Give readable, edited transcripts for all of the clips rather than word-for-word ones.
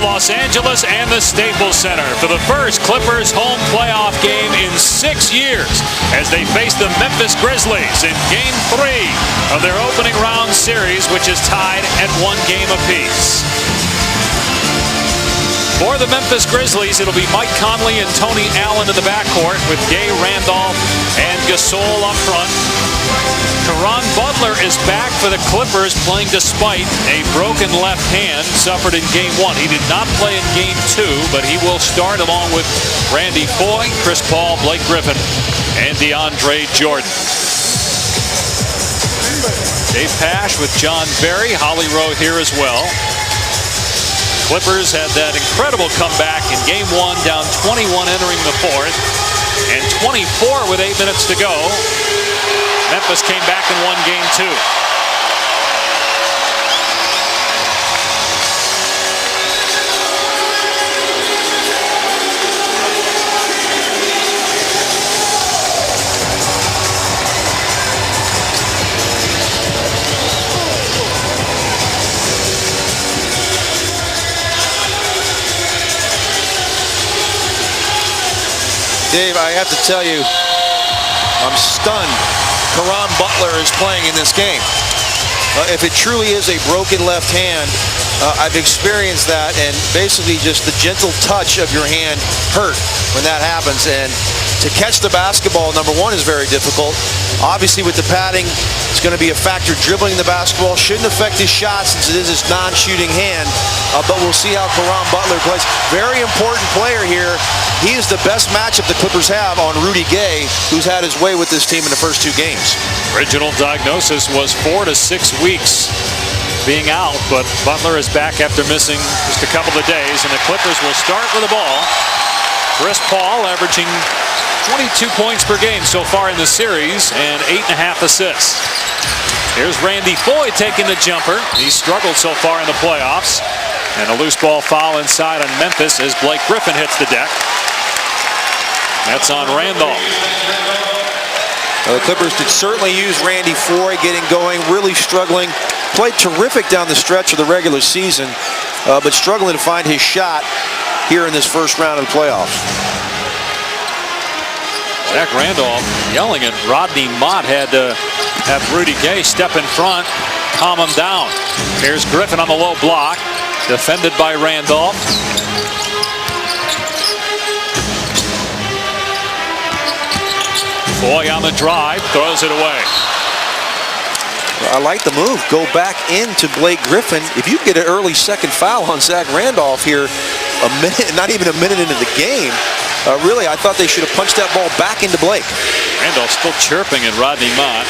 Los Angeles and the Staples Center for the first Clippers home playoff game in 6 years as they face the Memphis Grizzlies in Game 3 of their opening round series, which is tied at 1 game apiece. For the Memphis Grizzlies, it'll be Mike Conley and Tony Allen in the backcourt with Gay, Randolph, and Gasol up front. Caron Butler is back for the Clippers, playing despite a broken left hand suffered in Game 1. He did not play in Game 2, but he will start along with Randy Foye, Chris Paul, Blake Griffin, and DeAndre Jordan. Dave Pasch with John Barry, Holly Rowe here as well. Clippers had that incredible comeback in Game 1, down 21 entering the 4th, and 24 with 8 minutes to go. Memphis came back and won Game 2. Dave, I have to tell you, I'm stunned. Caron Butler is playing in this game. If it truly is a broken left hand, I've experienced that, and basically just the gentle touch of your hand hurt when that happens. And to catch the basketball, number one, is very difficult. Obviously, with the padding, it's going to be a factor. Dribbling the basketball shouldn't affect his shot since it is his non-shooting hand, but we'll see how Caron Butler plays. Very important player here. He is the best matchup the Clippers have on Rudy Gay, who's had his way with this team in the first 2 games. Original diagnosis was 4 to 6 weeks being out, but Butler is back after missing just a couple of days, and the Clippers will start with the ball. Chris Paul averaging 22 points per game so far in the series and 8.5 assists. Here's Randy Foye taking the jumper. He struggled so far in the playoffs. And a loose ball foul inside on Memphis as Blake Griffin hits the deck. That's on Randolph. The Clippers could certainly use Randy Foye getting going, really struggling. Played terrific down the stretch of the regular season, but struggling to find his shot here in this first round of the playoffs. Zach Randolph yelling at Rodney Mott, had to have Rudy Gay step in front, calm him down. Here's Griffin on the low block, defended by Randolph. Foye on the drive, throws it away. I like the move. Go back into Blake Griffin. If you get an early second foul on Zach Randolph here, a minute, not even a minute into the game, really, I thought they should have punched that ball back into Blake. Randolph still chirping at Rodney Mott.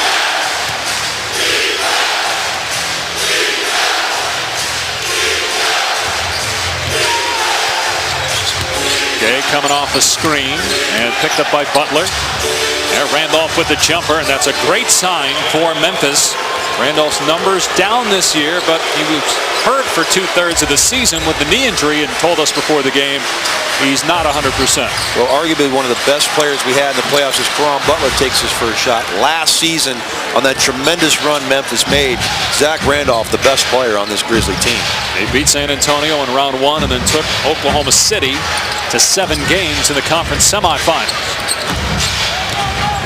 Gay coming off a screen and picked up by Butler. There, Randolph with the jumper, and that's a great sign for Memphis. Randolph's numbers down this year, but he was hurt for 2/3 of the season with the knee injury and told us before the game he's not 100%. Well, arguably one of the best players we had in the playoffs as Caron Butler takes his first shot. Last season, on that tremendous run Memphis made, Zach Randolph, the best player on this Grizzly team. They beat San Antonio in round 1 and then took Oklahoma City to 7 games in the conference semifinals.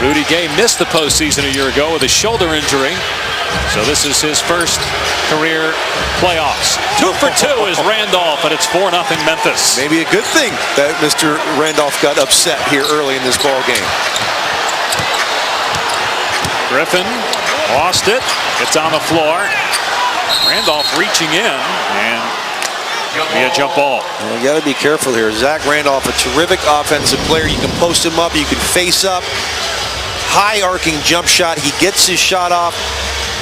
Rudy Gay missed the postseason a year ago with a shoulder injury. So this is his first career playoffs. 2 for 2 is Randolph, and it's 4-0 Memphis. Maybe a good thing that Mr. Randolph got upset here early in this ball game. Griffin lost it. It's on the floor. Randolph reaching in, and be a jump ball. Well, you got to be careful here. Zach Randolph, a terrific offensive player. You can post him up. You can face up. High arcing jump shot. He gets his shot off.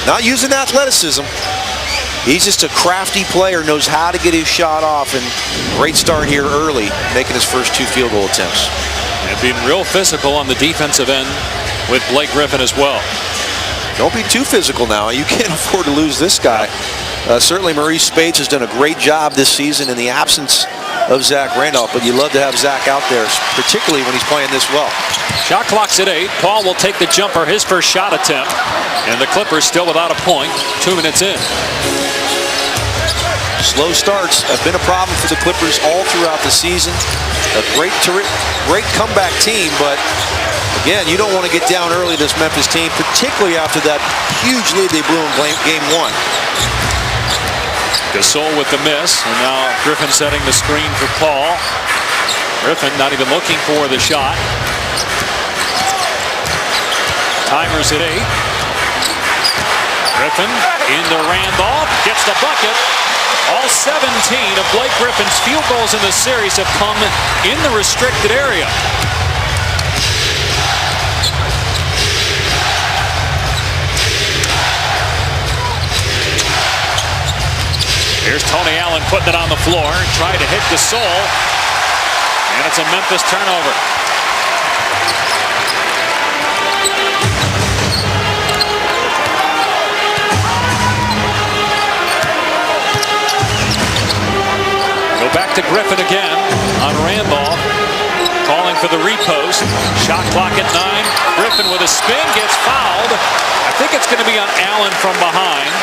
Not using athleticism. He's just a crafty player, knows how to get his shot off, and great start here early, making his first 2 field goal attempts. And being real physical on the defensive end with Blake Griffin as well. Don't be too physical now. You can't afford to lose this guy. Certainly Maurice Spates has done a great job this season in the absence of Zach Randolph, but you love to have Zach out there, particularly when he's playing this well. Shot clock's at 8. Paul will take the jumper, his first shot attempt, and the Clippers still without a point, 2 minutes in. Slow starts have been a problem for the Clippers all throughout the season. A great comeback team, but again, you don't want to get down early this Memphis team, particularly after that huge lead they blew in game one. Gasol with the miss, and now Griffin setting the screen for Paul. Griffin not even looking for the shot. Timer's at 8. Griffin into Randolph, gets the bucket. All 17 of Blake Griffin's field goals in this series have come in the restricted area. Here's Tony Allen putting it on the floor, tried to hit Gasol, and it's a Memphis turnover. Go back to Griffin again on Randolph, calling for the repost. Shot clock at 9. Griffin with a spin gets fouled. I think it's going to be on Allen from behind.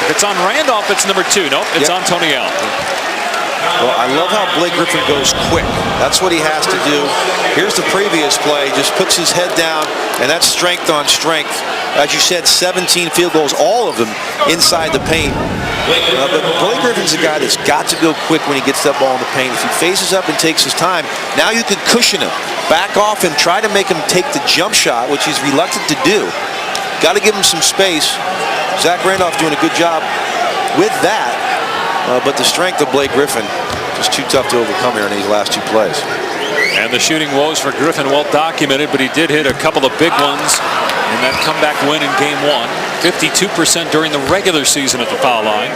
If it's on Randolph, it's number 2. Nope, it's on Tony Allen. Well, I love how Blake Griffin goes quick. That's what he has to do. Here's the previous play. Just puts his head down, and that's strength on strength. As you said, 17 field goals, all of them inside the paint. But Blake Griffin's a guy that's got to go quick when he gets that ball in the paint. If he faces up and takes his time, now you can cushion him. Back off and try to make him take the jump shot, which he's reluctant to do. Got to give him some space. Zach Randolph doing a good job with that. But the strength of Blake Griffin just too tough to overcome here in these last 2 plays. And the shooting woes for Griffin well documented, but he did hit a couple of big ones in that comeback win in game 1. 52% during the regular season at the foul line.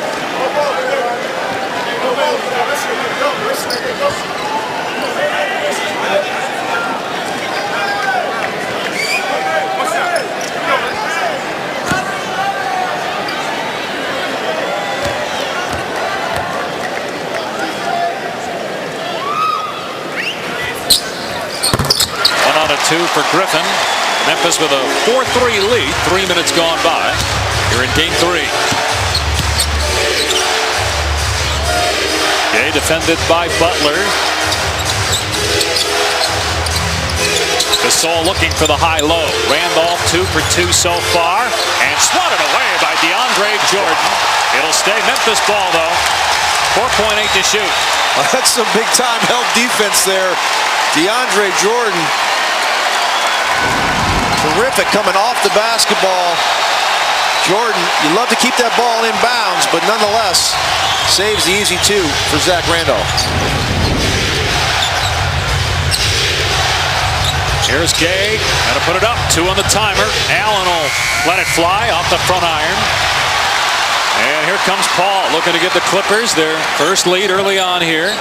Two for Griffin. Memphis with a 4-3 lead. 3 minutes gone by. Here in game 3. Gay defended by Butler. Gasol looking for the high-low. Randolph 2 for 2 so far. And swatted away by DeAndre Jordan. It'll stay Memphis ball, though. 4.8 to shoot. Well, that's some big-time help defense there. DeAndre Jordan. Terrific coming off the basketball. Jordan, you love to keep that ball in bounds, but nonetheless, saves the easy 2 for Zach Randolph. Here's Gay. Got to put it up. 2 on the timer. Allen will let it fly off the front iron. And here comes Paul looking to get the Clippers their first lead early on here.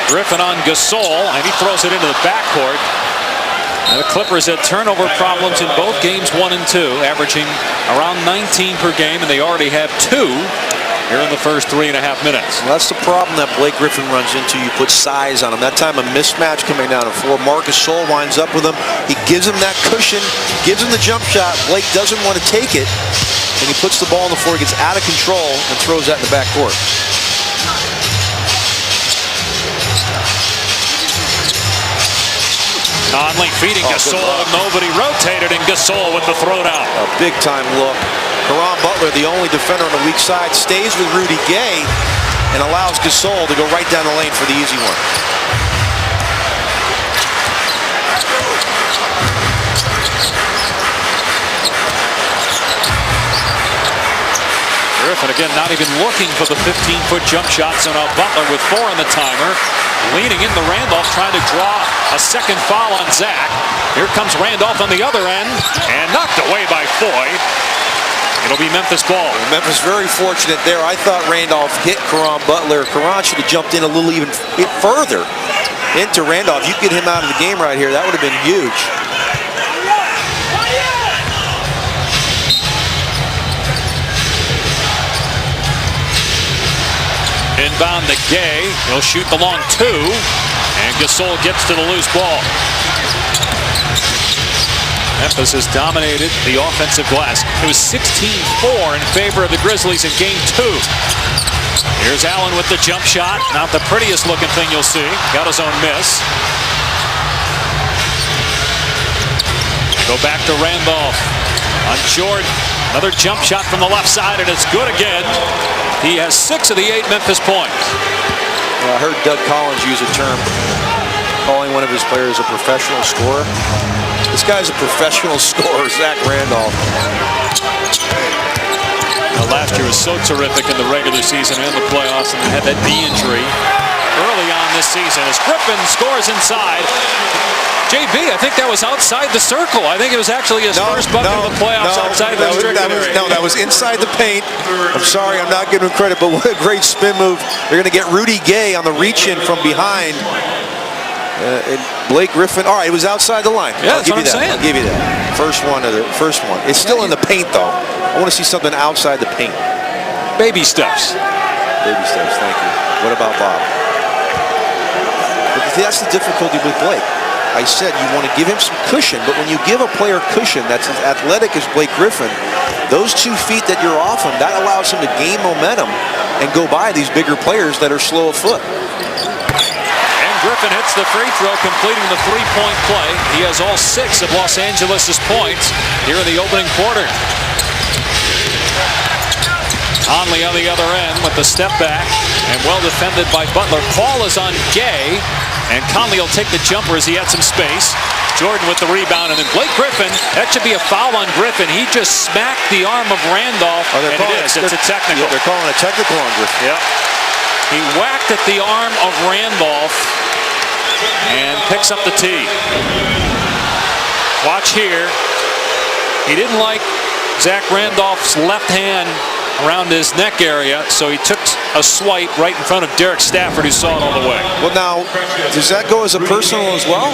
Griffin on Gasol, and he throws it into the backcourt. Now the Clippers had turnover problems in both games 1 and 2, averaging around 19 per game, and they already have 2 here in the first 3.5 minutes. Well, that's the problem that Blake Griffin runs into. You put size on him. That time a mismatch coming down the floor. Marcus Gasol winds up with him. He gives him that cushion, gives him the jump shot. Blake doesn't want to take it, and he puts the ball on the floor, gets out of control, and throws that in the backcourt. Conley feeding Gasol, nobody rotated, and Gasol with the throwdown. A big-time look. Caron Butler, the only defender on the weak side, stays with Rudy Gay and allows Gasol to go right down the lane for the easy one. Griffin again not even looking for the 15-foot jump shot, so now Butler with 4 on the timer. Leaning into Randolph, trying to draw a second foul on Zach. Here comes Randolph on the other end, and knocked away by Foy. It'll be Memphis ball. Memphis very fortunate there. I thought Randolph hit Caron Butler. Caron should have jumped in a little even further into Randolph. You get him out of the game right here, that would have been huge. Inbound to Gay. He'll shoot the long 2. And Gasol gets to the loose ball. Memphis has dominated the offensive glass. It was 16-4 in favor of the Grizzlies in game 2. Here's Allen with the jump shot. Not the prettiest looking thing you'll see. Got his own miss. Go back to Randolph on Jordan. Another jump shot from the left side, and it's good again. He has 6 of the 8 Memphis points. Well, I heard Doug Collins use a term calling one of his players a professional scorer. This guy's a professional scorer, Zach Randolph. Now, last year was so terrific in the regular season and the playoffs, and had that knee injury early on this season as Griffin scores inside. JB, I think that was outside the circle. I think it was actually his first bucket of the playoffs outside of the restricted area. No, that was inside the paint. I'm sorry, I'm not giving him credit, but what a great spin move. They're going to get Rudy Gay on the reach-in from behind. And Blake Griffin, all right, it was outside the line. Yeah, that's what I'm saying. I'll give you that. First one. It's still in the paint, though. I want to see something outside the paint. Baby steps. Baby steps, thank you. What about Bob? But that's the difficulty with Blake. I said you want to give him some cushion, but when you give a player cushion that's as athletic as Blake Griffin, those 2 feet that you're off him, that allows him to gain momentum and go by these bigger players that are slow of foot. Griffin hits the free throw, completing the 3-point play. He has all 6 of Los Angeles' points here in the opening quarter. Conley on the other end with the step back, and well defended by Butler. Paul is on Gay, and Conley will take the jumper as he had some space. Jordan with the rebound, and then Blake Griffin. That should be a foul on Griffin. He just smacked the arm of Randolph, and it is. It's a technical. Yeah, they're calling a technical on Griffin. Yep. He whacked at the arm of Randolph and picks up the tee. Watch here. He didn't like Zach Randolph's left hand around his neck area, so he took a swipe right in front of Derek Stafford, who saw it all the way. Well, now, does that go as a personal as well?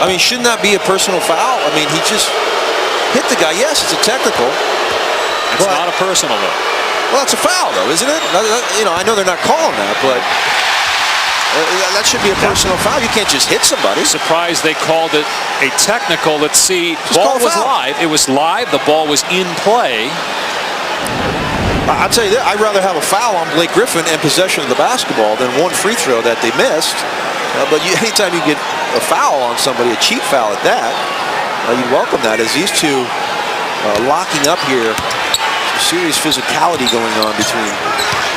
I mean, shouldn't that be a personal foul? I mean, he just hit the guy. Yes, it's a technical. It's not a personal, though. Well, it's a foul, though, isn't it? You know, I know they're not calling that, but that should be a personal foul. You can't just hit somebody. Surprised they called it a technical. Let's see. Ball was live. It was live. The ball was in play. I'll tell you that, I'd rather have a foul on Blake Griffin and possession of the basketball than one free throw that they missed. But anytime you get a foul on somebody, a cheap foul at that, you welcome that. As these two locking up here, some serious physicality going on between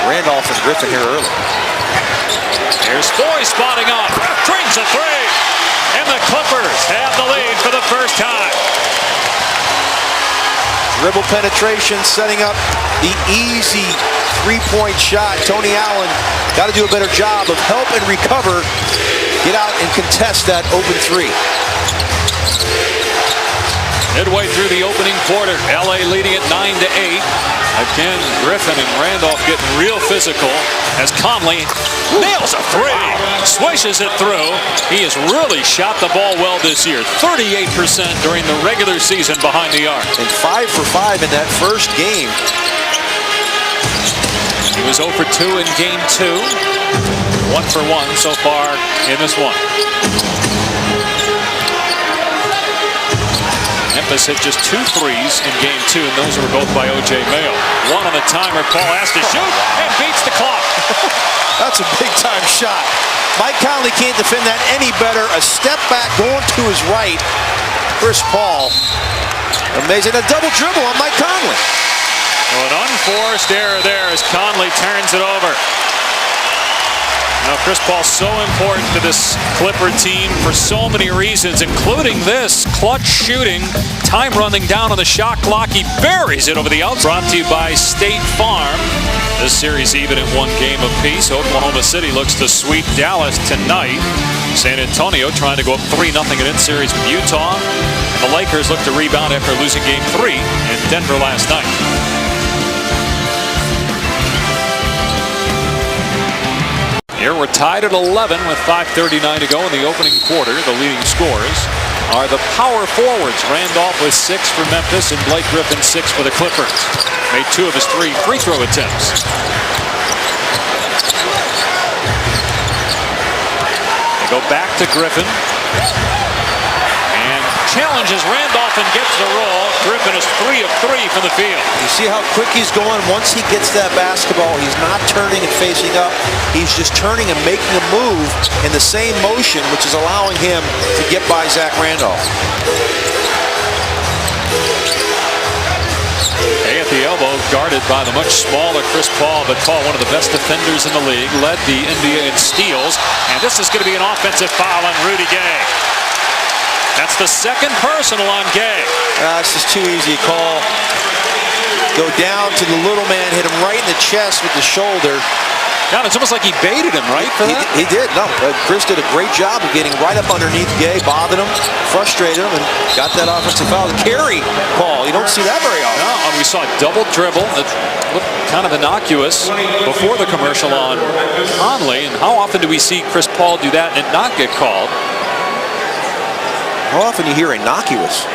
Randolph and Griffin here early. Here's Foy spotting up, drinks a 3, and the Clippers have the lead for the first time. Dribble penetration, setting up the easy 3-point shot. Tony Allen got to do a better job of help and recover, get out and contest that open 3. Midway through the opening quarter, LA leading at 9-8. Again, Griffin and Randolph getting real physical as Conley nails a 3, swishes it through. He has really shot the ball well this year. 38% during the regular season behind the arc. And 5 for 5 in that first game. He was 0 for 2 in game 2. 1 for 1 so far in this one. Memphis hit just 2 threes in game 2, and those were both by O.J. Mayo. One on the timer. Paul has to shoot and beats the clock. That's a big-time shot. Mike Conley can't defend that any better. A step back going to his right. Chris Paul. Amazing. A double dribble on Mike Conley. Well, an unforced error there as Conley turns it over. Now, Chris Paul's so important to this Clipper team for so many reasons, including this clutch shooting. Time running down on the shot clock. He buries it over the outside. Brought to you by State Farm. This series even at 1 game apiece. Oklahoma City looks to sweep Dallas tonight. San Antonio trying to go up 3-0 in its series with Utah. And the Lakers look to rebound after losing game 3 in Denver last night. Here we're tied at 11 with 5:39 to go in the opening quarter. The leading scorers are the power forwards. Randolph with 6 for Memphis and Blake Griffin 6 for the Clippers. Made 2 of his 3 free throw attempts. They go back to Griffin. And challenges Randolph and gets the roll. Griffin is 3 of 3 from the field. You see how quick he's going? Once he gets that basketball, he's not turning and facing up. He's just turning and making a move in the same motion, which is allowing him to get by Zach Randolph. Hay at the elbow, guarded by the much smaller Chris Paul, but Paul, one of the best defenders in the league, led the NBA in steals, and this is going to be an offensive foul on Rudy Gay. That's the second personal on Gay. This is too easy a call. Go down to the little man, hit him right in the chest with the shoulder. God, it's almost like he baited him, right, for that? He did. No, Chris did a great job of getting right up underneath Gay, bothered him, frustrated him, and got that offensive foul. The carry call, you don't see that very often. No, and we saw double dribble. It looked kind of innocuous before the commercial on Conley. And how often do we see Chris Paul do that and not get called? How often you hear innocuous?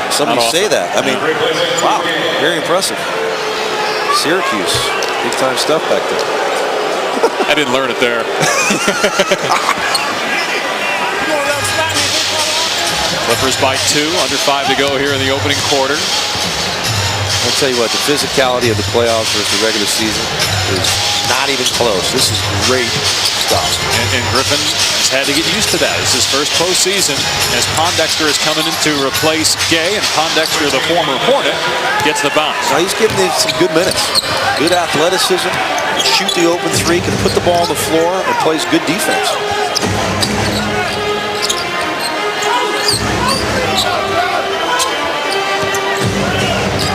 Somebody say that. I mean, wow, very impressive. Syracuse, big time stuff back there. I didn't learn it there. Clippers by 2, under 5 to go here in the opening quarter. I'll tell you what, the physicality of the playoffs versus the regular season is not even close. This is great stuff. And Griffin has had to get used to that. It's his first postseason as Pondexter is coming in to replace Gay, and Pondexter, the former Hornet, gets the bounce. Now he's giving them some good minutes. Good athleticism, can shoot the open three, can put the ball on the floor, and plays good defense.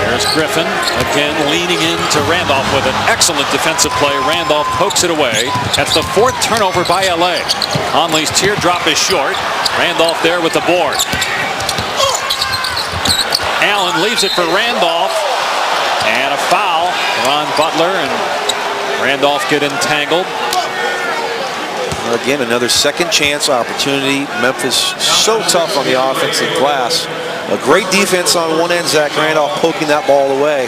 There's Griffin again leaning into Randolph with an excellent defensive play. Randolph pokes it away. That's the 4th turnover by LA. Conley's teardrop is short. Randolph there with the board. Allen leaves it for Randolph. And a foul on Butler, and Randolph get entangled. Again, another second chance opportunity. Memphis so tough on the offensive glass. A great defense on one end. Zach Randolph poking that ball away.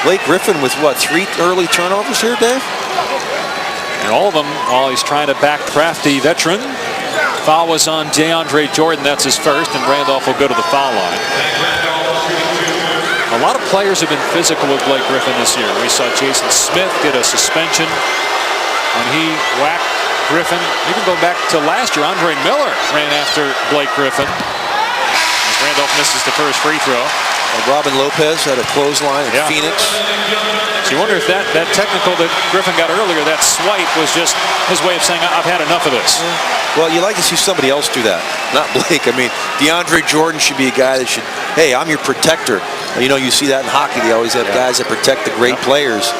Blake Griffin with what, 3 early turnovers here, Dave? And all of them while he's trying to back crafty veteran. Foul was on DeAndre Jordan. That's his first, and Randolph will go to the foul line. A lot of players have been physical with Blake Griffin this year. We saw Jason Smith get a suspension when he whacked Griffin. Even go back to last year, Andre Miller ran after Blake Griffin. Randolph misses the first free throw. Robin Lopez had a clothesline in Phoenix. So you wonder if that technical that Griffin got earlier, that swipe, was just his way of saying, I've had enough of this. Well, you like to see somebody else do that, not Blake. I mean, DeAndre Jordan should be a guy that should, hey, I'm your protector. You know, you see that in hockey. They always have guys that protect the great players.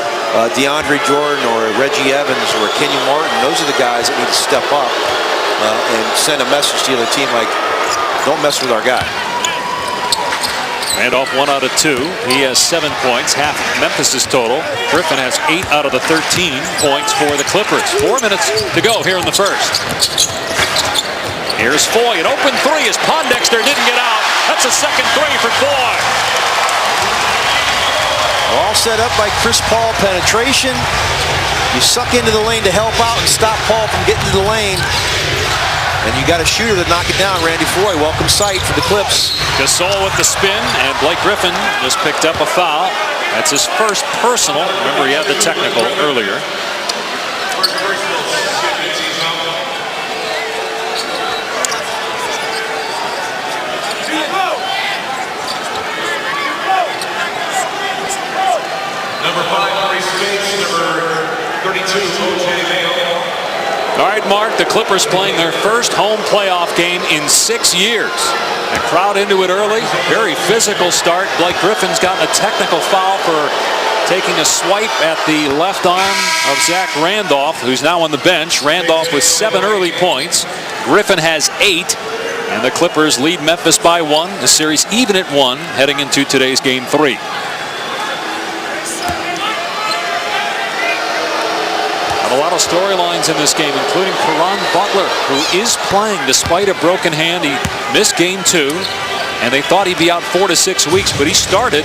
DeAndre Jordan or Reggie Evans or Kenyon Martin, those are the guys that need to step up and send a message to the other team like, don't mess with our guy. Randolph 1 out of 2. He has 7 points, half Memphis's total. Griffin has 8 out of the 13 points for the Clippers. 4 minutes to go here in the first. Here's Foy, an open 3 as Pondexter didn't get out. That's a second 3 for Foy. All set up by Chris Paul penetration. You suck into the lane to help out and stop Paul from getting to the lane. And you got a shooter to knock it down, Randy Foy. Welcome sight for the Clips. Gasol with the spin, and Blake Griffin just picked up a foul. That's his first personal. Remember, he had the technical earlier. Number 5, Grace Bates. Number 32, O.J. Mayo. All right, Mark, the Clippers playing their first home playoff game in 6 years. The crowd into it early. Very physical start. Blake Griffin's gotten a technical foul for taking a swipe at the left arm of Zach Randolph, who's now on the bench. Randolph with 7 early points. Griffin has 8. And the Clippers lead Memphis by 1. The series even at 1 heading into today's game 3. A lot of storylines in this game, including Caron Butler, who is playing despite a broken hand. He missed game 2, and they thought he'd be out 4 to 6 weeks, but he started.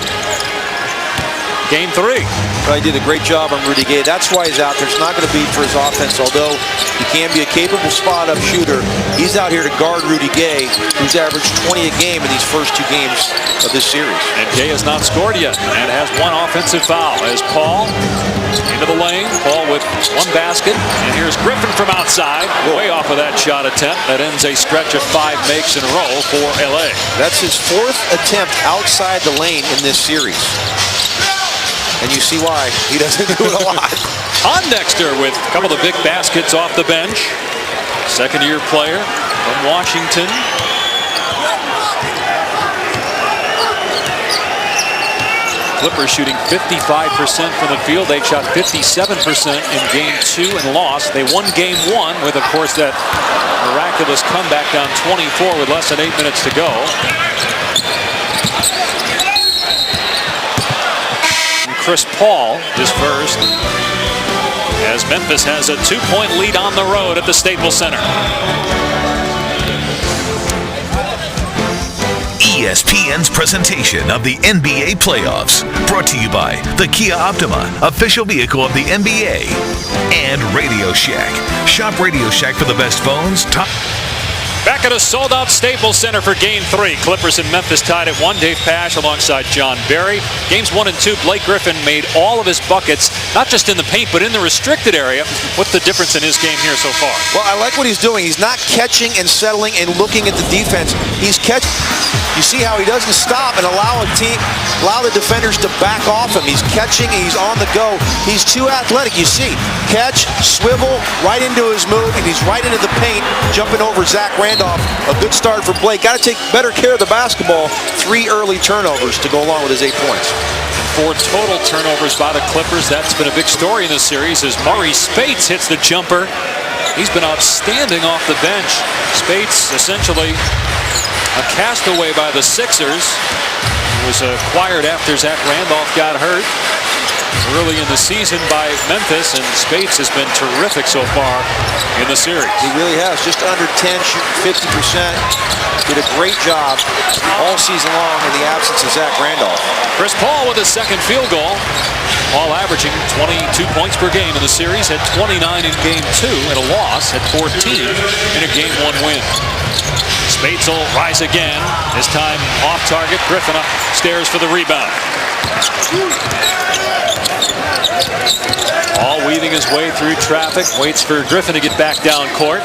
Game 3. He did a great job on Rudy Gay. That's why he's out there. It's not going to be for his offense, although he can be a capable spot-up shooter. He's out here to guard Rudy Gay, who's averaged 20 a game in these first 2 games of this series. And Gay has not scored yet and has 1 offensive foul. As Paul into the lane, Paul with 1 basket. And here's Griffin from outside, way off of that shot attempt. That ends a stretch of 5 makes in a row for LA. That's his 4th attempt outside the lane in this series. And you see why he doesn't do it a lot. Dexter with a couple of big baskets off the bench. Second-year player from Washington. Clippers shooting 55% from the field. They shot 57% in Game 2 and lost. They won Game 1 with, of course, that miraculous comeback down 24 with less than 8 minutes to go. Chris Paul is first, as Memphis has a 2-point lead on the road at the Staples Center. ESPN's presentation of the NBA playoffs, brought to you by the Kia Optima, official vehicle of the NBA, and Radio Shack. Shop Radio Shack for the best phones. Back at a sold-out Staples Center for Game 3. Clippers and Memphis tied at 1. Dave Pasch alongside John Barry. Games 1 and 2, Blake Griffin made all of his buckets, not just in the paint, but in the restricted area. What's the difference in his game here so far? Well, I like what he's doing. He's not catching and settling and looking at the defense. He's catching. You see how he doesn't stop and allow the defenders to back off him. He's catching and he's on the go. He's too athletic. You see, catch, swivel, right into his move, and he's right into the paint, jumping over Zach Randolph. A good start for Blake. Got to take better care of the basketball. 3 early turnovers to go along with his 8 points. 4 total turnovers by the Clippers. That's been a big story in this series as Murray Spates hits the jumper. He's been outstanding off the bench. Spates essentially a castaway by the Sixers. He was acquired after Zach Randolph got hurt early in the season by Memphis, and Spates has been terrific so far in the series. He really has. Just under 10, shooting 50%. Did a great job all season long in the absence of Zach Randolph. Chris Paul with his second field goal. Paul averaging 22 points per game in the series, had 29 in Game 2 and a loss, had 14 in a Game 1 win. Spates will rise again. This time off target. Griffin upstairs for the rebound. Paul weaving his way through traffic, waits for Griffin to get back down court.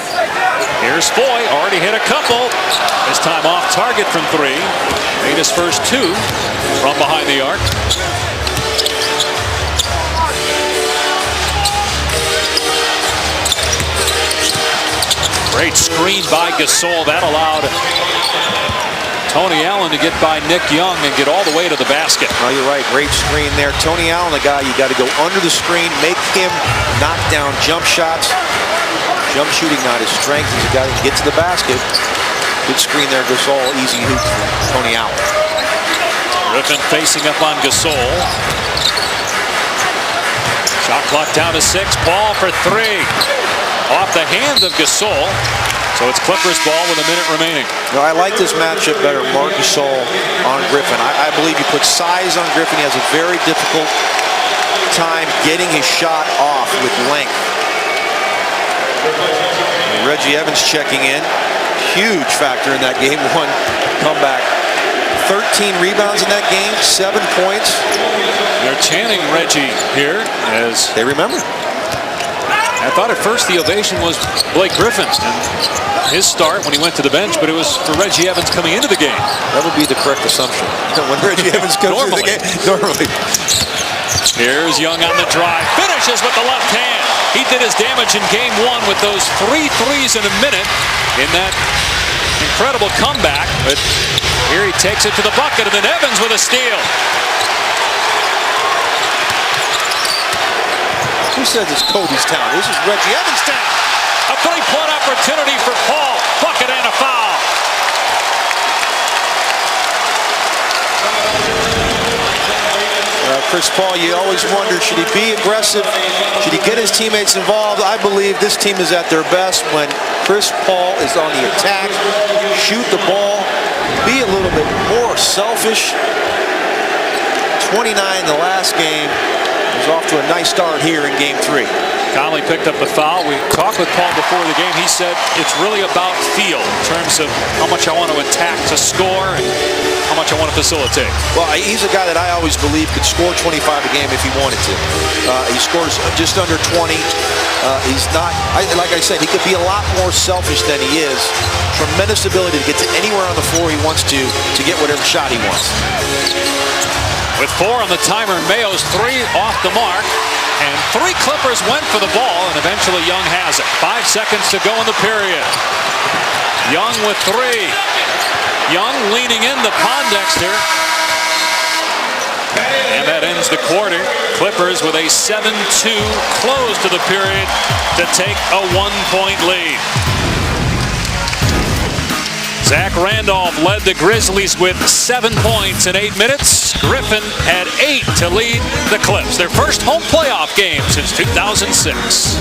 Here's Foy, already hit a couple. This time off target from 3. Made his first 2 from behind the arc. Great screen by Gasol. That allowed Tony Allen to get by Nick Young and get all the way to the basket. Oh, you're right. Great screen there. Tony Allen, the guy you got to go under the screen, make him knock down jump shots. Jump shooting not his strength. He's a guy that can get to the basket. Good screen there, Gasol. Easy hoop for Tony Allen. Griffin facing up on Gasol. Shot clock down to 6. Paul for 3. Off the hands of Gasol. So it's Clippers ball with a minute remaining. No, I like this matchup better. Marc Gasol on Griffin. I believe you put size on Griffin. He has a very difficult time getting his shot off with length. And Reggie Evans checking in. Huge factor in that Game 1 comeback. 13 rebounds in that game, 7 points. They're chanting Reggie here as they remember. I thought at first the ovation was Blake Griffin and his start when he went to the bench, but it was for Reggie Evans coming into the game. That would be the correct assumption. When Reggie Evans comes into the game, normally. Here's Young on the drive, finishes with the left hand. He did his damage in Game 1 with those 3 threes in a minute in that incredible comeback, but here he takes it to the bucket, and then Evans with a steal. Who says it's Cody's town? This is Reggie Evans' town. A 3-point opportunity for Paul. Bucket and a foul. Chris Paul, you always wonder, should he be aggressive? Should he get his teammates involved? I believe this team is at their best when Chris Paul is on the attack. Shoot the ball. Be a little bit more selfish. 29 in the last game. He's off to a nice start here in game 3. Conley picked up the foul. We talked with Paul before the game. He said it's really about feel in terms of how much I want to attack to score and how much I want to facilitate. Well, he's a guy that I always believe could score 25 a game if he wanted to. He scores just under 20. He's not, like I said, he could be a lot more selfish than he is. Tremendous ability to get to anywhere on the floor he wants to get whatever shot he wants. With 4 on the timer, Mayo's 3 off the mark. And 3 Clippers went for the ball, and eventually Young has it. 5 seconds to go in the period. Young with 3. Young leaning into Pondexter. And that ends the quarter. Clippers with a 7-2 close to the period to take a 1-point lead. Zach Randolph led the Grizzlies with 7 points in 8 minutes. Griffin had 8 to lead the Clips. Their first home playoff game since 2006.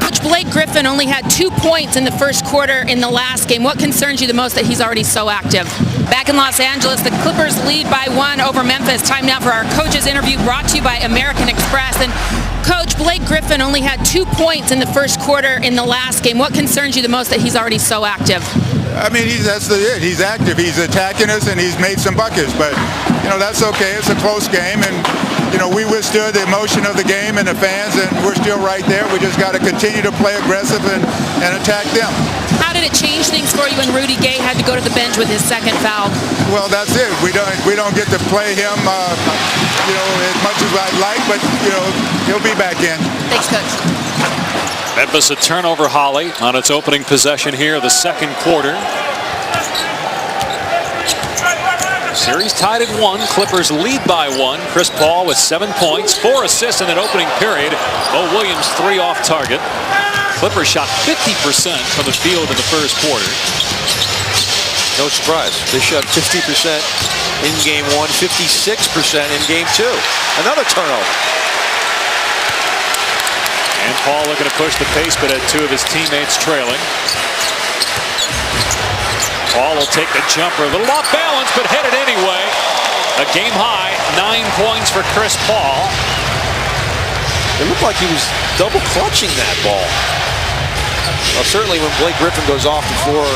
Coach Blake Griffin only had 2 points in the first quarter in the last game. What concerns you the most that he's already so active? Back in Los Angeles, the Clippers lead by 1 over Memphis. Time now for our coaches interview brought to you by American Express. And Coach Blake Griffin only had 2 points in the first quarter in the last game. What concerns you the most that he's already so active? I mean, that's it. He's active. He's attacking us, and he's made some buckets. But, that's okay. It's a close game, and, we withstood the emotion of the game and the fans, and we're still right there. We just got to continue to play aggressive and attack them. How did it change things for you when Rudy Gay had to go to the bench with his second foul? Well, that's it. We don't get to play him, as much as I'd like, but, he'll be back in. Thanks, Coach. Memphis a turnover, Holly, on its opening possession here of the second quarter. Series tied at 1. Clippers lead by 1. Chris Paul with 7 points, 4 assists in that opening period. Mo Williams 3 off target. Clippers shot 50% from the field in the first quarter. No surprise. They shot 50% in game 1, 56% in game 2. Another turnover. And Paul looking to push the pace, but had 2 of his teammates trailing. Paul will take the jumper, a little off balance, but hit it anyway. A game high, 9 points for Chris Paul. It looked like he was double clutching that ball. Well, certainly when Blake Griffin goes off the floor,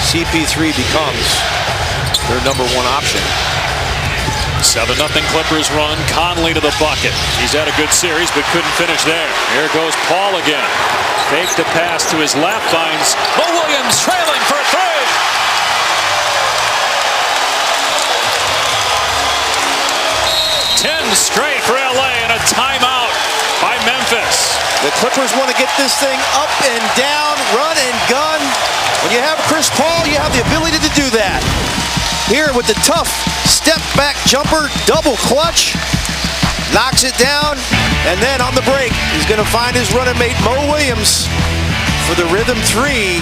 CP3 becomes their #1 option. 7-0 Clippers run. Conley to the bucket. He's had a good series, but couldn't finish there. Here goes Paul again. Fake the pass to his left, finds Mo Williams trailing for a 3. 10 straight for LA and a timeout by Memphis. The Clippers want to get this thing up and down, run and gun. When you have Chris Paul, you have the ability to do that. Here with the tough step back jumper, double clutch, knocks it down, and then on the break, he's going to find his running mate Mo Williams for the rhythm 3.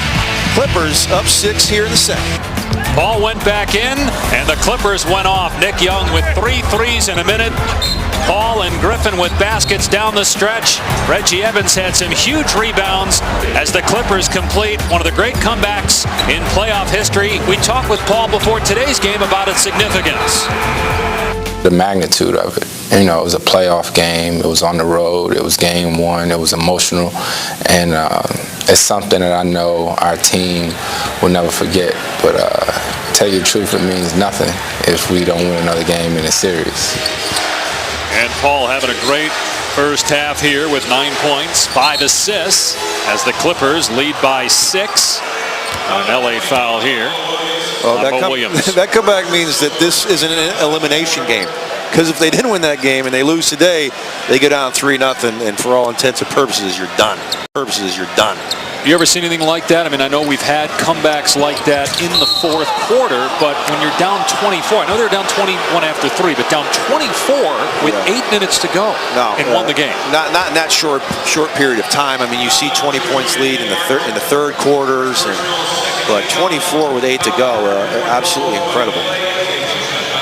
Clippers up 6 here in the second. Paul went back in, and the Clippers went off. Nick Young with 3 threes in a minute. Paul and Griffin with baskets down the stretch. Reggie Evans had some huge rebounds as the Clippers complete one of the great comebacks in playoff history. We talked with Paul before today's game about its significance. The magnitude of it. It was a playoff game. It was on the road. It was game 1. It was emotional. And it's something that I know our team will never forget. But to tell you the truth, it means nothing if we don't win another game in a series. And Paul having a great first half here with 9 points, 5 assists as the Clippers lead by 6. An LA foul here. Well, that comeback means that this isn't an elimination game. Because if they didn't win that game and they lose today, they go down 3-0, and for all intents and purposes, you're done. You ever seen anything like that? I mean, I know we've had comebacks like that in the fourth quarter, but when you're down 24, I know they're down 21 after 3, but down 24 with 8 minutes to go and won the game. Not in that short period of time. I mean, you see 20 points lead in the third quarters, but 24 with 8 to go, absolutely incredible.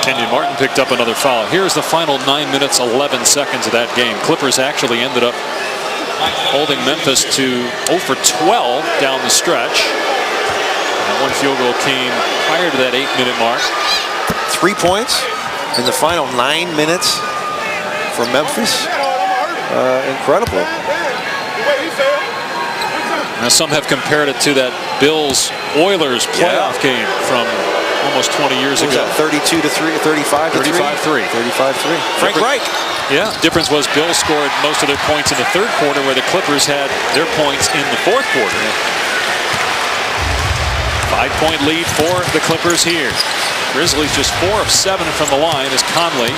Kenyon Martin picked up another foul. Here's the final 9 minutes, 11 seconds of that game. Clippers actually ended up holding Memphis to 0 for 12 down the stretch. And 1 field goal came prior to that 8-minute mark. 3 points? in the final 9 minutes for Memphis. Incredible. Now some have compared it to that Bills-Oilers playoff game from almost 20 years ago. 32-3, 35-3? 35-3. 35-3. Frank Reich. Yeah, difference was Bills scored most of their points in the third quarter, where the Clippers had their points in the fourth quarter. 5-point lead for the Clippers here. Grizzlies just 4 of 7 from the line as Conley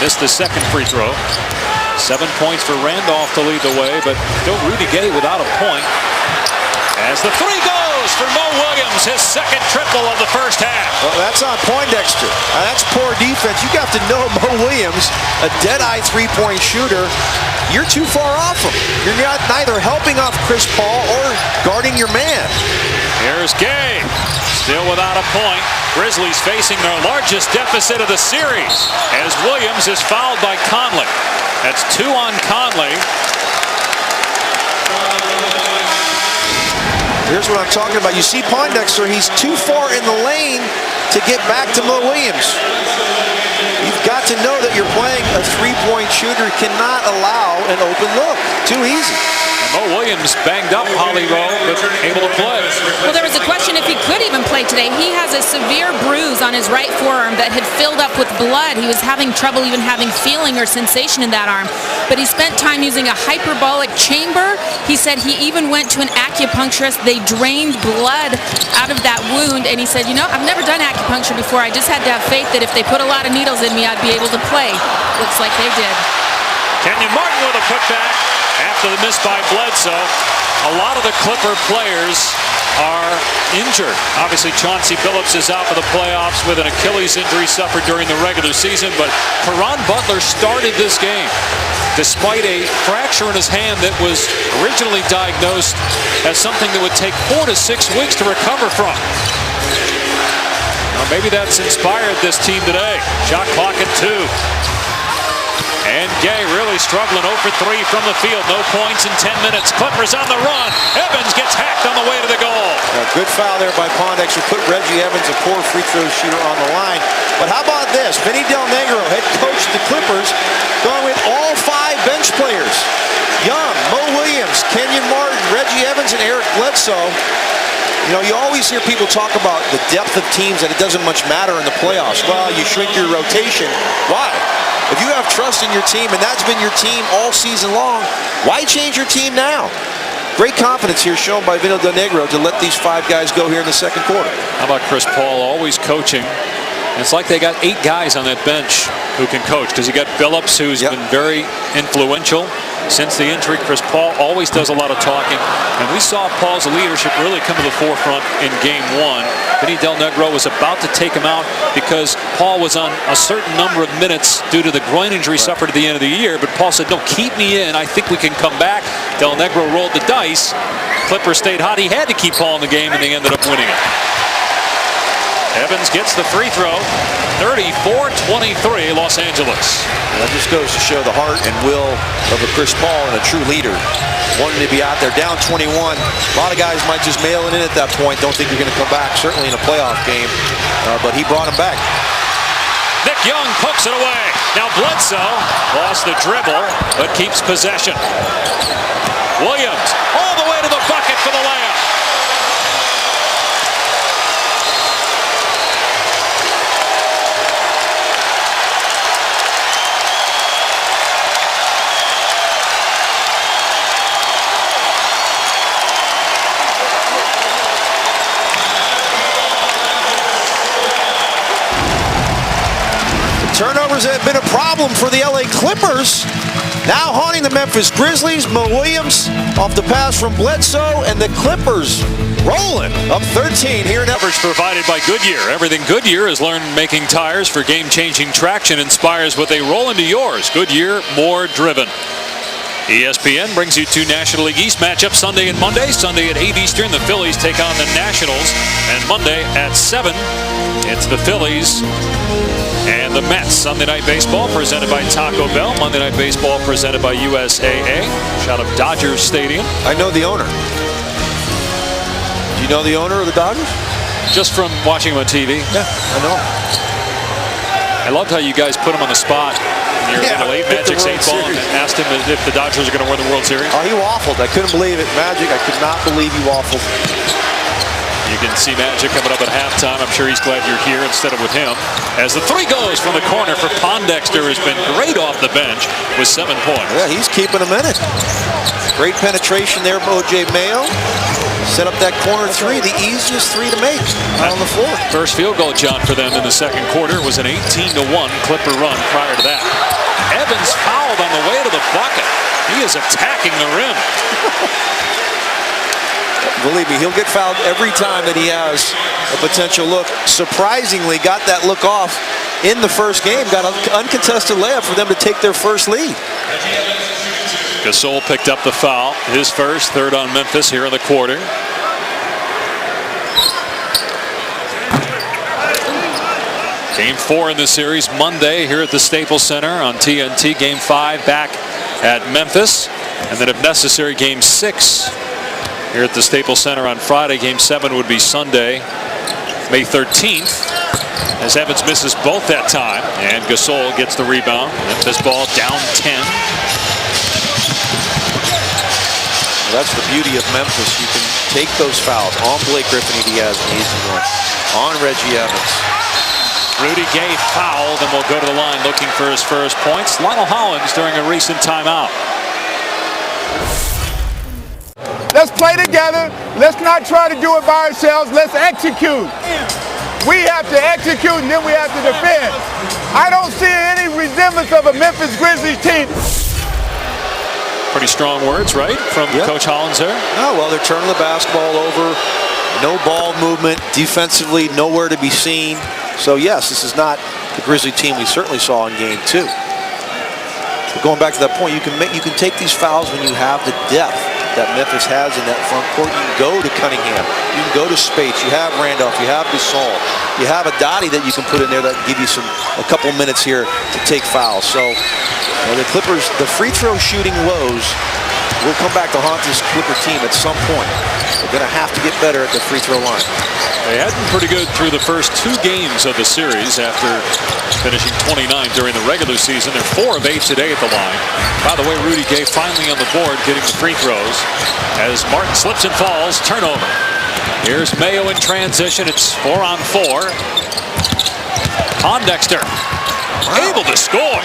missed the second free throw. 7 points for Randolph to lead the way, but still Rudy Gay without a point. As the three goes for Mo Williams, his second triple of the first half. Well, that's on Poindexter. That's poor defense. You got to know Mo Williams, a dead-eye three-point shooter. You're too far off him. You're not neither helping off Chris Paul or guarding your man. Here's Gay, still without a point. Grizzlies facing their largest deficit of the series as Williams is fouled by Conley. That's 2 on Conley. Here's what I'm talking about. You see Poindexter, he's too far in the lane to get back to Mo Williams. You've got to know that you're playing a three-point shooter, cannot allow an open look. Too easy. Mo Williams banged up Hollywood, but able to play. Well, there was a question if he could even play today. He has a severe bruise on his right forearm that had filled up with blood. He was having trouble even having feeling or sensation in that arm. But he spent time using a hyperbolic chamber. He said he even went to an acupuncturist. They drained blood out of that wound. And he said, you know, I've never done acupuncture before. I just had to have faith that if they put a lot of needles in me, I'd be able to play. Looks like they did. Kenyon Martin with a putback after the miss by Bledsoe. A lot of the Clipper players are injured. Obviously, Chauncey Billups is out for the playoffs with an Achilles injury suffered during the regular season, but Caron Butler started this game despite a fracture in his hand that was originally diagnosed as something that would take 4 to 6 weeks to recover from. Now, maybe that's inspired this team today. Shot clock at 2. And Gay really struggling 0 for 3 from the field. No points in 10 minutes. Clippers on the run. Evans gets hacked on the way to the goal. A good foul there by Poindexter. Put Reggie Evans, a poor free throw shooter, on the line. But how about this? Vinny Del Negro, head coach of the Clippers, going with all 5 bench players. Young, Mo Williams, Kenyon Martin, Reggie Evans, and Eric Bledsoe. You know, you always hear people talk about the depth of teams, that it doesn't much matter in the playoffs. Well, you shrink your rotation. Why? If you have trust in your team, and that's been your team all season long, why change your team now? Great confidence here shown by Vino Del Negro to let these 5 guys go here in the second quarter. How about Chris Paul always coaching? It's like they got 8 guys on that bench who can coach, because you got Billups, who's been very influential since the injury. Chris Paul always does a lot of talking, and we saw Paul's leadership really come to the forefront in game 1. Vinny Del Negro was about to take him out because Paul was on a certain number of minutes due to the groin injury suffered at the end of the year, but Paul said, no, keep me in. I think we can come back. Del Negro rolled the dice. Clippers stayed hot. He had to keep Paul in the game, and they ended up winning it. Evans gets the free throw. 34-23, Los Angeles. That just goes to show the heart and will of a Chris Paul and a true leader. Wanting to be out there down 21. A lot of guys might just mail it in at that point. Don't think you're going to come back, certainly in a playoff game. But he brought him back. Nick Young pokes it away. Now Bledsoe lost the dribble, but keeps possession. Williams all the way to the bucket for the layup. Turnovers have been a problem for the LA Clippers. Now haunting the Memphis Grizzlies. Mo Williams off the pass from Bledsoe, and the Clippers rolling up 13 here in Coverage provided by Goodyear. Everything Goodyear has learned making tires for game-changing traction inspires what they roll into yours. Goodyear, more driven. ESPN brings you 2 National League East matchups Sunday and Monday. Sunday at 8 Eastern, the Phillies take on the Nationals. And Monday at 7, it's the Phillies and the Mets. Sunday Night Baseball presented by Taco Bell. Monday Night Baseball presented by USAA. Shot of Dodgers Stadium. I know the owner. Do you know the owner of the Dodgers? Just from watching him on TV. Yeah, I know. I loved how you guys put him on the spot in your little Magic's 8-ball and asked him if the Dodgers are going to win the World Series. Oh, he waffled. I couldn't believe it. Magic, I could not believe he waffled. You can see Magic coming up at halftime. I'm sure he's glad you're here instead of with him. As the three goes from the corner for Pondexter, has been great off the bench with 7 points. Yeah, he's keeping him in it. Great penetration there, O.J. Mayo. Set up that corner three, the easiest three to make on the floor. First field goal, John, for them in the second quarter was an 18-1 Clipper run prior to that. Evans fouled on the way to the bucket. He is attacking the rim. Believe me, he'll get fouled every time that he has a potential look. Surprisingly, got that look off in the first game. Got an uncontested layup for them to take their first lead. Gasol picked up the foul. His first, third on Memphis here in the quarter. Game 4 in the series Monday here at the Staples Center on TNT. Game 5 back at Memphis. And then if necessary, Game 6 here at the Staples Center on Friday. Game 7 would be Sunday, May 13th. As Evans misses both that time. And Gasol gets the rebound. Memphis ball down 10. That's the beauty of Memphis. You can take those fouls on Blake Griffin if he has an easy one. On Reggie Evans. Rudy Gay fouled and will go to the line looking for his first points. Lionel Hollins during a recent timeout. Let's play together. Let's not try to do it by ourselves. Let's execute. We have to execute and then we have to defend. I don't see any resemblance of a Memphis Grizzlies team. Pretty strong words, right, from Coach Hollins there? Oh, well, they're turning the basketball over. No ball movement. Defensively, nowhere to be seen. So, yes, this is not the Grizzly team we certainly saw in Game 2. But going back to that point, you can take these fouls when you have the depth that Memphis has in that front court. You can go to Cunningham. You can go to Spates. You have Randolph. You have Gasol. You have a Dottie that you can put in there that can give you a couple minutes here to take fouls. So the Clippers, the free throw shooting woes will come back to haunt this Clipper team at some point. They're going to have to get better at the free throw line. They had been pretty good through the first 2 games of the series after finishing 29 during the regular season. They're 4 of 8 today at the line. By the way, Rudy Gay finally on the board getting the free throws as Martin slips and falls. Turnover. Here's Mayo in transition. It's 4 on 4. Pondexter able to score.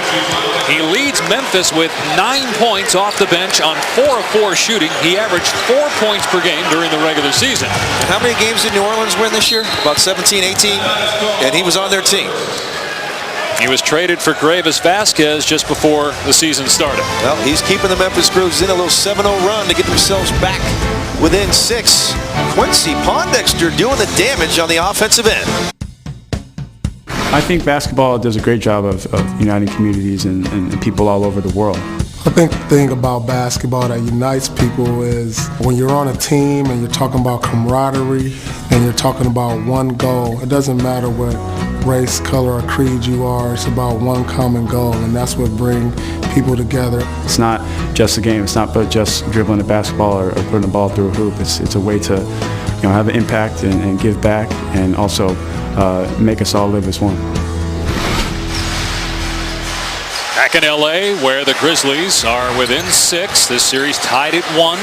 He leads Memphis with 9 points off the bench on 4 of 4 shooting. He averaged 4 points per game during the regular season. How many games did New Orleans win this year? About 17, 18? And he was on their team. He was traded for Gravis Vasquez just before the season started. Well, he's keeping the Memphis Grizzlies in a little 7-0 run to get themselves back within 6. Quincy Pondexter doing the damage on the offensive end. I think basketball does a great job of uniting communities and people all over the world. I think the thing about basketball that unites people is when you're on a team and you're talking about camaraderie and you're talking about one goal, it doesn't matter what race, color, or creed you are, it's about one common goal, and that's what brings people together. It's not just a game, it's not but just dribbling the basketball or putting the ball through a hoop. It's a way to have an impact and give back and also make us all live as one. Back in LA where the Grizzlies are within 6. This series tied at 1.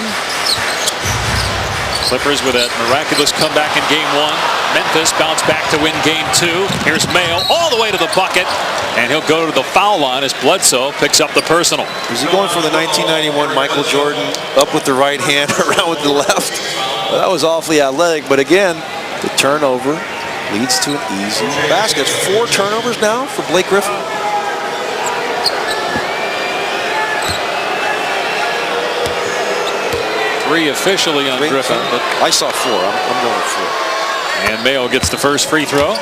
Clippers with a miraculous comeback in Game 1. Memphis bounced back to win Game 2. Here's Mayo all the way to the bucket. And he'll go to the foul line as Bledsoe picks up the personal. Is he going for the 1991 Michael Jordan up with the right hand, around with the left? Well, that was awfully athletic. But again, the turnover leads to an easy basket. 4 turnovers now for Blake Griffin. Three officially on Griffin. But I saw 4. I'm going with 4. And Mayo gets the first free throw.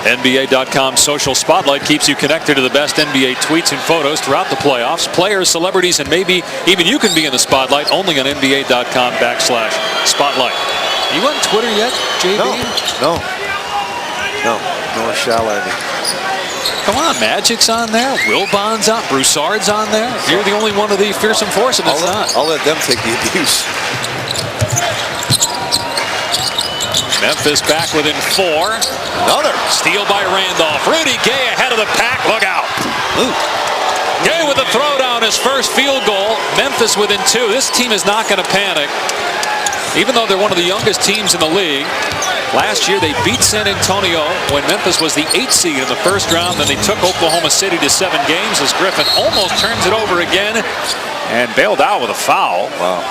NBA.com social spotlight keeps you connected to the best NBA tweets and photos throughout the playoffs. Players, celebrities, and maybe even you can be in the spotlight only on NBA.com/spotlight. Are you on Twitter yet, JB? No, nor shall I be. Come on, Magic's on there, Wilbon's on, Broussard's on there. You're the only one of the fearsome foursome that's not. I'll let them take the abuse. Memphis back within 4. Another Steal by Randolph. Rudy Gay ahead of the pack. Look out. Ooh. Gay with a throwdown, his first field goal. Memphis within 2. This team is not going to panic, even though they're one of the youngest teams in the league. Last year they beat San Antonio when Memphis was the 8th seed in the first round. Then they took Oklahoma City to 7 games as Griffin almost turns it over again and bailed out with a foul. Wow.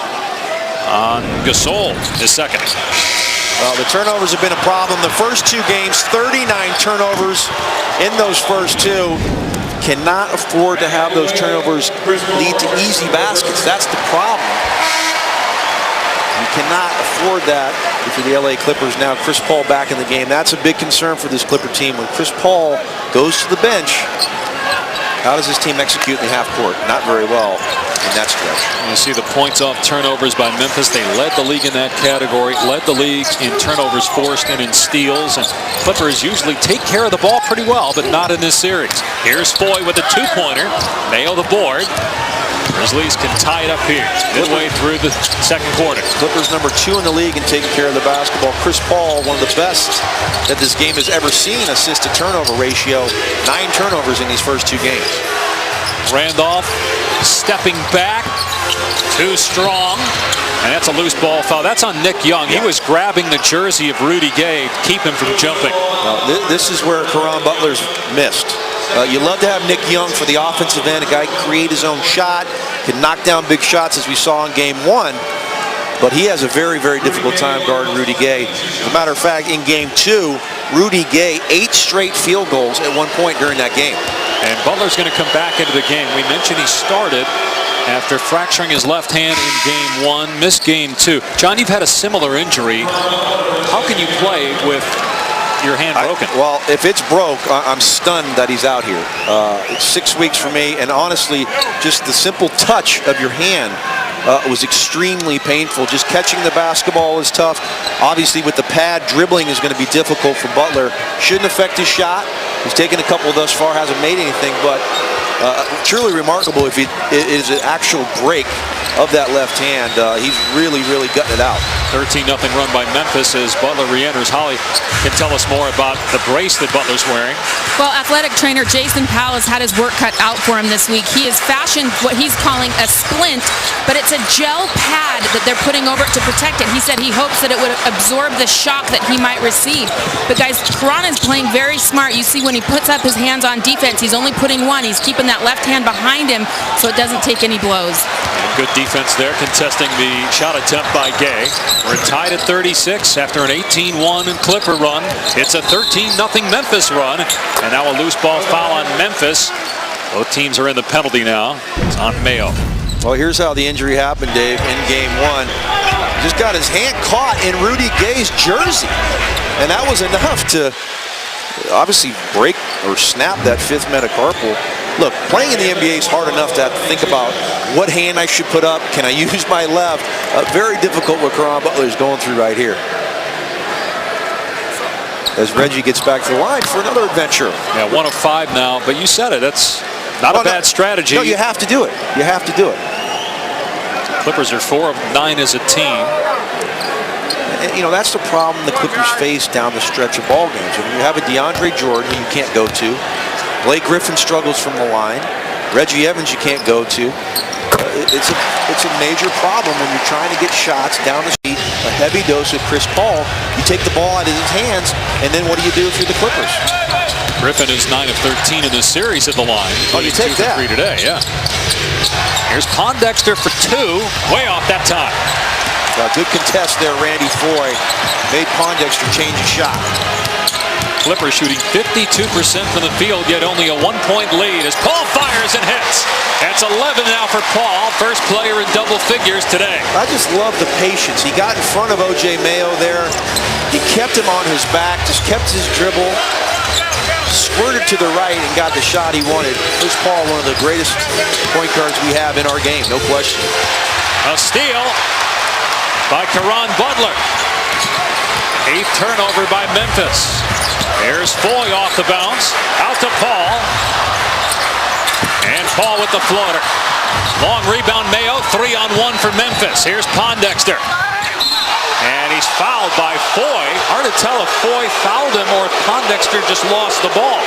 On Gasol, his second. Well, the turnovers have been a problem. The first 2 games, 39 turnovers in those first 2. Cannot afford to have those turnovers lead to easy baskets. That's the problem. You cannot afford that if you're the LA Clippers. Now Chris Paul back in the game. That's a big concern for this Clipper team. When Chris Paul goes to the bench, how does this team execute in the half court? Not very well in that stretch. You see the points off turnovers by Memphis. They led the league in that category, led the league in turnovers forced and in steals. And Clippers usually take care of the ball pretty well, but not in this series. Here's Foy with a 2-pointer. Nail the board. Grizzlies can tie it up here midway through the second quarter. Clippers number 2 in the league in taking care of the basketball. Chris Paul, one of the best that this game has ever seen. Assist-to-turnover ratio, 9 turnovers in these first 2 games. Randolph stepping back, too strong, and that's a loose ball foul. That's on Nick Young. He was grabbing the jersey of Rudy Gay to keep him from jumping. This is where Caron Butler's missed. You love to have Nick Young for the offensive end. A guy can create his own shot, can knock down big shots as we saw in game 1. But he has a very, very difficult time guarding Rudy Gay. As a matter of fact, in game 2, Rudy Gay 8 straight field goals at one point during that game. And Butler's going to come back into the game. We mentioned he started after fracturing his left hand in game 1, missed game 2. John, you've had a similar injury. How can you play with your hand broken? Well, if it's broke, I'm stunned that he's out here. It's 6 weeks for me, and honestly, just the simple touch of your hand was extremely painful. Just catching the basketball is tough. Obviously, with the pad, dribbling is going to be difficult for Butler. Shouldn't affect his shot. He's taken a couple thus far, hasn't made anything, but truly remarkable if it is an actual break of that left hand. He's really, really gutting it out. 13-0 run by Memphis as Butler re-enters. Holly can tell us more about the brace that Butler's wearing. Well, athletic trainer Jason Powell has had his work cut out for him this week. He has fashioned what he's calling a splint, but it's a gel pad that they're putting over it to protect it. He said he hopes that it would absorb the shock that he might receive. But guys, Caron is playing very smart. You see when he puts up his hands on defense, he's only putting one. He's keeping that left hand behind him so it doesn't take any blows. Good defense there, contesting the shot attempt by Gay. We're tied at 36 after an 18-1 Clipper run. It's a 13-0 Memphis run, and now a loose ball foul on Memphis. Both teams are in the penalty now. It's on Mayo. Well, here's how the injury happened, Dave, in game 1. Just got his hand caught in Rudy Gay's jersey, and that was enough to obviously break or snap that 5th metacarpal. Look, playing in the NBA is hard enough to have to think about what hand I should put up. Can I use my left? Very difficult what Caron Butler is going through right here. As Reggie gets back to the line for another adventure. Yeah, 1 of 5 now, but you said it. That's not a bad strategy. No, you have to do it. You have to do it. Clippers are 4 of 9 as a team. And, you know, that's the problem the Clippers face down the stretch of ball games. When you have a DeAndre Jordan who you can't go to, Blake Griffin struggles from the line, Reggie Evans you can't go to. It's a major problem when you're trying to get shots down the street. A heavy dose of Chris Paul. You take the ball out of his hands, and then what do you do if you're the Clippers? Griffin is 9 of 13 in this series at the line. Oh, you take 2 that. for 3 today, yeah. Here's Pondexter for 2, way off that time. Good contest there, Randy Foy. Made Pondexter change his shot. Clippers shooting 52% from the field, yet only a 1-point lead as Paul fires and hits. That's 11 now for Paul, first player in double figures today. I just love the patience. He got in front of O.J. Mayo there. He kept him on his back, just kept his dribble, squirted to the right and got the shot he wanted. Chris Paul, one of the greatest point guards we have in our game, no question. A steal by Caron Butler. 8th turnover by Memphis. There's Foy off the bounce, out to Paul. And Paul with the floater. Long rebound, Mayo, 3-on-1 for Memphis. Here's Pondexter. And he's fouled by Foy. Hard to tell if Foy fouled him or if Pondexter just lost the ball.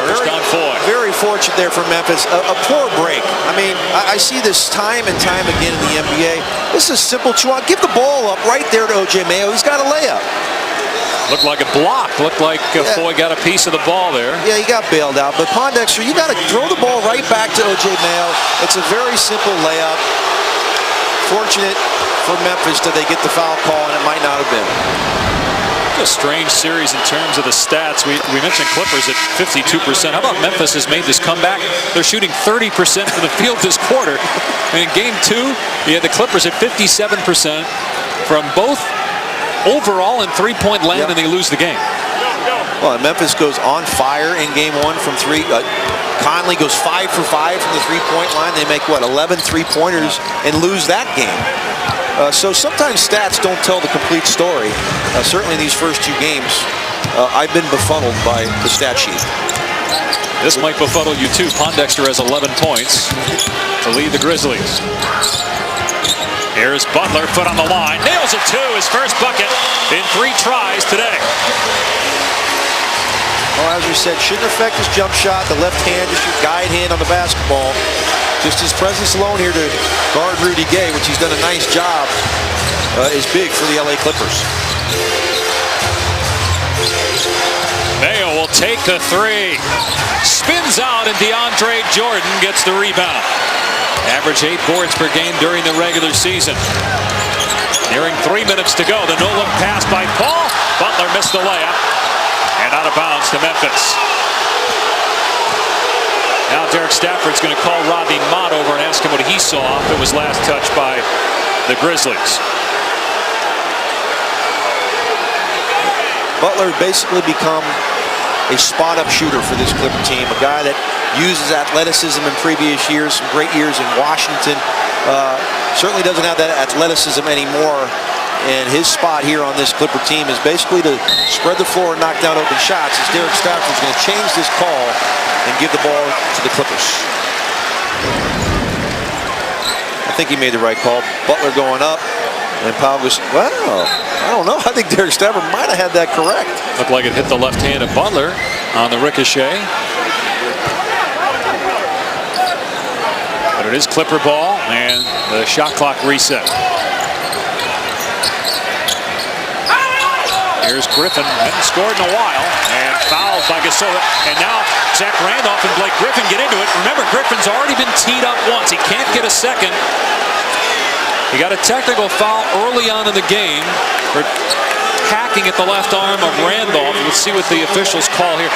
First on Foy. Very fortunate there for Memphis. A poor break. I mean, I see this time and time again in the NBA. This is simple 2-on. Give the ball up right there to O.J. Mayo. He's got a layup. Looked like a block. Looked like Foy got a piece of the ball there. Yeah, he got bailed out. But Pondexter, you got to throw the ball right back to O.J. Mayo. It's a very simple layup. Fortunate for Memphis that they get the foul call, and it might not have been. A strange series in terms of the stats. We mentioned Clippers at 52%. How about Memphis has made this comeback? They're shooting 30% from the field this quarter. And in game 2, you had the Clippers at 57% from both overall and three-point land, and they lose the game. Well, and Memphis goes on fire in game 1 from 3. Conley goes 5 for 5 from the three-point line. They make, 11 three-pointers and lose that game. So sometimes stats don't tell the complete story. Certainly these first 2 games, I've been befuddled by the stat sheet. This might befuddle you too. Pondexter has 11 points to lead the Grizzlies. Here's Butler, foot on the line. Nails it too, his first bucket in 3 tries today. Well, as we said, shouldn't affect his jump shot. The left hand, just your guide hand on the basketball. Just his presence alone here to guard Rudy Gay, which he's done a nice job, is big for the LA Clippers. Mayo will take the 3. Spins out, and DeAndre Jordan gets the rebound. Average 8 boards per game during the regular season. Nearing 3 minutes to go. The no-look pass by Paul. Butler missed the layup. And out of bounds to Memphis. Now Derek Stafford's going to call Rodney Mott over and ask him what he saw if it was last touched by the Grizzlies. Butler basically become a spot-up shooter for this Clipper team, a guy that uses athleticism in previous years, some great years in Washington. Certainly doesn't have that athleticism anymore, and his spot here on this Clipper team is basically to spread the floor and knock down open shots, as Derek Stafford's going to change this call and give the ball to the Clippers. I think he made the right call. Butler going up, and Powell goes, well, I don't know. I think Derek Stafford might have had that correct. Looked like it hit the left hand of Butler on the ricochet. But it is Clipper ball, and the shot clock reset. Here's Griffin, hadn't scored in a while, and fouled by Gasol. And now Zach Randolph and Blake Griffin get into it. Remember, Griffin's already been teed up once. He can't get a second. He got a technical foul early on in the game for hacking at the left arm of Randolph. Let's see what the officials call here.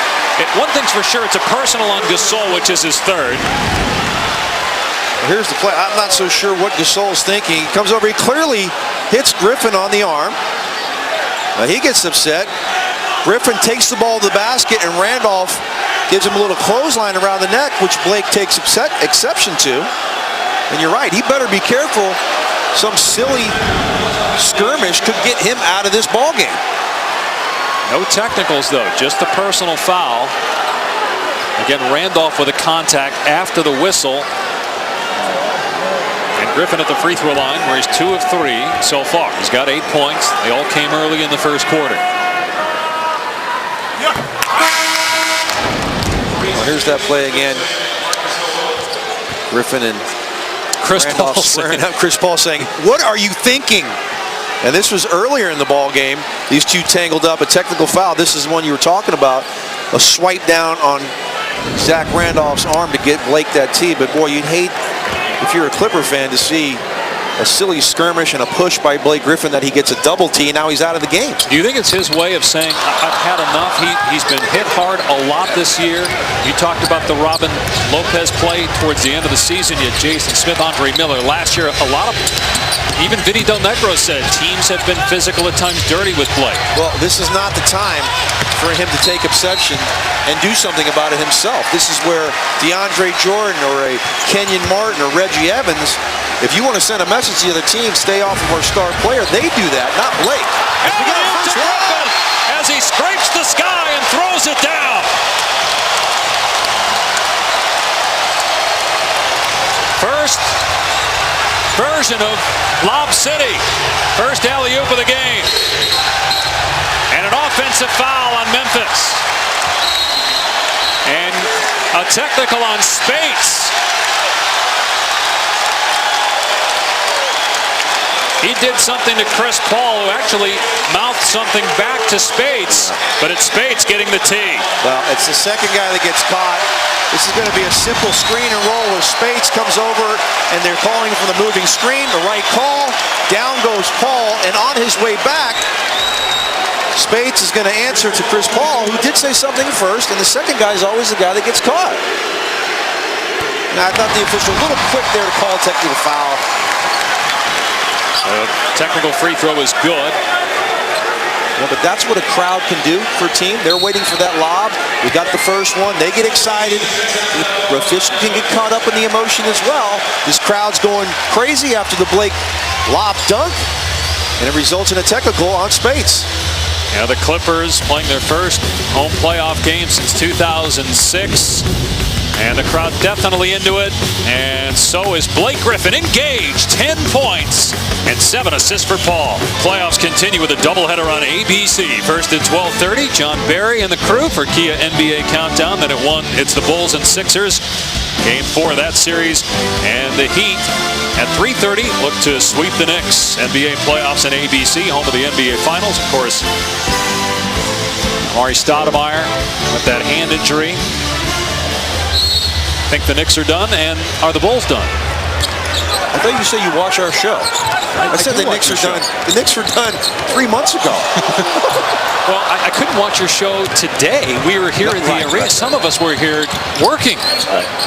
One thing's for sure, it's a personal on Gasol, which is his 3rd. Here's the play. I'm not so sure what Gasol's thinking. He comes over, he clearly hits Griffin on the arm. He gets upset. Griffin takes the ball to the basket, and Randolph gives him a little clothesline around the neck, which Blake takes exception to. And you're right, he better be careful. Some silly skirmish could get him out of this ball game. No technicals, though, just the personal foul. Again, Randolph with a contact after the whistle. And Griffin at the free throw line, where he's 2 of 3 so far. He's got 8 points. They all came early in the first quarter. Well, here's that play again. Griffin and Chris Paul saying, "What are you thinking?" And this was earlier in the ball game. These two tangled up. A technical foul. This is the one you were talking about. A swipe down on Zach Randolph's arm to get Blake that tee. But boy, you'd hate, if you're a Clipper fan, to see a silly skirmish and a push by Blake Griffin that he gets a double tee, and now he's out of the game. Do you think it's his way of saying, I've had enough? He's been hit hard a lot this year. You talked about the Robin Lopez play towards the end of the season. You had Jason Smith, Andre Miller. Last year, a lot of, even Vinny Del Negro said, teams have been physical at times, dirty with Blake. Well, this is not the time for him to take exception and do something about it himself. This is where DeAndre Jordan or a Kenyon Martin or Reggie Evans, if you want to send a message to the other team, stay off of our star player, they do that, not Blake. And to Griffin as he scrapes the sky and throws it down. First version of Lob City. First alley-oop of the game. And an offensive foul on Memphis. And a technical on Spates. He did something to Chris Paul, who actually mouthed something back to Spates, but it's Spates getting the tee. Well, it's the second guy that gets caught. This is going to be a simple screen and roll where Spates comes over, and they're calling for the moving screen. The right call. Down goes Paul, and on his way back, Spates is going to answer to Chris Paul, who did say something first, and the second guy is always the guy that gets caught. Now, I thought the official a little quick there to call a technical foul. Technical free throw is good. Yeah, but that's what a crowd can do for a team. They're waiting for that lob. We got the first one. They get excited. The official can get caught up in the emotion as well. This crowd's going crazy after the Blake lob dunk, and it results in a technical on Spates. Yeah, the Clippers playing their first home playoff game since 2006. And the crowd definitely into it. And so is Blake Griffin, engaged. 10 points and 7 assists for Paul. Playoffs continue with a doubleheader on ABC. First at 12:30, John Barry and the crew for Kia NBA Countdown. Then at 1, it's the Bulls and Sixers. Game 4 of that series. And the Heat at 3:30 look to sweep the Knicks. NBA playoffs on ABC, home of the NBA Finals. Of course, Amar'e Stoudemire with that hand injury. Think the Knicks are done, and are the Bulls done? I thought you said you watch our show. I said the Knicks are done. The Knicks were done 3 months ago. Well, I couldn't watch your show today. We were here at the arena. Some of us were here working.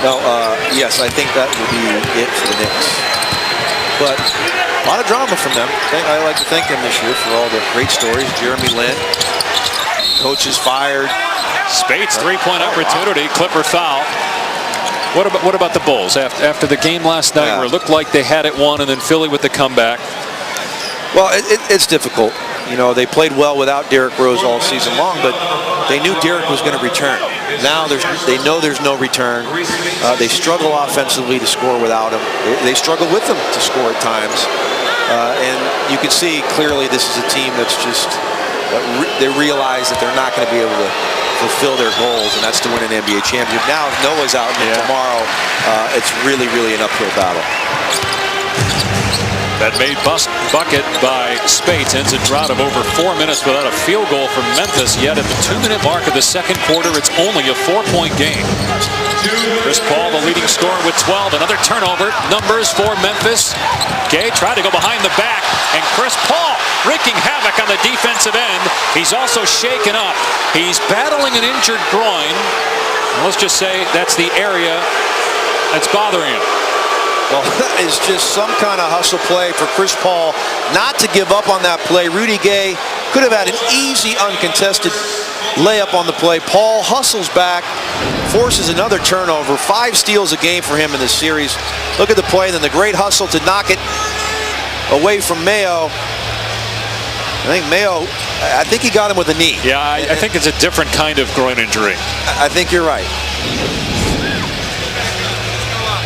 No, yes, I think that will be it for the Knicks. But a lot of drama from them. I like to thank them this year for all the great stories. Jeremy Lin, coaches fired. Spates, three-point opportunity. Clipper foul. What about the Bulls? After the game last night, where it looked like they had it won, and then Philly with the comeback? Well, it's difficult. You know, they played well without Derrick Rose all season long, but they knew Derrick was going to return. Now they know there's no return. They struggle offensively to score without him. They struggle with him to score at times. And you can see clearly this is a team that's just, they realize that they're not going to be able to fulfill their goals, and that's to win an NBA championship. Now, if Noah's out tomorrow, it's really, really an uphill battle. That made bucket by Spates ends a drought of over 4 minutes without a field goal from Memphis. Yet at the 2-minute mark of the second quarter, it's only a 4-point game. Chris Paul, the leading scorer with 12. Another turnover. Numbers for Memphis. Gay tried to go behind the back, and Chris Paul wreaking havoc on the defensive end. He's also shaken up. He's battling an injured groin. And let's just say that's the area that's bothering him. Well, that is just some kind of hustle play for Chris Paul not to give up on that play. Rudy Gay could have had an easy, uncontested layup on the play. Paul hustles back, forces another turnover. 5 steals a game for him in this series. Look at the play, then the great hustle to knock it away from Mayo. I think he got him with a knee. Yeah, I think it's a different kind of groin injury. I think you're right.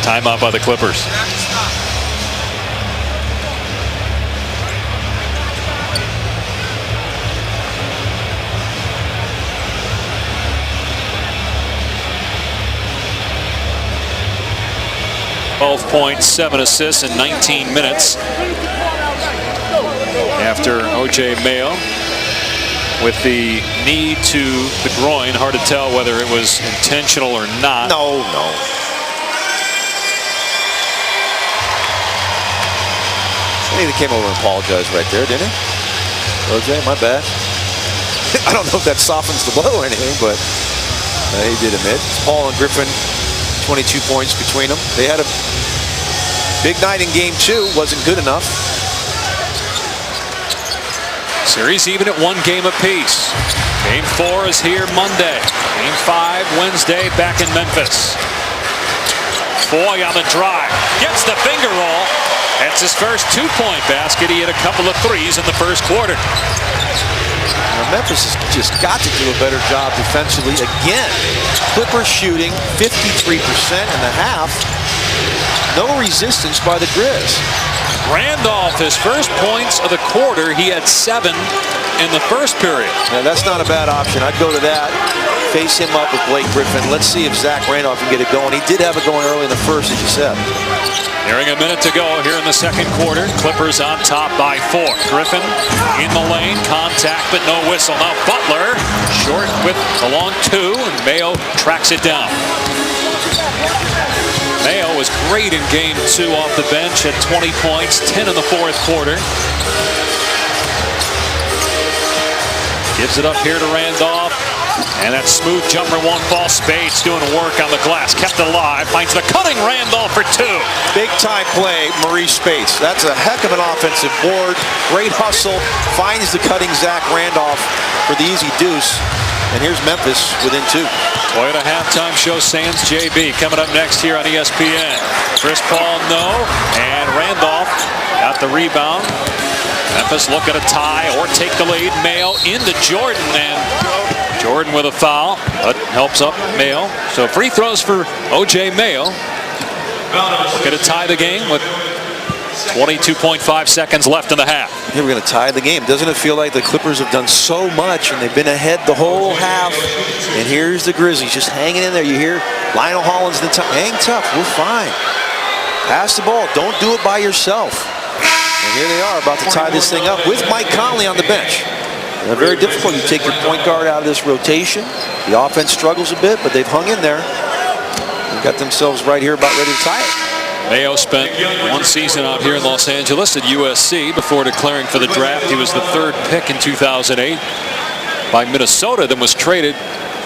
Timeout by the Clippers. Both points, 7 assists in 19 minutes. After O.J. Mayo with the knee to the groin. Hard to tell whether it was intentional or not. No. I think he came over and apologized right there, didn't he? O.J., my bad. I don't know if that softens the blow or anything, but he did admit. Paul and Griffin, 22 points between them. They had a big night in Game 2. Wasn't good enough. Series even at 1 game apiece. Game 4 is here Monday. Game 5 Wednesday back in Memphis. Foy on the drive. Gets the finger roll. That's his first 2-point basket. He hit a couple of threes in the first quarter. Now, Memphis has just got to do a better job defensively again. Clippers shooting 53% in the half. No resistance by the Grizz. Randolph, his first points of the quarter. He had 7 in the first period. Now, that's not a bad option. I'd go to that. Face him up with Blake Griffin. Let's see if Zach Randolph can get it going. He did have it going early in the first, as you said. Nearing a minute to go here in the second quarter. Clippers on top by 4. Griffin in the lane. Contact, but no whistle. Now Butler short with a long 2, and Mayo tracks it down. Mayo was great in game 2 off the bench at 20 points, 10 in the fourth quarter. Gives it up here to Randolph. And that smooth jumper won't fall. Spades doing work on the glass. Kept it alive. Finds the cutting Randolph for 2. Big time play, Maurice Spates. That's a heck of an offensive board. Great hustle. Finds the cutting Zach Randolph for the easy deuce. And here's Memphis within 2. Toyota halftime show, Sands JB coming up next here on ESPN. Chris Paul, no. And Randolph got the rebound. Memphis look at a tie or take the lead. Mayo into Jordan, and Jordan with a foul, but helps up Mayo. So free throws for O.J. Mayo. Going to tie the game with 22.5 seconds left in the half. Here we're going to tie the game. Doesn't it feel like the Clippers have done so much and they've been ahead the whole half? And here's the Grizzlies just hanging in there. You hear Lionel Hollins, hang tough, we're fine. Pass the ball, don't do it by yourself. And here they are about to tie this thing up with Mike Conley on the bench. And very difficult. You take your point guard out of this rotation. The offense struggles a bit, but they've hung in there. They've got themselves right here about ready to tie it. Mayo spent 1 season out here in Los Angeles at USC before declaring for the draft. He was the 3rd pick in 2008 by Minnesota, then was traded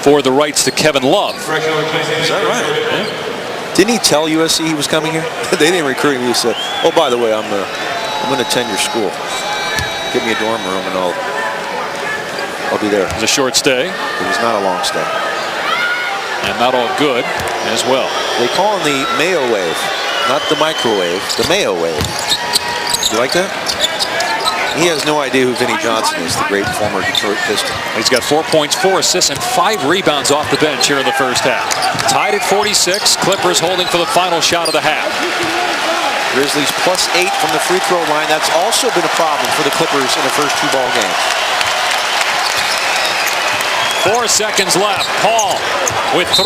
for the rights to Kevin Love. Is that right? Yeah. Didn't he tell USC he was coming here? They didn't recruit him. He said, oh, by the way, I'm going to attend your school. Give me a dorm room and I'll be there. It was a short stay. It was not a long stay. And not all good as well. They call him the Mayo wave, not the microwave, the Mayo wave. You like that? He has no idea who Vinnie Johnson is, the great former Detroit Piston. He's got 4 points, 4 assists, and 5 rebounds off the bench here in the first half. Tied at 46. Clippers holding for the final shot of the half. Grizzlies +8 from the free throw line. That's also been a problem for the Clippers in the first 2 ball games. 4 seconds left. Paul with 3.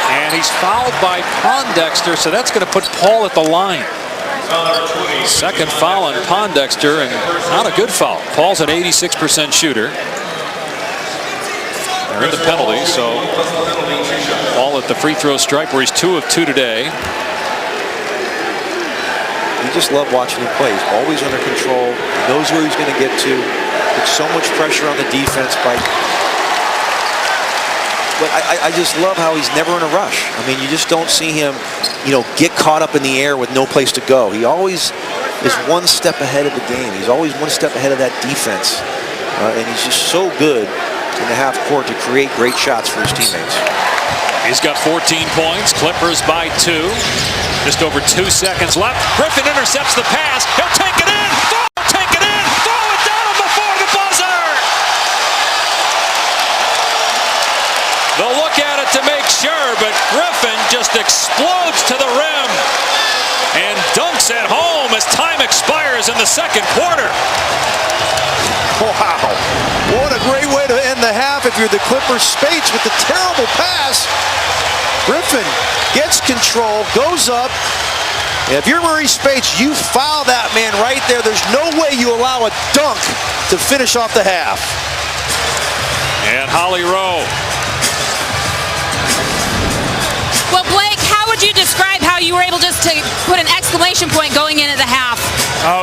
And he's fouled by Pondexter, so that's going to put Paul at the line. Second foul on Pondexter, and not a good foul. Paul's an 86% shooter. They're in the penalty, so Paul at the free throw stripe where he's 2 of 2 today. You just love watching him play. He's always under control. He knows where he's going to get to. Puts so much pressure on the defense by... But I just love how he's never in a rush. I mean, you just don't see him, get caught up in the air with no place to go. He always is 1 step ahead of the game. He's always 1 step ahead of that defense. And he's just so good in the half court to create great shots for his teammates. He's got 14 points. Clippers by 2. Just over 2 seconds left. Griffin intercepts the pass. He'll take it in. Take it in. Throw it down before the buzzer. They'll look at it to make sure, but Griffin just explodes to the rim and dunks at home as time expires in the second quarter. Wow. What a great way to end the half if you're the Clippers. Spates with the terrible pass. Griffin gets control, goes up. And if you're Maurice Spates, you foul that man right there. There's no way you allow a dunk to finish off the half. And Holly Rowe. Well, Blake, how would you describe how you were able just to put an exclamation point going into the half?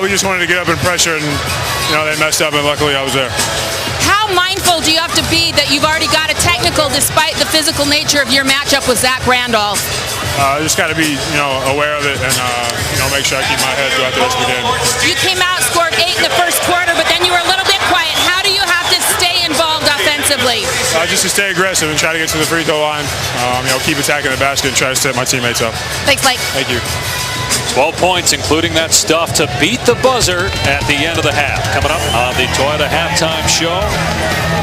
We just wanted to get up and pressure, and they messed up, and luckily I was there. How mindful do you have to be that you've already got a technical despite the physical nature of your matchup with Zach Randolph? I just got to be, aware of it and, make sure I keep my head throughout the rest of the game. You came out, scored 8 in the first quarter, but then you were a little bit quiet. How do you have to stay involved offensively? Just to stay aggressive and try to get to the free throw line. Keep attacking the basket and try to set my teammates up. Thanks, Blake. Thank you. 12 points, including that stuff to beat the buzzer at the end of the half. Coming up on the Toyota Halftime Show,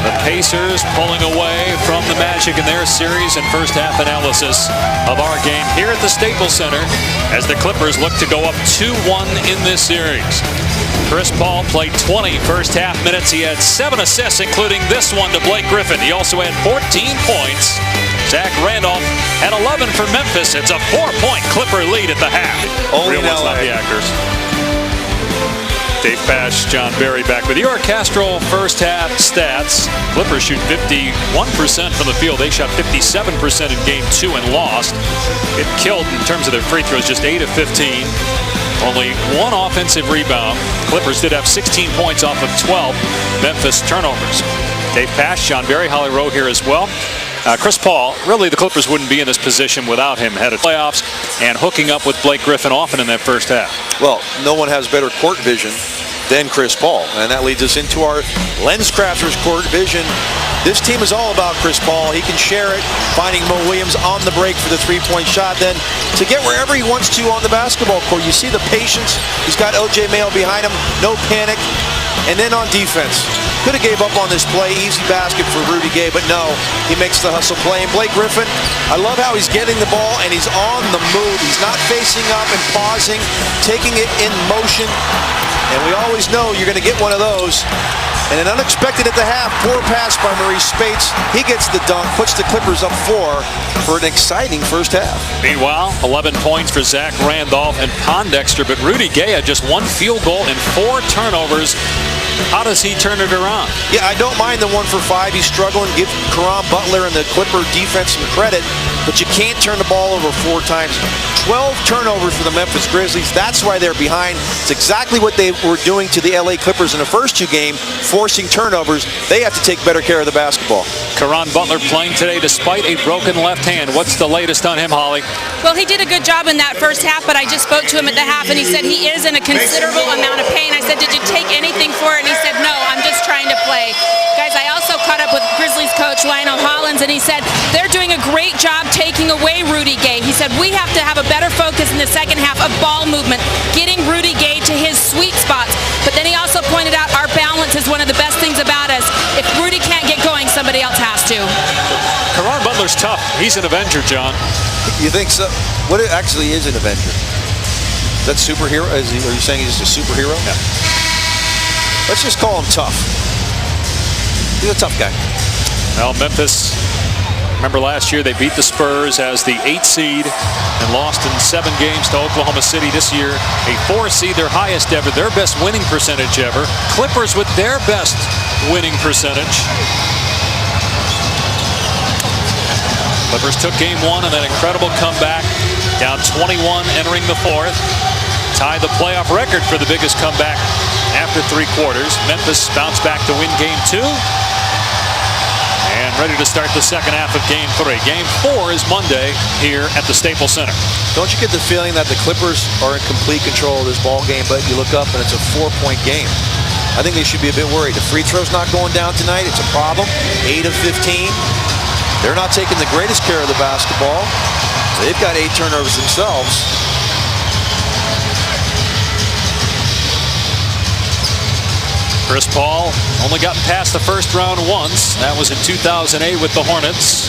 the Pacers pulling away from the Magic in their series, and first half analysis of our game here at the Staples Center as the Clippers look to go up 2-1 in this series. Chris Paul played 20 first half minutes. He had 7 assists, including this one to Blake Griffin. He also had 14 points. Zach Randolph had 11 for Memphis. It's a 4-point Clipper lead at the half. Only Real ones, not the actors. Dave Pash, John Barry back with your orchestral first half stats. Clippers shoot 51% from the field. They shot 57% in game 2 and lost. It killed in terms of their free throws, just 8 of 15. Only 1 offensive rebound. Clippers did have 16 points off of 12 Memphis turnovers. Dave Pash, John Barry, Holly Rowe here as well. Chris Paul, really the Clippers wouldn't be in this position without him headed to playoffs and hooking up with Blake Griffin often in that first half. Well, no one has better court vision than Chris Paul, and that leads us into our LensCrafters court vision. This team is all about Chris Paul. He can share it, finding Mo Williams on the break for the three-point shot, then to get wherever he wants to on the basketball court. You see the patience. He's got O.J. Mayo behind him, no panic. And then on defense, could have gave up on this play, easy basket for Rudy Gay, but no, he makes the hustle play. And Blake Griffin, I love how he's getting the ball and he's on the move. He's not facing up and pausing, taking it in motion. And we always know you're going to get one of those. And an unexpected at the half, poor pass by Maurice Spates. He gets the dunk, puts the Clippers up 4 for an exciting first half. Meanwhile, 11 points for Zach Randolph and Pondexter, but Rudy Gay had just 1 field goal and 4 turnovers. How does he turn it around? Yeah, I don't mind the 1 for 5. He's struggling. Give Caron Butler and the Clipper defense some credit, but you can't turn the ball over 4 times. 12 turnovers for the Memphis Grizzlies. That's why they're behind. It's exactly what they were doing to the LA Clippers in the first 2 games, forcing turnovers. They have to take better care of the basketball. Caron Butler playing today despite a broken left hand. What's the latest on him, Holly? Well, he did a good job in that first half, but I just spoke to him at the half, and he said he is in a considerable amount of pain. I said, did you take anything for it? And he said, no, I'm just trying to play. Guys, I also caught up with Grizzlies coach Lionel Hollins, and he said they're doing a great job taking away Rudy Gay. He said we have to have a better focus in the second half of ball movement, getting Rudy Gay to his sweet spots. But then he also pointed out our balance is one of the best things about us. If Rudy can't get going, somebody else has to. Caron Butler's tough. He's an Avenger, John. You think so? What it actually is an Avenger? Is that superhero? Are you saying he's just a superhero? Yeah. Let's just call him tough. He's a tough guy. Well, Memphis, remember last year they beat the Spurs as the 8th seed and lost in 7 games to Oklahoma City. This year, a 4 seed, their highest ever, their best winning percentage ever. Clippers with their best winning percentage. Clippers took game 1 and that incredible comeback, down 21 entering the 4th. Tied the playoff record for the biggest comeback after 3 quarters. Memphis bounced back to win game 2. And ready to start the second half of game 3. Game 4 is Monday here at the Staples Center. Don't you get the feeling that the Clippers are in complete control of this ball game, but you look up and it's a 4-point game? I think they should be a bit worried. The free throw's not going down tonight. It's a problem. 8 of 15. They're not taking the greatest care of the basketball. They've got 8 turnovers themselves. Chris Paul only gotten past the first round once. That was in 2008 with the Hornets.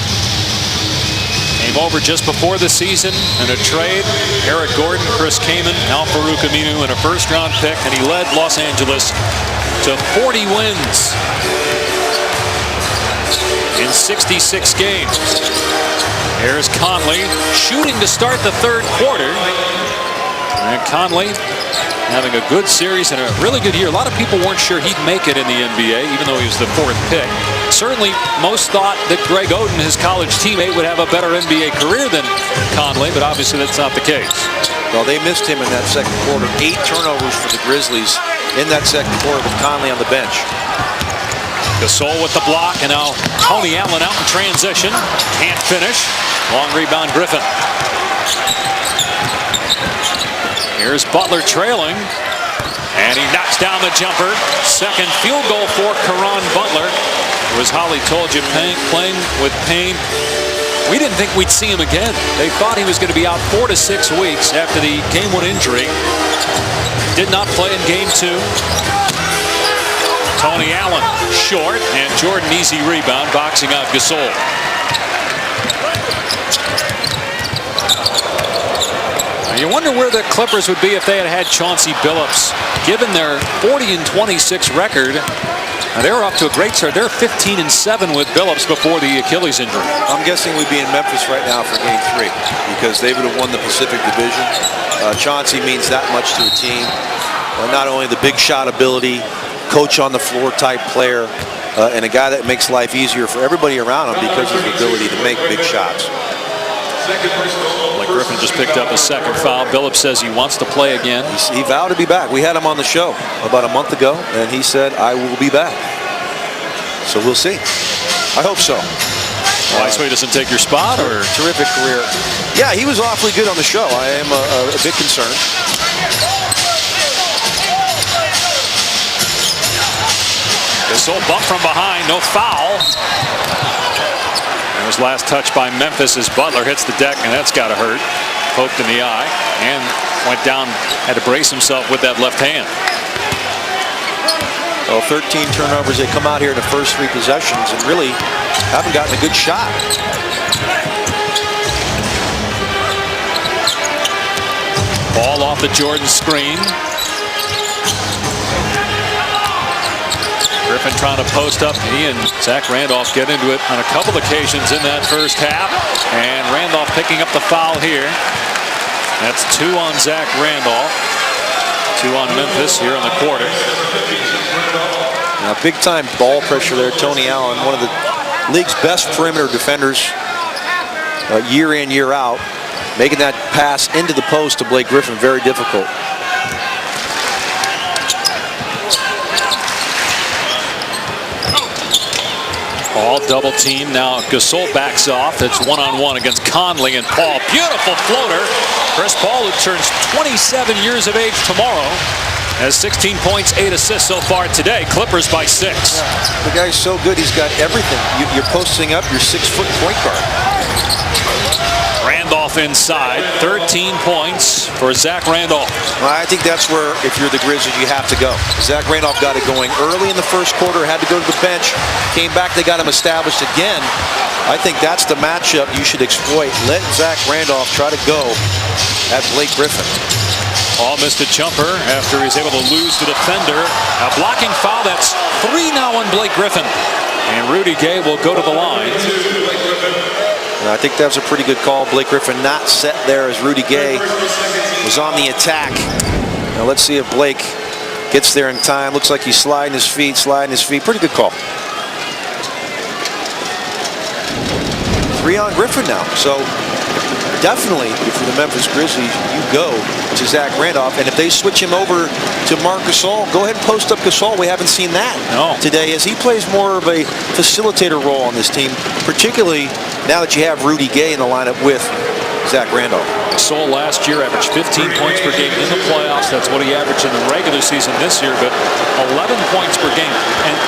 Came over just before the season in a trade. Eric Gordon, Chris Kaman, Al-Farouq Aminu, and a first-round pick, and he led Los Angeles to 40 wins in 66 games. Here's Conley shooting to start the 3rd quarter. And Conley having a good series and a really good year. A lot of people weren't sure he'd make it in the NBA, even though he was the 4th pick. Certainly, most thought that Greg Oden, his college teammate, would have a better NBA career than Conley, but obviously that's not the case. Well, they missed him in that second quarter. 8 turnovers for the Grizzlies in that second quarter with Conley on the bench. Gasol with the block, and now Tony Allen out in transition. Can't finish. Long rebound, Griffin. Here's Butler trailing, and he knocks down the jumper. Second field goal for Caron Butler. It was Holly told you, playing with pain We didn't think we'd see him again. They thought he was going to be out 4 to 6 weeks after the Game 1 injury. Did not play in Game 2. Tony Allen short, and Jordan easy rebound, boxing out Gasol. Now you wonder where the Clippers would be if they had had Chauncey Billups. Given their 40-26 record, they were off to a great start. They're 15-7 with Billups before the Achilles injury. I'm guessing we'd be in Memphis right now for Game 3 because they would have won the Pacific Division. Chauncey means that much to a team. Not only the big shot ability, coach on the floor type player, and a guy that makes life easier for everybody around him because of his ability to make big shots. Blake Griffin just picked up a second foul. Billups says he wants to play again. He vowed to be back. We had him on the show about a month ago, and he said, I will be back. So we'll see. I hope so. Why, so he doesn't take your spot? Or terrific career. Yeah, he was awfully good on the show. I am a bit concerned. Gasol bump from behind, no foul. And his last touch by Memphis as Butler hits the deck, and that's got to hurt. Poked in the eye, and went down, had to brace himself with that left hand. Well, 13 turnovers. They come out here in the first 3 possessions and really haven't gotten a good shot. Ball off the Jordan screen. Griffin trying to post up. He and Zach Randolph get into it on a couple occasions in that first half. And Randolph picking up the foul here. That's 2 on Zach Randolph. 2 on Memphis here in the quarter. Now, big time ball pressure there. Tony Allen, one of the league's best perimeter defenders year in, year out. Making that pass into the post to Blake Griffin very difficult. All double team. Now Gasol backs off. It's one-on-one against Conley and Paul. Beautiful floater. Chris Paul, who turns 27 years of age tomorrow, has 16 points, 8 assists so far today. Clippers by 6. The guy's so good. He's got everything. You're posting up your 6-foot point guard. Randolph inside. 13 points for Zach Randolph. Well, I think that's where, if you're the Grizzlies, you have to go. Zach Randolph got it going early in the first quarter, had to go to the bench, came back, they got him established again. I think that's the matchup you should exploit. Let Zach Randolph try to go at Blake Griffin. Paul missed a jumper after he's able to lose the defender. A blocking foul. That's 3 now on Blake Griffin. And Rudy Gay will go to the line. And I think that was a pretty good call. Blake Griffin not set there as Rudy Gay was on the attack. Now let's see if Blake gets there in time. Looks like he's sliding his feet. Pretty good call. 3 on Griffin now. So definitely, if you're the Memphis Grizzlies, you go to Zach Randolph. And if they switch him over to Marc Gasol, go ahead and post up Gasol. We haven't seen that today, as he plays more of a facilitator role on this team, particularly now that you have Rudy Gay in the lineup with Zach Randolph. Gasol last year averaged 15 points per game in the playoffs. That's what he averaged in the regular season this year, but 11 points per game.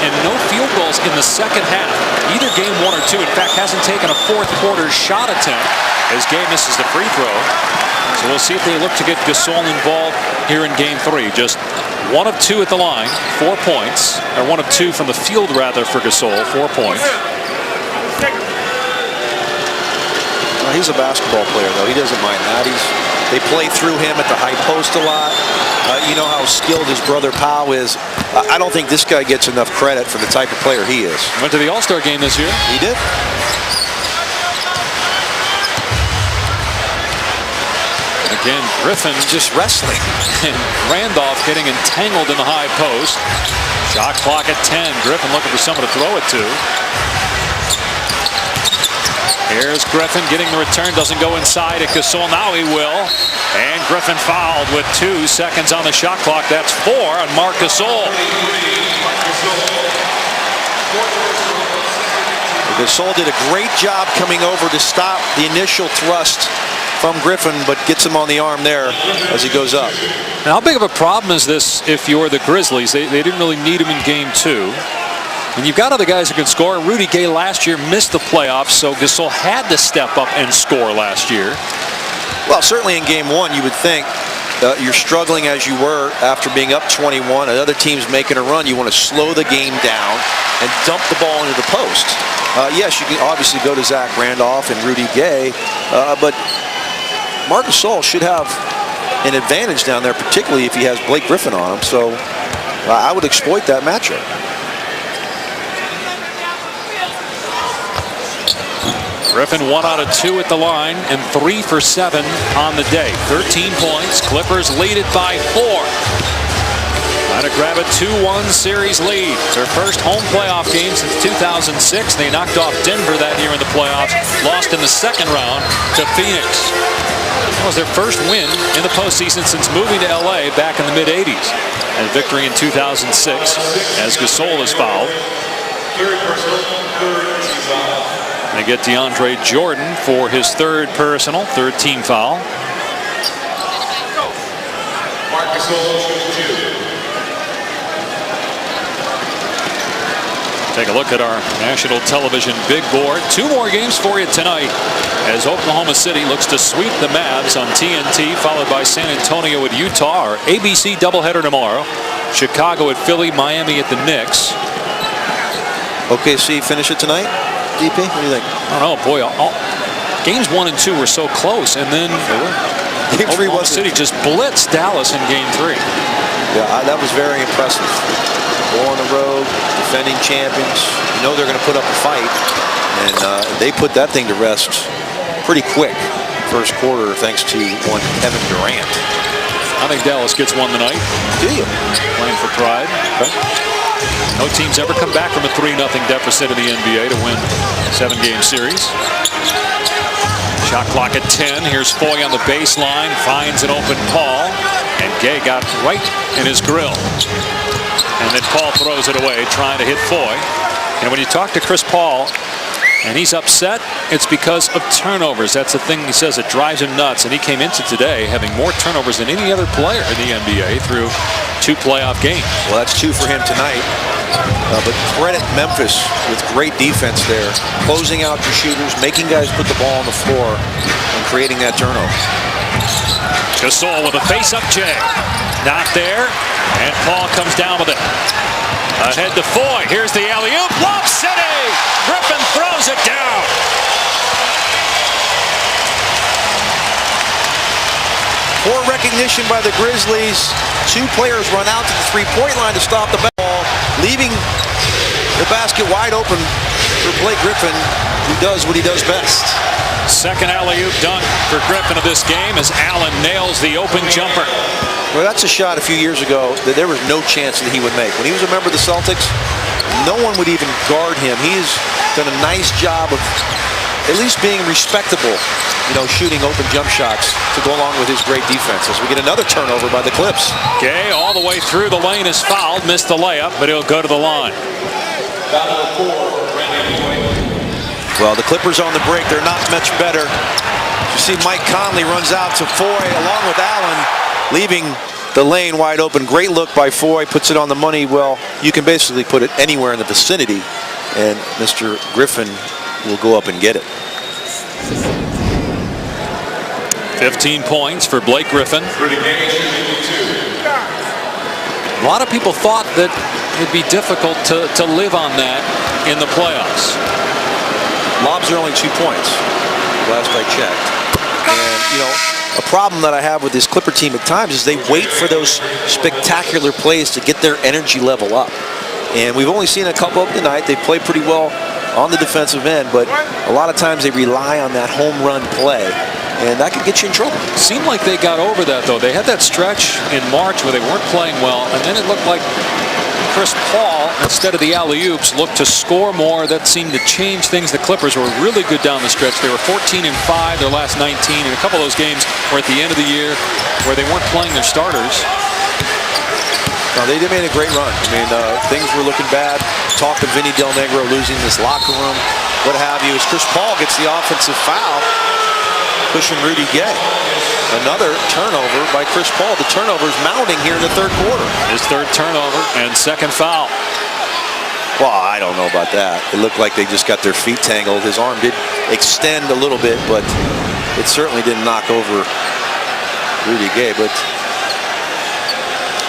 And no field goals in the second half, either game 1 or 2. In fact, hasn't taken a fourth quarter shot attempt as Gay misses the free throw. So we'll see if they look to get Gasol involved here in game 3. Just 1 of 2 at the line, 4 points. Or 1 of 2 from the field, rather, for Gasol, 4 points. Well, he's a basketball player, though. He doesn't mind that. They play through him at the high post a lot. You know how skilled his brother Powell is. I don't think this guy gets enough credit for the type of player he is. Went to the All-Star game this year. He did. Again, Griffin just wrestling. And Randolph getting entangled in the high post. Shot clock at 10. Griffin looking for someone to throw it to. Here's Griffin getting the return. Doesn't go inside at Gasol. Now he will. And Griffin fouled with 2 seconds on the shot clock. That's 4 on Marc Gasol. Gasol did a great job coming over to stop the initial thrust from Griffin, but gets him on the arm there as he goes up. Now, how big of a problem is this if you're the Grizzlies? They didn't really need him in game 2. And you've got other guys who can score. Rudy Gay last year missed the playoffs, so Gasol had to step up and score last year. Well, certainly in game one, you would think you're struggling as you were after being up 21. Another team's making a run. You want to slow the game down and dump the ball into the post. Yes, you can obviously go to Zach Randolph and Rudy Gay, but Marc Gasol should have an advantage down there, particularly if he has Blake Griffin on him. So I would exploit that matchup. Griffin 1 out of 2 at the line and 3 for 7 on the day. 13 points. Clippers lead it by 4. Trying to grab a 2-1 series lead. It's their first home playoff game since 2006. They knocked off Denver that year in the playoffs. Lost in the second round to Phoenix. That was their first win in the postseason since moving to LA back in the mid-'80s. And victory in 2006 as Gasol is fouled. Third personal, third team foul. They get DeAndre Jordan for his third personal, third team foul. Marc Gasol shoots 2. Take a look at our national television big board. 2 more games for you tonight as Oklahoma City looks to sweep the Mavs on TNT, followed by San Antonio at Utah. Our ABC doubleheader tomorrow. Chicago at Philly, Miami at the Knicks. OKC finish it tonight? DP, what do you think? I don't know, boy. Games 1 and 2 were so close, and then Game 3 Oklahoma City just blitzed Dallas in Game 3. Yeah, that was very impressive. Go on the road, defending champions. You know they're going to put up a fight, and they put that thing to rest pretty quick. First quarter, thanks to one Kevin Durant. I think Dallas gets one tonight. Do you? Playing for pride. Okay. No team's ever come back from a 3-0 deficit in the NBA to win a 7-game series. Shot clock at 10. Here's Foy on the baseline. Finds an open Paul. And Gay got right in his grill. And then Paul throws it away, trying to hit Foy. And when you talk to Chris Paul, and he's upset, it's because of turnovers. That's the thing he says that drives him nuts. And he came into today having more turnovers than any other player in the NBA through 2 playoff games. Well, that's 2 for him tonight. But credit Memphis with great defense there. Closing out your shooters, making guys put the ball on the floor, and creating that turnover. Gasol with a face-up J. Not there. And Paul comes down with it. Ahead to Foy. Here's the alley-oop. Lob City! Griffin throws it down. Poor recognition by the Grizzlies. 2 players run out to the three-point line to stop the ball, leaving the basket wide open for Blake Griffin, who does what he does best. Second alley-oop dunk for Griffin of this game as Allen nails the open jumper. Well, that's a shot a few years ago that there was no chance that he would make. When he was a member of the Celtics, no one would even guard him. He's done a nice job of at least being respectable, shooting open jump shots to go along with his great defense. As we get another turnover by the Clips. Gay all the way through the lane is fouled, missed the layup, but he'll go to the line. Well, the Clippers on the break, they're not much better. You see Mike Conley runs out to Foy along with Allen, leaving the lane wide open. Great look by Foy, puts it on the money. Well, you can basically put it anywhere in the vicinity, and Mr. Griffin will go up and get it. 15 points for Blake Griffin. A lot of people thought that it'd be difficult to live on that in the playoffs. Lobs are only 2 points, last I checked. And, a problem that I have with this Clipper team at times is they wait for those spectacular plays to get their energy level up. And we've only seen a couple of them tonight. They play pretty well on the defensive end, but a lot of times they rely on that home run play, and that could get you in trouble. Seemed like they got over that, though. They had that stretch in March where they weren't playing well, and then it looked like Chris Paul, instead of the alley-oops, looked to score more. That seemed to change things. The Clippers were really good down the stretch. They were 14-5 their last 19, and a couple of those games were at the end of the year where they weren't playing their starters. No, they made a great run. I mean, things were looking bad. Talk of Vinny Del Negro losing this locker room, what have you, as Chris Paul gets the offensive foul, pushing Rudy Gay. Another turnover by Chris Paul. The turnover is mounting here in the third quarter. His third turnover and second foul. Well, I don't know about that. It looked like they just got their feet tangled. His arm did extend a little bit, but it certainly didn't knock over Rudy Gay. But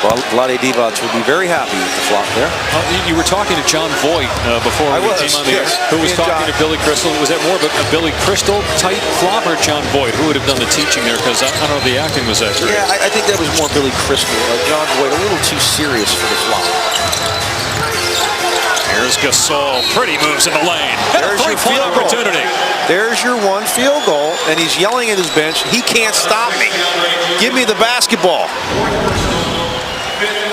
Vlade Divac will be very happy with the flop there. You were talking to John Voight before we came on the air. Who was talking to Billy Crystal? Was that more of a Billy Crystal type flop or John Voight? Who would have done the teaching there? Because I don't know if the acting was that great. Yeah, I think that was more Billy Crystal. John Voight a little too serious for the flop. Here's Gasol. Pretty moves in the lane. There's your three-point opportunity. There's your one field goal, and he's yelling at his bench, he can't stop me. Give me the basketball.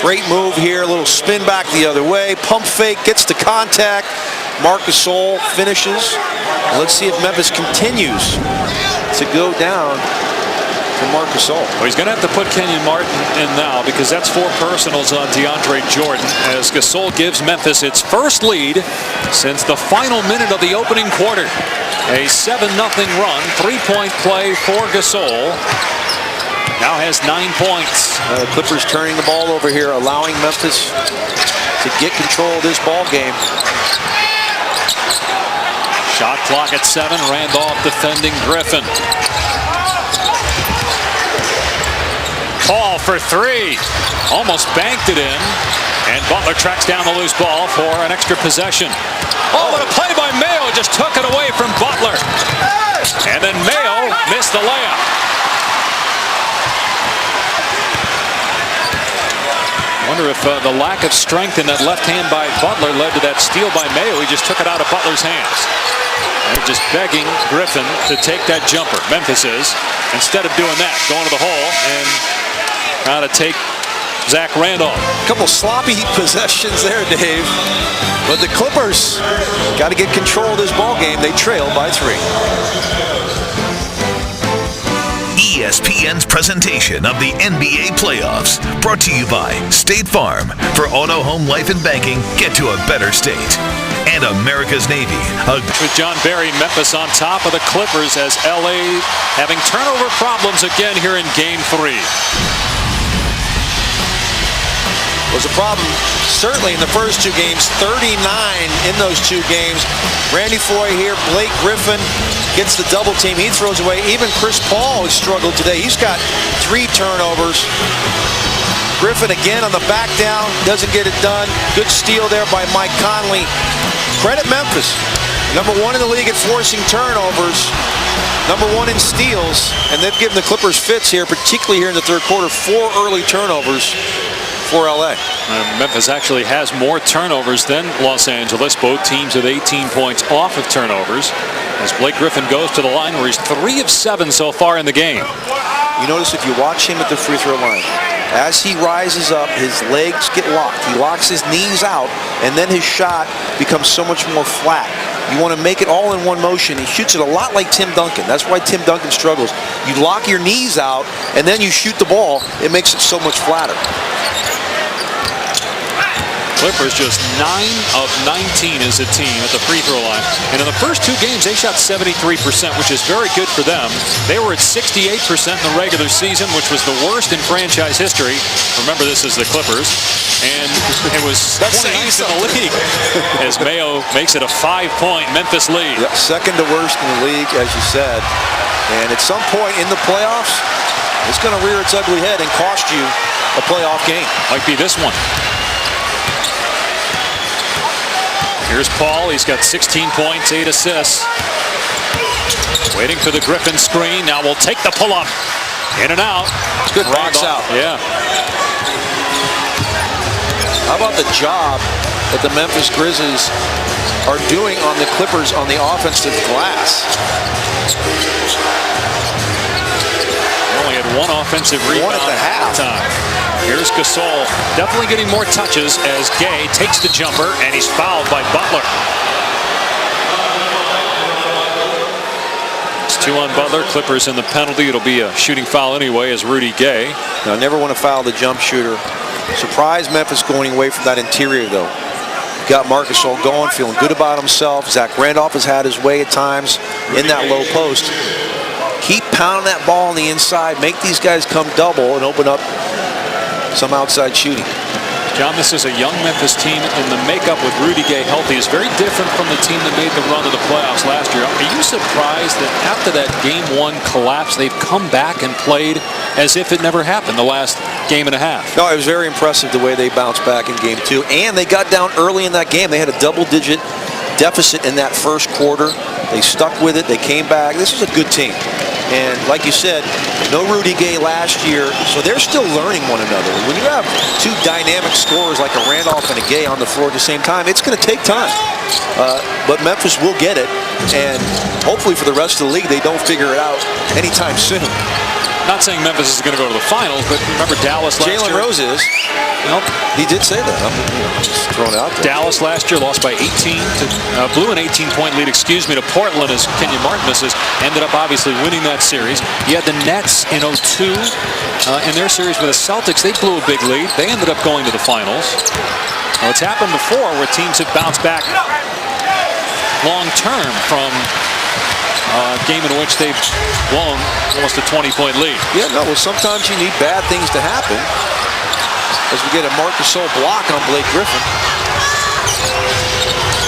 Great move here, a little spin back the other way. Pump fake, gets to contact. Marc Gasol finishes. Let's see if Memphis continues to go down to Marc Gasol. Well, he's going to have to put Kenyon Martin in now because that's 4 personals on DeAndre Jordan as Gasol gives Memphis its first lead since the final minute of the opening quarter. A 7-0 run, 3-point play for Gasol. Now has 9 points. The Clippers turning the ball over here, allowing Memphis to get control of this ball game. Shot clock at 7. Randolph defending Griffin. Paul for 3. Almost banked it in. And Butler tracks down the loose ball for an extra possession. Oh, what a play by Mayo. Just took it away from Butler. And then Mayo missed the layup. I wonder if the lack of strength in that left hand by Butler led to that steal by Mayo. He just took it out of Butler's hands. They're just begging Griffin to take that jumper. Memphis is. Instead of doing that, going to the hole and trying to take Zach Randolph. A couple sloppy possessions there, Dave. But the Clippers got to get control of this ball game. They trail by 3. ESPN's presentation of the NBA playoffs, brought to you by State Farm. For auto, home, life, and banking, get to a better state. And America's Navy. With John Barry, Memphis on top of the Clippers as LA having turnover problems again here in Game 3. Was a problem certainly in the first 2 games. 39 in those 2 games. Randy Foye here. Blake Griffin gets the double team. He throws away. Even Chris Paul has struggled today. He's got 3 turnovers. Griffin again on the back down. Doesn't get it done. Good steal there by Mike Conley. Credit Memphis. Number 1 in the league at forcing turnovers. Number 1 in steals. And they've given the Clippers fits here, particularly here in the third quarter. 4 early turnovers for LA. Memphis actually has more turnovers than Los Angeles. Both teams with 18 points off of turnovers. As Blake Griffin goes to the line where he's 3 of 7 so far in the game. You notice if you watch him at the free throw line, as he rises up, his legs get locked. He locks his knees out, and then his shot becomes so much more flat. You want to make it all in one motion. He shoots it a lot like Tim Duncan. That's why Tim Duncan struggles. You lock your knees out, and then you shoot the ball. It makes it so much flatter. Clippers just 9 of 19 as a team at the free throw line. And in the first 2 games, they shot 73%, which is very good for them. They were at 68% in the regular season, which was the worst in franchise history. Remember, this is the Clippers. And it was 29th in the league as Mayo makes it a 5-point Memphis lead. Yeah, second to worst in the league, as you said. And at some point in the playoffs, it's going to rear its ugly head and cost you a playoff game. Might be this one. Here's Paul. He's got 16 points, 8 assists. Waiting for the Griffin screen. Now we'll take the pull-up. In and out. Good rocks out. Yeah. How about the job that the Memphis Grizzlies are doing on the Clippers on the offensive glass? They only had 1 offensive rebound at the half. Here's Gasol, definitely getting more touches as Gay takes the jumper, and he's fouled by Butler. It's 2 on Butler. Clippers in the penalty. It'll be a shooting foul anyway as Rudy Gay. Now, never want to foul the jump shooter. Surprise Memphis going away from that interior, though. Got Marc Gasol going, feeling good about himself. Zach Randolph has had his way at times in that low post. Keep pounding that ball on the inside. Make these guys come double and open up some outside shooting. John, this is a young Memphis team, and the makeup with Rudy Gay healthy is very different from the team that made the run to the playoffs last year. Are you surprised that after that Game 1 collapse, they've come back and played as if it never happened the last game and a half? No, it was very impressive the way they bounced back in Game 2, and they got down early in that game. They had a double-digit deficit in that first quarter. They stuck with it. They came back. This is a good team. And like you said, no Rudy Gay last year, so they're still learning one another. When you have two dynamic scorers like a Randolph and a Gay on the floor at the same time, it's going to take time. But Memphis will get it, and hopefully for the rest of the league, they don't figure it out anytime soon. Not saying Memphis is going to go to the finals, but remember Dallas last year? Jalen Rose is. Nope. He did say that. I'm just throwing it out there. Dallas last year lost by 18 to blew an 18-point lead, to Portland as Kenyon Martin misses. Ended up obviously winning that series. You had the Nets in 2002 in their series with the Celtics. They blew a big lead. They ended up going to the finals. Well, it's happened before where teams have bounced back long term from a game in which they've blown almost a 20-point lead. Yeah, no, well, sometimes you need bad things to happen. As we get a Marc Gasol block on Blake Griffin.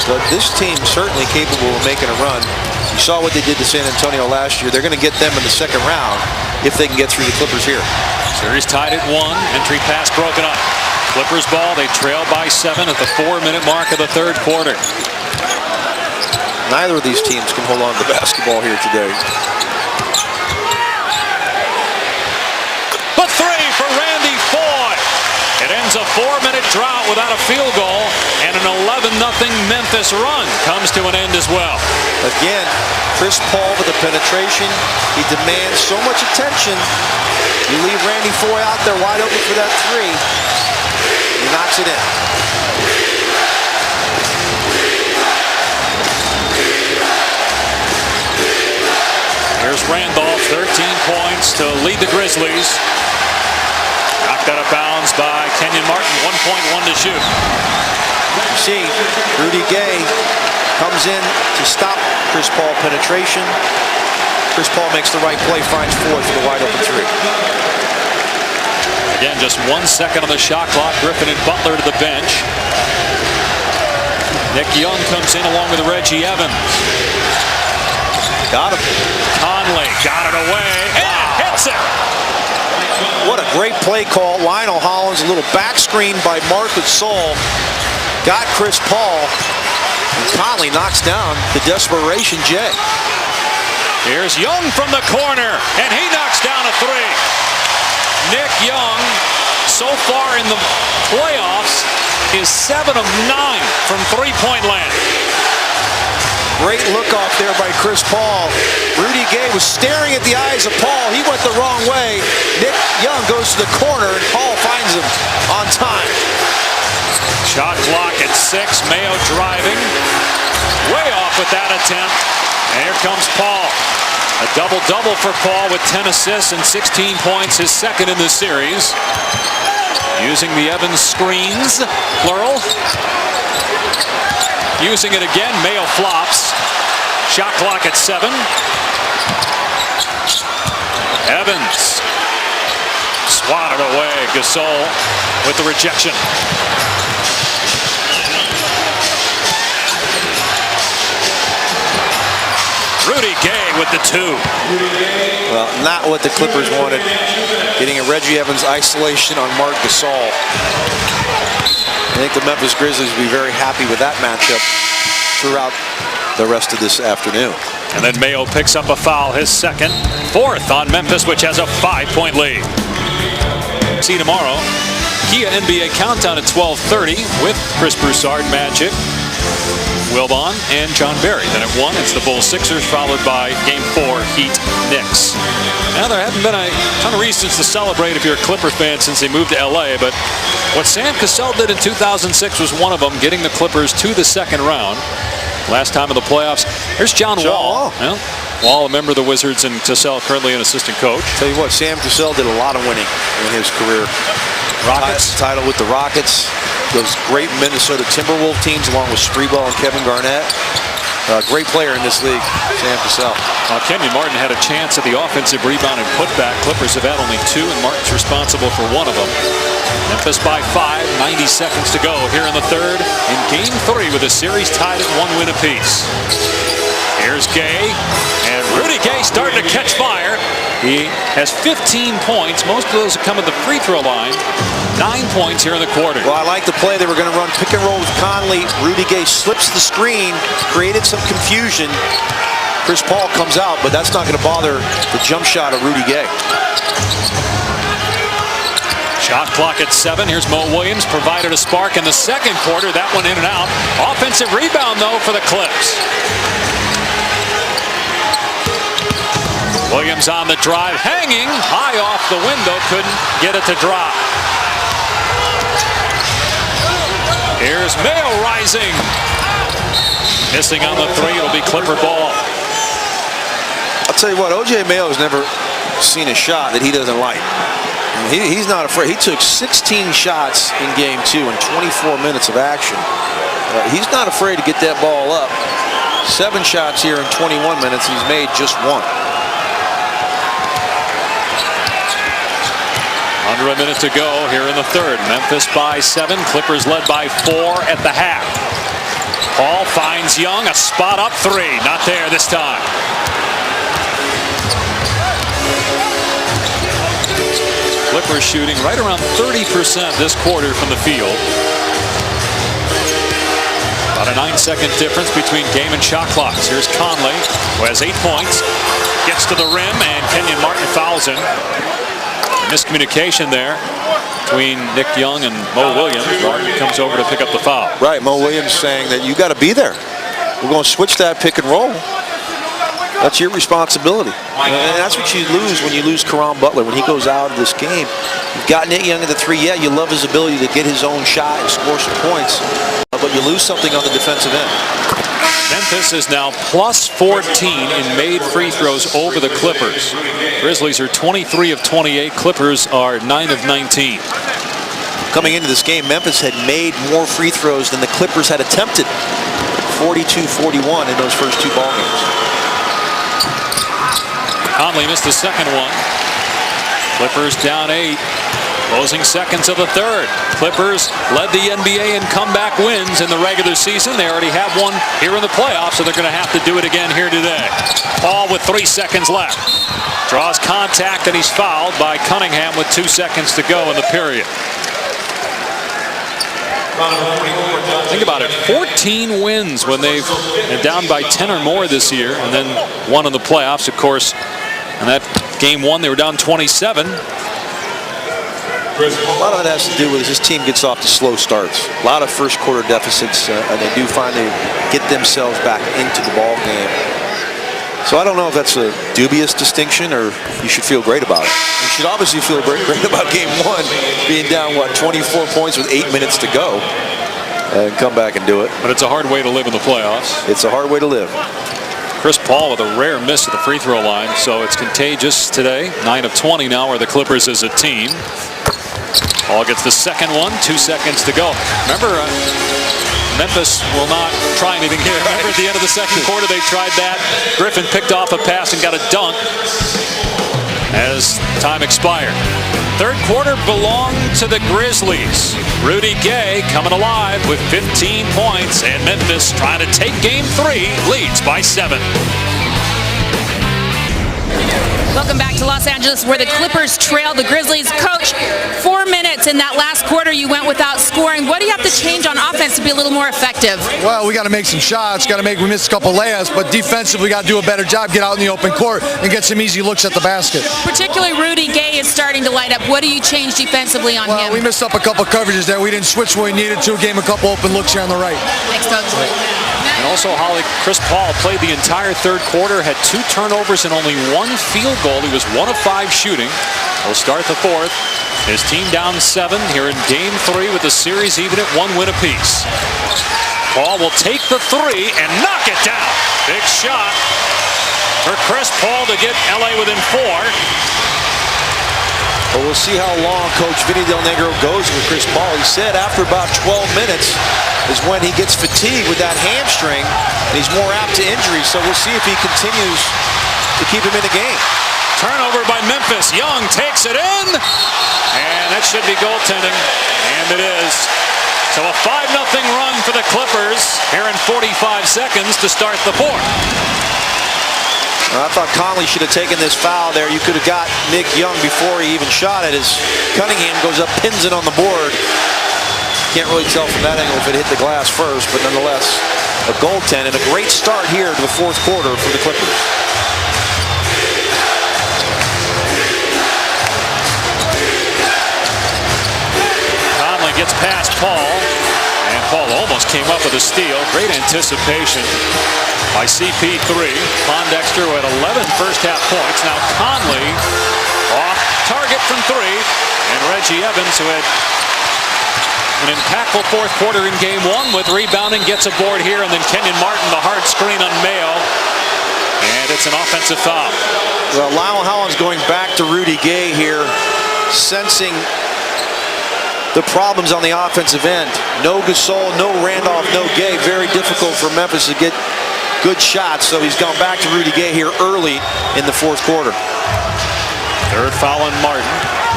But this team certainly capable of making a run. You saw what they did to San Antonio last year. They're going to get them in the second round if they can get through the Clippers here. Series tied at 1. Entry pass broken up. Clippers ball. They trail by 7 at the 4-minute mark of the third quarter. Neither of these teams can hold on to the basketball here today. The 3 for Randy Foy. It ends a 4-minute drought without a field goal, and an 11-0 Memphis run comes to an end as well. Again, Chris Paul with the penetration. He demands so much attention. You leave Randy Foy out there wide open for that 3. He knocks it in. Here's Randolph, 13 points to lead the Grizzlies. Knocked out of bounds by Kenyon Martin, 1.1 to shoot. You see, Rudy Gay comes in to stop Chris Paul penetration. Chris Paul makes the right play, finds Ford for the wide open 3. Again, just 1 second on the shot clock. Griffin and Butler to the bench. Nick Young comes in along with Reggie Evans. Got him. Conley got it away and hits it. What a great play call. Lionel Hollins, a little back screen by Marc Gasol. Got Chris Paul. And Conley knocks down the desperation J. Here's Young from the corner, and he knocks down a 3. Nick Young, so far in the playoffs, is 7 of 9 from three-point land. Great look off there by Chris Paul. Rudy Gay was staring at the eyes of Paul. He went the wrong way. Nick Young goes to the corner, and Paul finds him on time. Shot clock at 6. Mayo driving. Way off with that attempt. And here comes Paul. A double-double for Paul with 10 assists and 16 points, his second in the series. Using the Evans screens, plural. Using it again, Mayo flops. Shot clock at 7. Evans swatted away. Gasol with the rejection. Rudy Gay with the 2. Well, not what the Clippers wanted. Getting a Reggie Evans isolation on Marc Gasol. I think the Memphis Grizzlies will be very happy with that matchup throughout the rest of this afternoon. And then Mayo picks up a foul, his second. 4th on Memphis, which has a 5-point lead. See you tomorrow. Kia NBA Countdown at 12:30 with Chris Broussard, Magic, Wilbon, and John Barry. Then at 1, it's the Bulls Sixers, followed by Game 4, Heat Knicks. Now, there haven't been a ton of reasons to celebrate if you're a Clipper fan since they moved to LA, but what Sam Cassell did in 2006 was one of them, getting the Clippers to the second round. Last time in the playoffs. Here's John Wall. Well, Wall, a member of the Wizards, and Cassell currently an assistant coach. Tell you what, Sam Cassell did a lot of winning in his career. Rockets. Title with the Rockets. Those great Minnesota Timberwolves teams along with Spreeball and Kevin Garnett. Great player in this league, Sam Cassell. Kenyon Martin had a chance at the offensive rebound and putback. Clippers have had only 2, and Martin's responsible for one of them. Memphis by 5, 90 seconds to go here in the third in Game 3 with the series tied at 1 win apiece. Here's Gay, and Rudy Gay starting to catch fire. He has 15 points. Most of those have come at the free throw line. 9 points here in the quarter. Well, I like the play. They were going to run pick and roll with Conley. Rudy Gay slips the screen, created some confusion. Chris Paul comes out, but that's not going to bother the jump shot of Rudy Gay. Shot clock at 7. Here's Mo Williams, provided a spark in the second quarter. That one in and out. Offensive rebound, though, for the Clips. Williams on the drive, hanging high off the window, couldn't get it to drop. Here's Mayo rising. Missing on the 3, it'll be Clipper ball. I'll tell you what, O.J. Mayo's never seen a shot that he doesn't like. He's not afraid. He took 16 shots in Game 2 in 24 minutes of action. He's not afraid to get that ball up. 7 shots here in 21 minutes. He's made just 1. Under a minute to go here in the third. Memphis by 7. Clippers led by 4 at the half. Paul finds Young. A spot up 3. Not there this time. Clippers shooting right around 30% this quarter from the field. About a 9-second difference between game and shot clocks. Here's Conley, who has 8 points. Gets to the rim, and Kenyon Martin fouls him. Miscommunication there between Nick Young and Mo Williams. Martin comes over to pick up the foul. Right, Mo Williams saying that you got to be there. We're going to switch that pick and roll. That's your responsibility. And that's what you lose when you lose Caron Butler. When he goes out of this game, you've got Nick Young at the 3. Yeah, you love his ability to get his own shot and score some points, but you lose something on the defensive end. Memphis is now plus 14 in made free throws over the Clippers. Grizzlies are 23 of 28. Clippers are 9 of 19. Coming into this game, Memphis had made more free throws than the Clippers had attempted. 42-41 in those first 2 ball games. Conley missed the second one. Clippers down 8. Closing seconds of the third. Clippers led the NBA in comeback wins in the regular season. They already have one here in the playoffs, so they're going to have to do it again here today. Paul with 3 seconds left. Draws contact, and he's fouled by Cunningham with 2 seconds to go in the period. Think about it, 14 wins when they've been down by 10 or more this year, and then 1 in the playoffs, of course. And that game 1, they were down 27. A lot of that has to do with this team gets off to slow starts. A lot of first quarter deficits, and they do finally get themselves back into the ball game. So I don't know if that's a dubious distinction or you should feel great about it. You should obviously feel great about game 1, being down, 24 points with 8 minutes to go, and come back and do it. But it's a hard way to live in the playoffs. It's a hard way to live. Chris Paul with a rare miss at the free throw line, so it's contagious today. 9 of 20 now are the Clippers as a team. Paul gets the second one, 2 seconds to go. Remember, Memphis will not try anything here. Remember at the end of the second quarter, they tried that. Griffin picked off a pass and got a dunk as time expired. Third quarter belonged to the Grizzlies. Rudy Gay coming alive with 15 points, and Memphis trying to take game 3, leads by 7. Welcome back to Los Angeles, where the Clippers trail the Grizzlies. Coach, 4 minutes in that last quarter you went without scoring. What do you have to change on offense to be a little more effective? Well, we got to make some shots. We missed a couple layups, but defensively we got to do a better job, get out in the open court, and get some easy looks at the basket. Particularly Rudy Gay is starting to light up. What do you change defensively on him? We missed up a couple coverages there. We didn't switch when we needed to. Gave him a couple open looks here on the right. Thanks, Coach. And also, Holly, Chris Paul played the entire third quarter, had 2 turnovers and only 1 field goal. He was 1 of 5 shooting. He'll start the fourth. His team down 7 here in game 3 with the series even at 1 win apiece. Paul will take the 3 and knock it down. Big shot for Chris Paul to get LA within 4. But we'll see how long Coach Vinny Del Negro goes with Chris Paul. He said after about 12 minutes, is when he gets fatigued with that hamstring, and he's more apt to injury. So we'll see if he continues to keep him in the game. Turnover by Memphis. Young takes it in, and that should be goaltending, and it is. So a 5-0 run for the Clippers here in 45 seconds to start the fourth. I thought Conley should have taken this foul there. You could have got Nick Young before he even shot it as Cunningham goes up, pins it on the board. Can't really tell from that angle if it hit the glass first, but nonetheless, a goaltend and a great start here to the fourth quarter for the Clippers. Conley gets past Paul, and Paul almost came up with a steal. Great anticipation by CP3. Pondexter with 11 first-half points. Now Conley off target from 3, and Reggie Evans, who had an impactful fourth quarter in game 1 with rebounding, gets a board here, and then Kenyon Martin, the hard screen on Mayo, and it's an offensive foul. Well, Lyle Holland's going back to Rudy Gay here, sensing the problems on the offensive end. No Gasol, no Randolph, no Gay. Very difficult for Memphis to get good shots, so he's gone back to Rudy Gay here early in the fourth quarter. Third foul on Martin.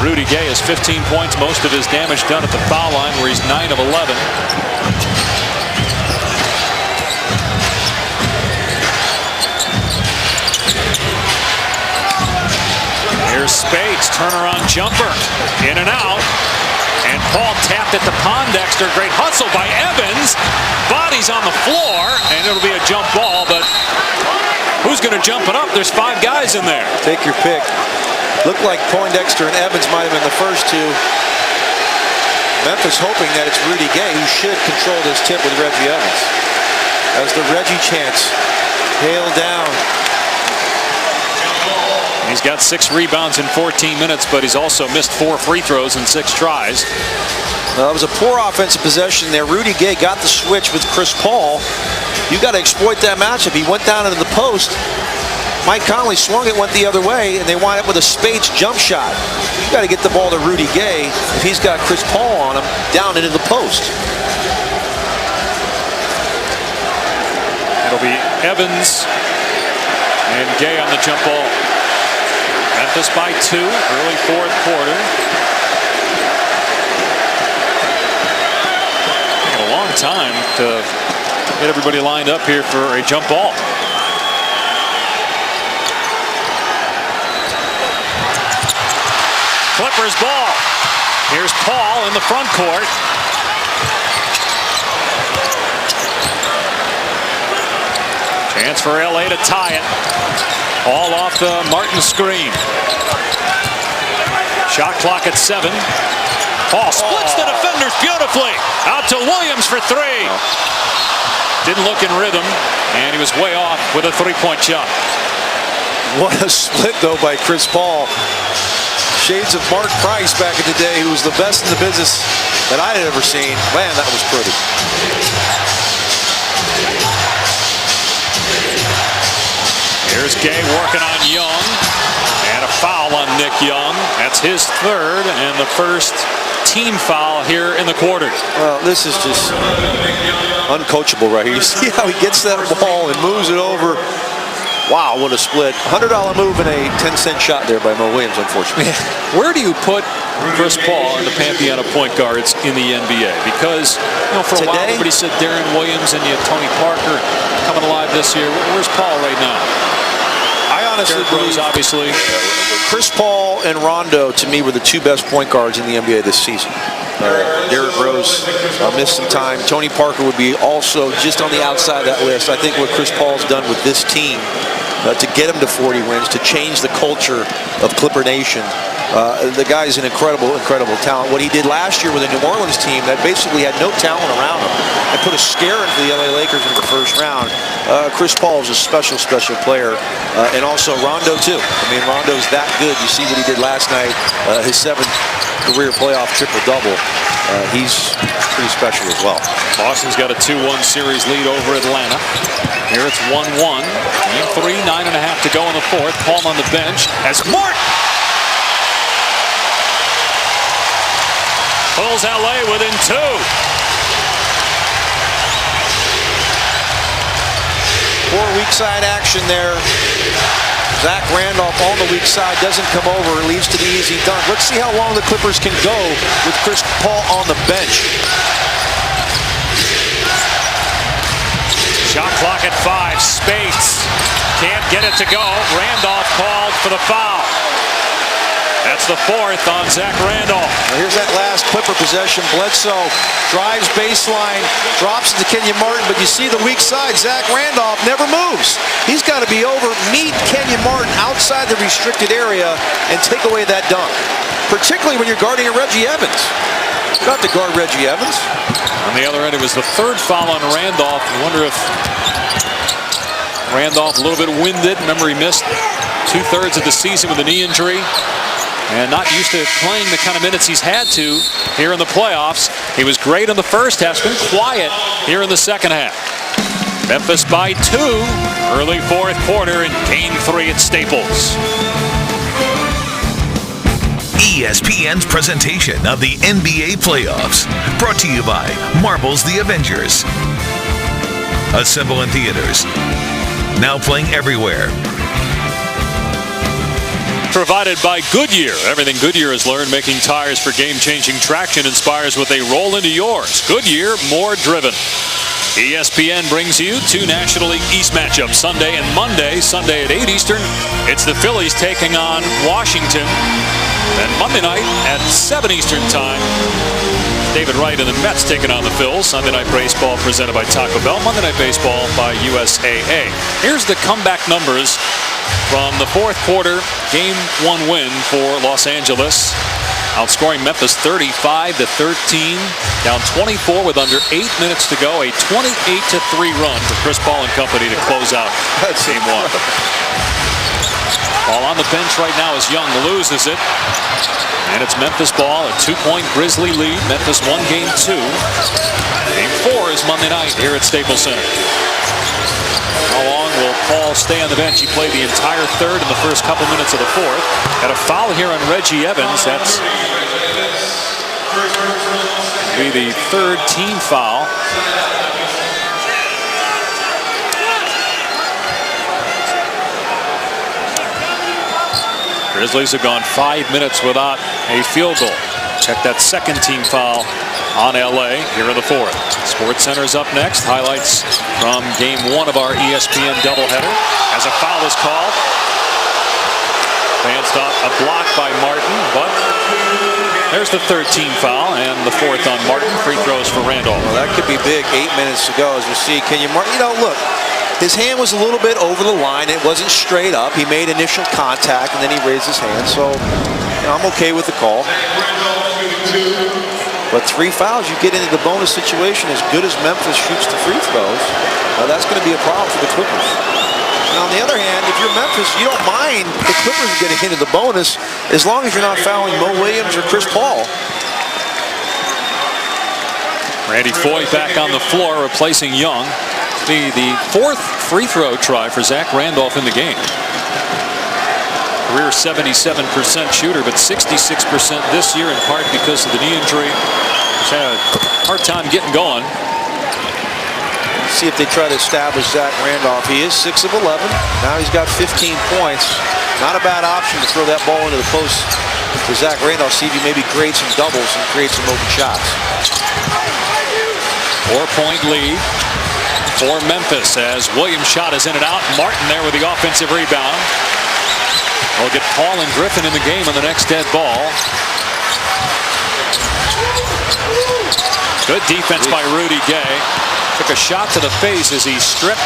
Rudy Gay has 15 points, most of his damage done at the foul line, where he's 9 of 11. Here's Spades, turnaround jumper, in and out. And Paul tapped it to Pondexter. Great hustle by Evans. Body's on the floor, and it'll be a jump ball, but who's going to jump it up? There's 5 guys in there. Take your pick. Looked like Pondexter and Evans might have been the first two. Memphis hoping that it's Rudy Gay who should control this tip with Reggie Evans. As the Reggie chants hail down. He's got 6 rebounds in 14 minutes, but he's also missed 4 free throws in 6 tries. Well, it was a poor offensive possession there. Rudy Gay got the switch with Chris Paul. You got to exploit that matchup. He went down into the post. Mike Conley swung it, went the other way, and they wind up with a Spades jump shot. You got to get the ball to Rudy Gay if he's got Chris Paul on him down into the post. It'll be Evans and Gay on the jump ball. Memphis by 2, early fourth quarter. A long time to get everybody lined up here for a jump ball. Clippers ball. Here's Paul in the front court. Chance for LA to tie it. All off the Martin screen. Shot clock at 7. Paul splits the defenders beautifully. Out to Williams for 3. Didn't look in rhythm, and he was way off with a 3-point shot. What a split, though, by Chris Paul. Shades of Mark Price back in the day, who was the best in the business that I had ever seen. Man, that was pretty. Here's Gay working on Young, and a foul on Nick Young. That's his 3rd and the first team foul here in the quarter. Well, this is just uncoachable right here. You see how he gets that ball and moves it over. Wow, what a split. $100 move and a 10-cent shot there by Mo Williams, unfortunately. Where do you put Chris Paul in the pantheon of point guards in the NBA? Because, you know, for a while everybody said Darren Williams, and you have Tony Parker coming alive this year. Where's Paul right now? I honestly believe, obviously. Chris Paul and Rondo, to me, were the 2 best point guards in the NBA this season. Derrick Rose missed some time. Tony Parker would be also just on the outside of that list. I think what Chris Paul's done with this team to get him to 40 wins, to change the culture of Clipper Nation. The guy's an incredible, incredible talent. What he did last year with a New Orleans team that basically had no talent around him and put a scare into the LA Lakers in the first round. Chris Paul is a special, special player. And also Rondo, too. I mean, Rondo's that good. You see what he did last night, his 7th career playoff triple-double. He's pretty special as well. Boston's got a 2-1 series lead over Atlanta. Here it's 1-1. Game 3, 9.5 to go in the fourth. Paul on the bench as Martin pulls LA within 2. Poor weak side action there. Zach Randolph on the weak side doesn't come over, leads to the easy dunk. Let's see how long the Clippers can go with Chris Paul on the bench. Shot clock at 5. Spates can't get it to go. Randolph called for the foul. That's the 4th on Zach Randolph. Now here's that last Clipper possession. Bledsoe drives baseline, drops it to Kenyon Martin, but you see the weak side. Zach Randolph never moves. He's got to be over, meet Kenyon Martin outside the restricted area, and take away that dunk. Particularly when you're guarding a Reggie Evans. Got to guard Reggie Evans. On the other end, it was the 3rd foul on Randolph. I wonder if Randolph a little bit winded. Remember, he missed 2/3 of the season with a knee injury. And not used to playing the kind of minutes he's had to here in the playoffs. He was great in the first half, been quiet here in the second half. Memphis by 2, early 4th quarter in Game 3 at Staples. ESPN's presentation of the NBA playoffs, brought to you by Marvel's The Avengers. Assemble in theaters. Now playing everywhere. Provided by Goodyear. Everything Goodyear has learned making tires for game-changing traction inspires what they roll into yours. Goodyear, more driven. ESPN brings you 2 National League East matchups, Sunday and Monday. Sunday at 8 Eastern, it's the Phillies taking on Washington. Then Monday night at 7 Eastern time, David Wright and the Mets taking on the Phils. Sunday Night Baseball presented by Taco Bell. Monday Night Baseball by USAA. Here's the comeback numbers from the 4th quarter Game 1 win for Los Angeles. Outscoring Memphis 35-13. Down 24 with under 8 minutes to go. A 28-3 run for Chris Paul and company to close out Game 1. Paul on the bench right now as Young loses it. And it's Memphis ball, a 2-point Grizzly lead. Memphis won Game 2. Game 4 is Monday night here at Staples Center. How long will Paul stay on the bench? He played the entire 3rd and the first couple minutes of the 4th. Got a foul here on Reggie Evans. That's be the 3rd team foul. Grizzlies have gone 5 minutes without a field goal. Check that 2nd team foul on LA here in the 4th. Sports Center's up next. Highlights from Game 1 of our ESPN doubleheader. As a foul is called. Fan stop, a block by Martin, but there's the 3rd team foul and the 4th on Martin. Free throws for Randolph. Well, that could be big. 8 minutes to go as we see Kenyon Martin. You know, look. His hand was a little bit over the line. It wasn't straight up. He made initial contact, and then he raised his hand. So, you know, I'm okay with the call. But 3 fouls, you get into the bonus situation. As good as Memphis shoots the free throws, that's going to be a problem for the Clippers. Now, on the other hand, if you're Memphis, you don't mind the Clippers getting into the bonus as long as you're not fouling Mo Williams or Chris Paul. Randy Foye back on the floor, replacing Young. The 4th free throw try for Zach Randolph in the game. Career 77% shooter, but 66% this year, in part because of the knee injury. He's had a hard time getting going. See if they try to establish Zach Randolph. He is 6 of 11. Now he's got 15 points. Not a bad option to throw that ball into the post to Zach Randolph. See if he maybe creates some doubles and creates some open shots. 4-point lead for Memphis as Williams' shot is in and out. Martin there with the offensive rebound. We'll get Paul and Griffin in the game on the next dead ball. Good defense by Rudy Gay. Took a shot to the face as he stripped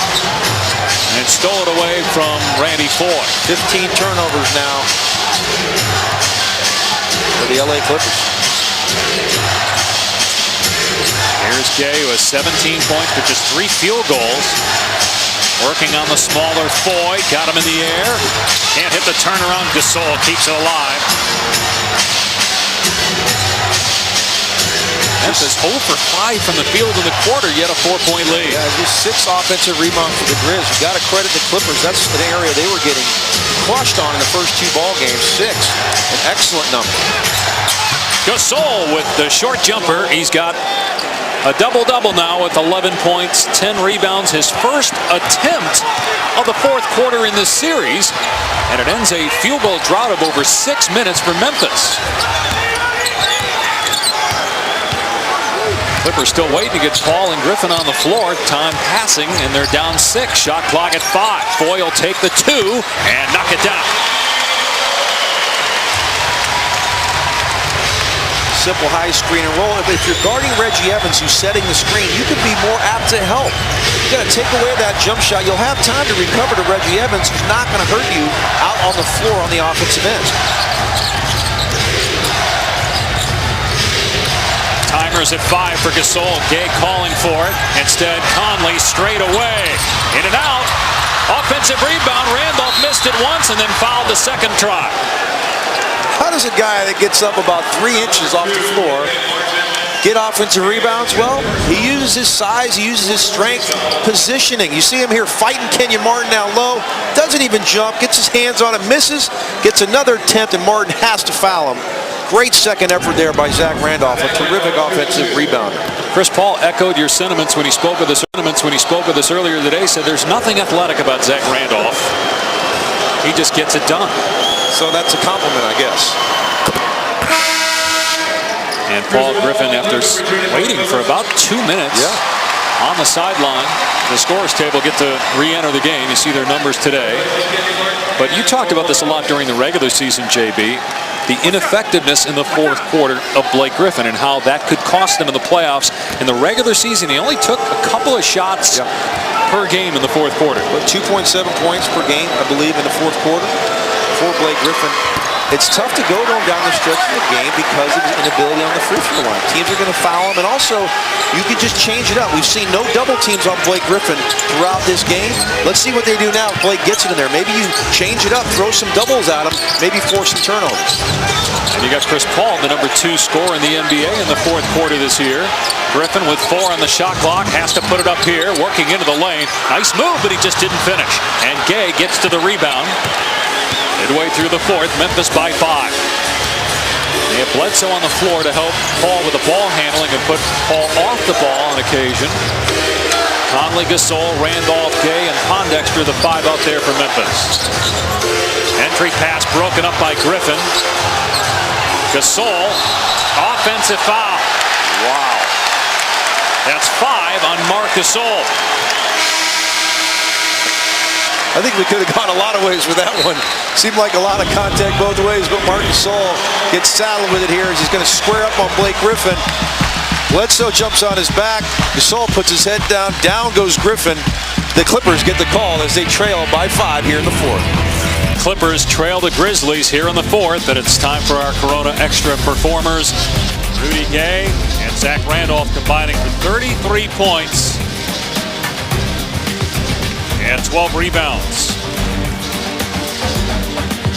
and stole it away from Randy Foye. 15 turnovers now for the LA Clippers. Here's Gay who has 17 points but just 3 field goals. Working on the smaller Foye. Got him in the air. Can't hit the turnaround. Gasol keeps it alive. Memphis 0 for 5 from the field in the quarter, yet a 4-point lead. Yeah, just 6 offensive rebounds for the Grizz. You got to credit the Clippers. That's an area they were getting crushed on in the first 2 ball games. 6, an excellent number. Gasol with the short jumper. He's got A double-double now with 11 points, 10 rebounds, his first attempt of the fourth quarter in this series, and it ends a field goal drought of over 6 minutes for Memphis. Clippers still waiting to get Paul and Griffin on the floor. Time passing, and they're down 6. Shot clock at 5. Foy will take the 2 and knock it down. Simple high screen and roll. If you're guarding Reggie Evans, who's setting the screen, you can be more apt to help. You got to take away that jump shot. You'll have time to recover to Reggie Evans, who's not going to hurt you out on the floor on the offensive end. Timers at 5 for Gasol. Gay calling for it. Instead, Conley straight away. In and out. Offensive rebound. Randolph missed it once and then fouled the second try. How does a guy that gets up about 3 inches off the floor get offensive rebounds? Well, he uses his size, he uses his strength, positioning. You see him here fighting Kenyon Martin down low, doesn't even jump, gets his hands on it, misses, gets another attempt, and Martin has to foul him. Great second effort there by Zach Randolph, a terrific offensive rebounder. Chris Paul echoed your sentiments when he spoke with us earlier today, said there's nothing athletic about Zach Randolph. He just gets it done. So that's a compliment, I guess. And Paul Griffin, after waiting for about 2 minutes on the sideline, the scores table get to re-enter the game. You see their numbers today. But you talked about this a lot during the regular season, JB. The ineffectiveness in the fourth quarter of Blake Griffin and how that could cost them in the playoffs. In the regular season, he only took a couple of shots per game in the fourth quarter. 2.7 points per game, I believe, in the fourth quarter for Blake Griffin. It's tough to go to him down the stretch of the game because of his inability on the free throw line. Teams are going to foul him, and also you can just change it up. We've seen no double teams on Blake Griffin throughout this game. Let's see what they do now if Blake gets it in there. Maybe you change it up, throw some doubles at him, maybe force some turnovers. And you got Chris Paul, the number 2 scorer in the NBA in the fourth quarter this year. Griffin with 4 on the shot clock, has to put it up here, working into the lane. Nice move, but he just didn't finish. And Gay gets to the rebound. Midway through the fourth, Memphis by 5. They have Bledsoe on the floor to help Paul with the ball handling and put Paul off the ball on occasion. Conley, Gasol, Randolph, Gay, and Pondexter, the 5 out there for Memphis. Entry pass broken up by Griffin. Gasol, offensive foul. Wow. That's 5 on Marc Gasol. I think we could have gone a lot of ways with that one. Seemed like a lot of contact both ways, but Marc Gasol gets saddled with it here as he's going to square up on Blake Griffin. Bledsoe jumps on his back. Gasol puts his head down. Down goes Griffin. The Clippers get the call as they trail by 5 here in the fourth. Clippers trail the Grizzlies here in the fourth, and it's time for our Corona Extra performers. Rudy Gay and Zach Randolph combining for 33 points. And 12 rebounds.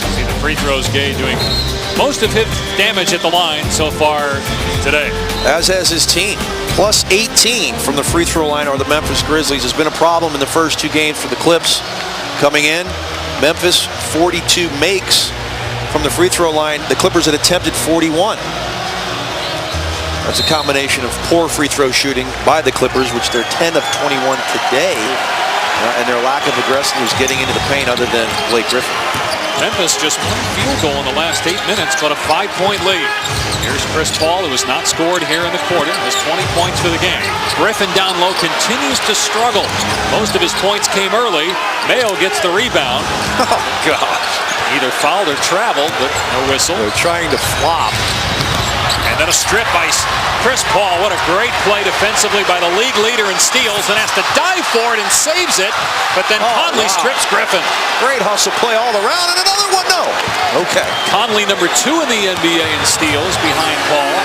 See the free throws, Gay doing most of his damage at the line so far today. As has his team. Plus 18 from the free throw line are the Memphis Grizzlies. Has been a problem in the first 2 games for the Clips. Coming in, Memphis 42 makes from the free throw line. The Clippers had attempted 41. That's a combination of poor free throw shooting by the Clippers, which they're 10 of 21 today. And their lack of aggressiveness getting into the paint other than Blake Griffin. Memphis just 1 field goal in the last 8 minutes, but a 5-point lead. Here's Chris Paul, who has not scored here in the quarter, has 20 points for the game. Griffin down low continues to struggle. Most of his points came early. Mayo gets the rebound. Oh, gosh. Either fouled or traveled, but no whistle. They're trying to flop. And then a strip by Chris Paul. What a great play defensively by the league leader in steals, and has to dive for it and saves it. But then Conley strips Griffin. Great hustle play all around, and another one, no. Okay. Conley, number 2 in the NBA in steals behind Paul.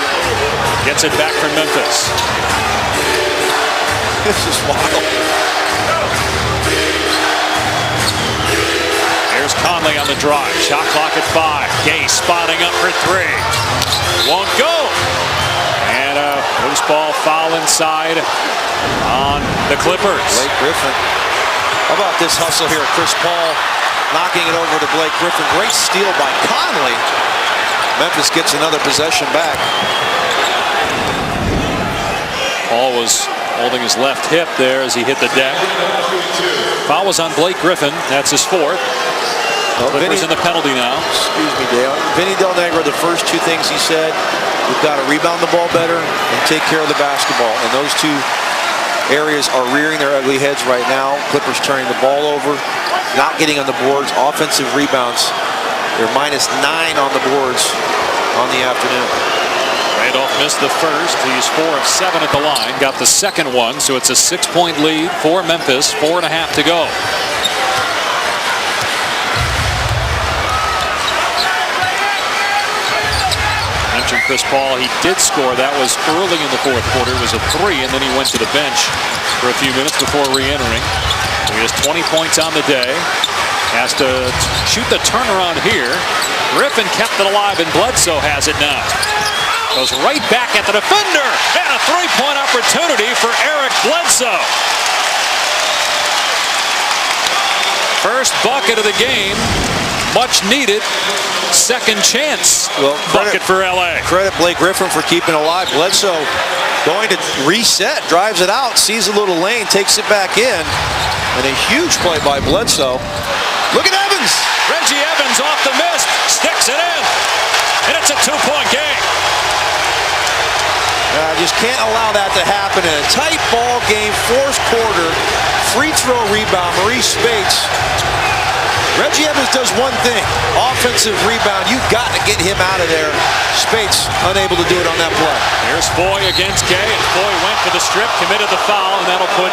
Gets it back from Memphis. This is wild. Here's Conley on the drive. Shot clock at 5. Gay spotting up for 3. Won't go. And a loose ball foul inside on the Clippers. Blake Griffin. How about this hustle here? Chris Paul knocking it over to Blake Griffin. Great steal by Conley. Memphis gets another possession back. Paul was holding his left hip there as he hit the deck. Foul was on Blake Griffin. That's his fourth. Clippers in the penalty now. Excuse me, Dale. Vinny Del Negro, the first two things he said, we've got to rebound the ball better and take care of the basketball. And those two areas are rearing their ugly heads right now. Clippers turning the ball over, not getting on the boards. Offensive rebounds, they're -9 on the boards on the afternoon. Randolph missed the first. He's 4 of 7 at the line. Got the second one, so it's a 6-point lead for Memphis. 4.5 to go. Mentioned Chris Paul. He did score. That was early in the fourth quarter. It was a 3, and then he went to the bench for a few minutes before re-entering. He has 20 points on the day. Has to shoot the turnaround here. Griffin kept it alive, and Bledsoe has it now. Goes right back at the defender, and a 3-point opportunity for Eric Bledsoe. First bucket of the game, much needed. Second chance bucket for LA. Credit Blake Griffin for keeping it alive. Bledsoe going to reset, drives it out, sees a little lane, takes it back in, and a huge play by Bledsoe. Look at Evans. Reggie Evans off the miss, sticks it in, and it's a 2-point game. Just can't allow that to happen in a tight ball game. Fourth quarter, free throw rebound, Maurice Spates. Reggie Evans does one thing, offensive rebound. You've got to get him out of there. Spates unable to do it on that play. Here's Foy against Gay, and Foy went for the strip, committed the foul, and that'll put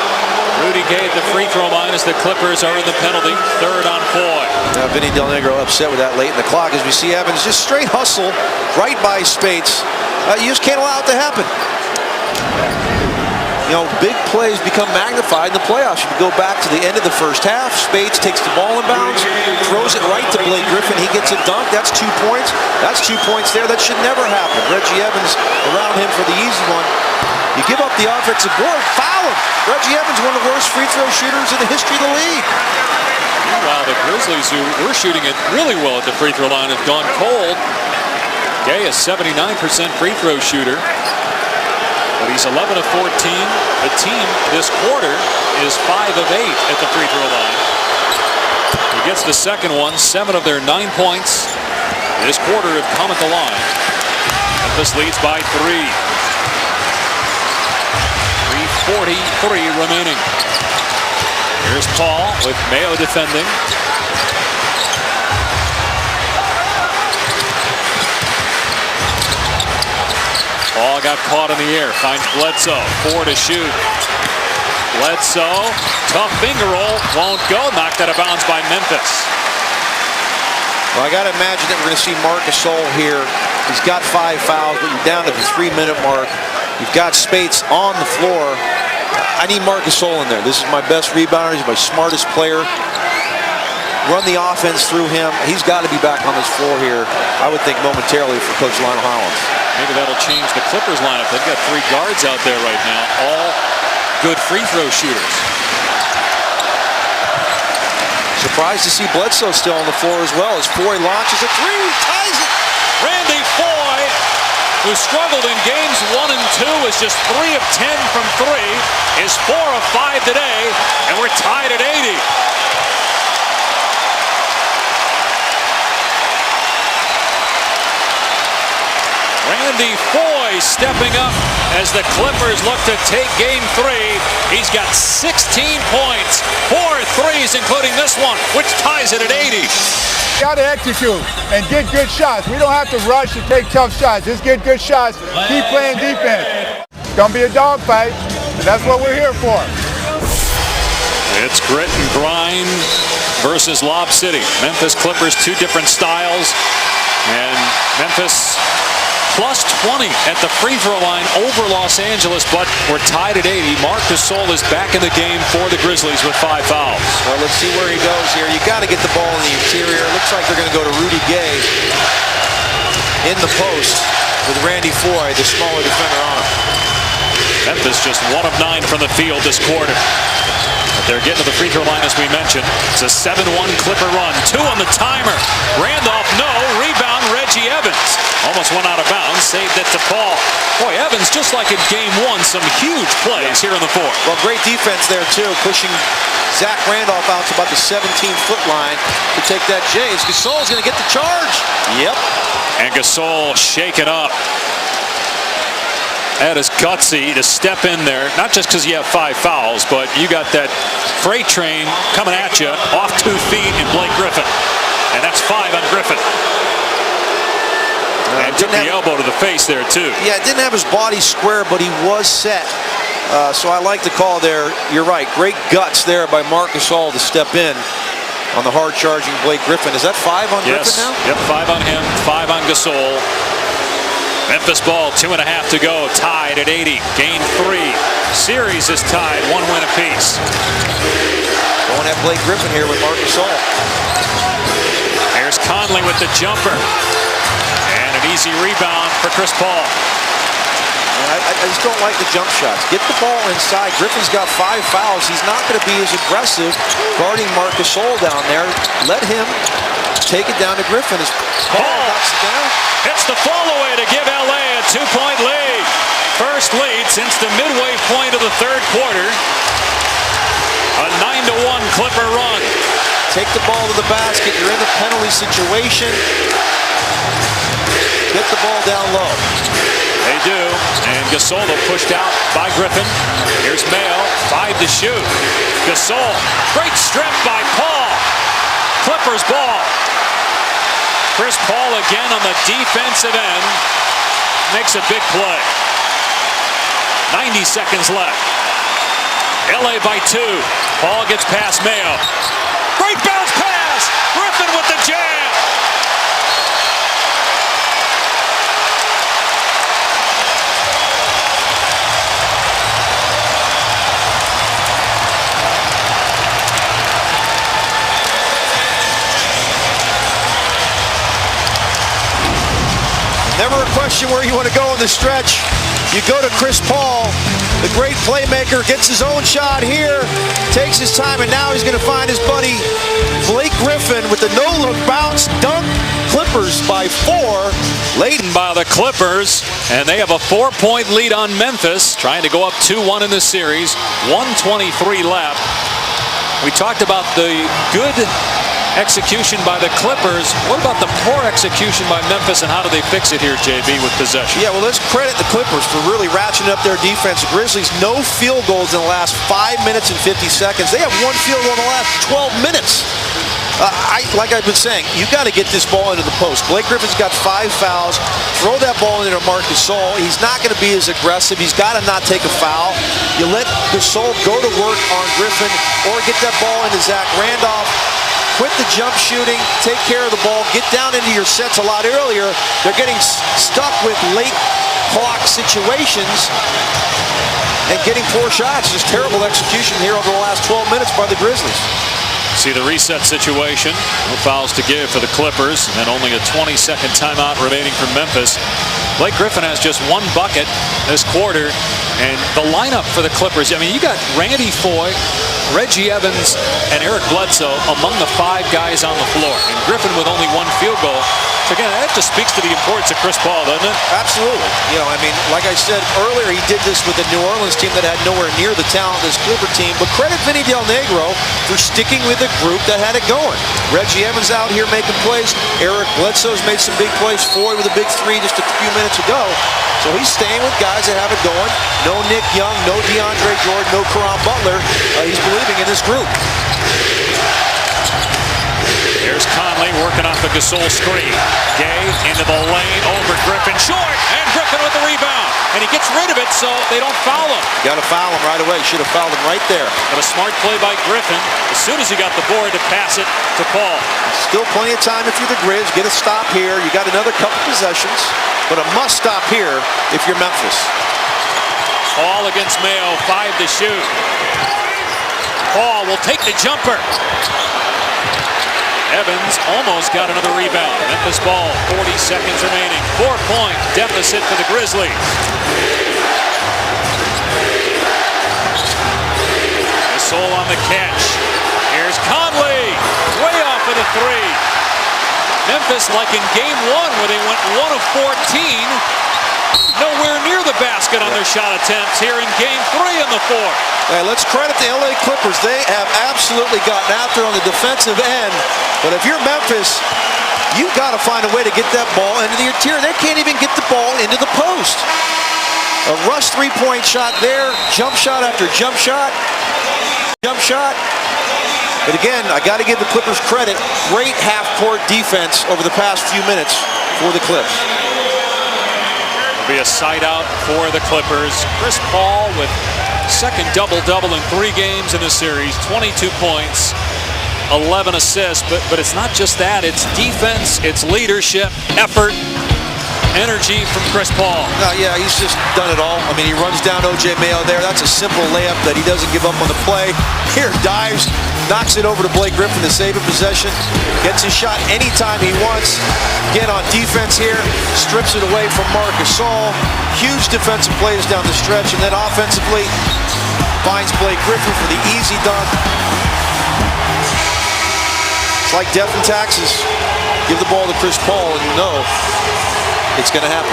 Rudy Gay at the free throw line as the Clippers are in the penalty. 3rd on Foy. Now Vinny Del Negro upset with that late in the clock as we see Evans just straight hustle right by Spates. You just can't allow it to happen. You know, big plays become magnified in the playoffs. You go back to the end of the first half. Spates takes the ball in bounds, throws it right to Blake Griffin. He gets a dunk. That's 2 points. That's 2 points there. That should never happen. Reggie Evans around him for the easy one. You give up the offensive board, foul him. Reggie Evans, one of the worst free throw shooters in the history of the league. Meanwhile, the Grizzlies, who were shooting it really well at the free throw line, have gone cold. Gay is 79% free throw shooter. But he's 11 of 14. The team this quarter is 5 of 8 at the free throw line. He gets the second one. 7 of their 9 points this quarter have come at the line. Memphis leads by 3. 3:43 remaining. Here's Paul with Mayo defending. Paul got caught in the air, finds Bledsoe, 4 to shoot. Bledsoe, tough finger roll, won't go, knocked out of bounds by Memphis. Well, I got to imagine that we're going to see Marc Gasol here. He's got 5 fouls, but you're down to the 3-minute mark. You've got Spates on the floor. I need Marc Gasol in there. This is my best rebounder. He's my smartest player. Run the offense through him. He's got to be back on this floor here, I would think, momentarily for Coach Lionel Hollins. Maybe that'll change the Clippers lineup. They've got 3 guards out there right now, all good free throw shooters. Surprised to see Bledsoe still on the floor as well as Foy launches a 3, ties it. Randy Foy, who struggled in games 1 and 2, is just 3 of 10 from 3, is 4 of 5 today, and we're tied at 80. Randy Foy stepping up as the Clippers look to take game 3. He's got 16 points, 4 threes, including this one, which ties it at 80. Got to execute and get good shots. We don't have to rush and take tough shots. Just get good shots. Keep playing defense. It's going to be a dogfight, and that's what we're here for. It's grit and grind versus Lob City. Memphis Clippers, 2 different styles, and Memphis plus 20 at the free throw line over Los Angeles, but we're tied at 80. Marc Gasol is back in the game for the Grizzlies with 5 fouls. Well, let's see where he goes here. You got to get the ball in the interior. It looks like they're going to go to Rudy Gay in the post with Randy Foy, the smaller defender, on him. Memphis just 1 of 9 from the field this quarter. But they're getting to the free throw line, as we mentioned. It's a 7-1 Clipper run. 2 on the timer. Randolph, no. Rebound, Reggie Reggie Evans almost went out of bounds, saved it to Paul. Boy, Evans, just like in game one, some huge plays here in the fourth. Well, great defense there, too, pushing Zach Randolph out to about the 17-foot line to take that Jays. Gasol's going to get the charge. Yep. And Gasol shaken up. That is gutsy to step in there, not just because you have 5 fouls, but you got that freight train coming at you off 2 feet in Blake Griffin. And that's 5 on Griffin. And took the elbow to the face there, too. Yeah, didn't have his body square, but he was set. So I like the call there. You're right. Great guts there by Marc Gasol to step in on the hard-charging Blake Griffin. Is that 5 on Griffin now? Yep, 5 on him, 5 on Gasol. Memphis ball, 2.5 to go, tied at 80. Game 3. Series is tied, 1 win apiece. Going at Blake Griffin here with Marc Gasol. Here's Conley with the jumper. And an easy rebound for Chris Paul. I just don't like the jump shots. Get the ball inside. Griffin's got 5 fouls. He's not going to be as aggressive guarding Marc Gasol down there. Let him take it down to Griffin as Paul knocks it down. Hits the fall away to give LA a 2-point lead. First lead since the midway point of the third quarter. A 9-1 Clipper run. Take the ball to the basket. You're in the penalty situation. Get the ball down low. They do. And Gasol pushed out by Griffin. Here's Mayo. 5 to shoot. Gasol. Great strip by Paul. Clippers ball. Chris Paul again on the defensive end. Makes a big play. 90 seconds left. LA by 2. Paul gets past Mayo. Great bounce pass. Griffin with the jam. Never a question where you want to go in the stretch. You go to Chris Paul, the great playmaker, gets his own shot here, takes his time, and now he's going to find his buddy Blake Griffin with the no-look bounce dunk. Clippers by 4. Laden by the Clippers, and they have a 4-point lead on Memphis, trying to go up 2-1 in this series. 1:23 left. We talked about the good execution by the Clippers. What about the poor execution by Memphis, and how do they fix it here, JB, with possession? Yeah, well, let's credit the Clippers for really ratcheting up their defense. The Grizzlies, no field goals in the last 5 minutes and 50 seconds. They have 1 field goal in the last 12 minutes. Like I've been saying, you got to get this ball into the post. Blake Griffin's got 5 fouls. Throw that ball into Marc Gasol. He's not going to be as aggressive. He's got to not take a foul. You let Gasol go to work on Griffin, or get that ball into Zach Randolph. Quit the jump shooting, take care of the ball, get down into your sets a lot earlier. They're getting stuck with late clock situations and getting poor shots. Just terrible execution here over the last 12 minutes by the Grizzlies. See the reset situation. No fouls to give for the Clippers, and then only a 20-second timeout remaining for Memphis. Blake Griffin has just 1 bucket this quarter, and the lineup for the Clippers, I mean, you got Randy Foye, Reggie Evans, and Eric Bledsoe among the 5 guys on the floor, and Griffin with only 1 field goal. So again, that just speaks to the importance of Chris Paul, doesn't it? Absolutely. You know, I mean, like I said earlier, he did this with the New Orleans team that had nowhere near the talent of this Clipper team, but credit Vinny Del Negro for sticking with a group that had it going. Reggie Evans out here making plays. Eric Bledsoe's made some big plays. Foy with a big 3 just a few minutes ago. So he's staying with guys that have it going. No Nick Young, no DeAndre Jordan, no Caron Butler. He's believing in this group. Here's Conley working off the Gasol screen. Gay into the lane, over Griffin, short, and Griffin with the rebound. And he gets rid of it so they don't foul him. Got to foul him right away. Should have fouled him right there. But a smart play by Griffin as soon as he got the board to pass it to Paul. Still plenty of time if you're the Grizz. Get a stop here. You got another couple possessions, but a must stop here if you're Memphis. Paul against Mayo, 5 to shoot. Paul will take the jumper. Evans almost got another rebound. Memphis ball, 40 seconds remaining. 4-point deficit for the Grizzlies. Gasol on the catch. Here's Conley, way off of the 3. Memphis, like in game 1 where they went 1 of 14, nowhere near the basket on their shot attempts here in game 3 in the 4th. Hey, let's credit the LA Clippers. They have absolutely gotten after on the defensive end. But if you're Memphis, you've got to find a way to get that ball into the interior. They can't even get the ball into the post. A rush three-point shot there, jump shot after jump shot, But again, I got to give the Clippers credit. Great half-court defense over the past few minutes for the Clips. It'll be a side out for the Clippers. Chris Paul with second double-double in 3 games in the series, 22 points. 11 assists, but it's not just that. It's defense, it's leadership, effort, energy from Chris Paul. Yeah, he's just done it all. I mean, he runs down O.J. Mayo there. That's a simple layup that he doesn't give up on the play. Here, dives, knocks it over to Blake Griffin to save a possession. Gets his shot anytime he wants. Again, on defense here, strips it away from Marc Gasol. Huge defensive plays down the stretch, and then offensively, finds Blake Griffin for the easy dunk. It's like death and taxes. Give the ball to Chris Paul and you know it's going to happen.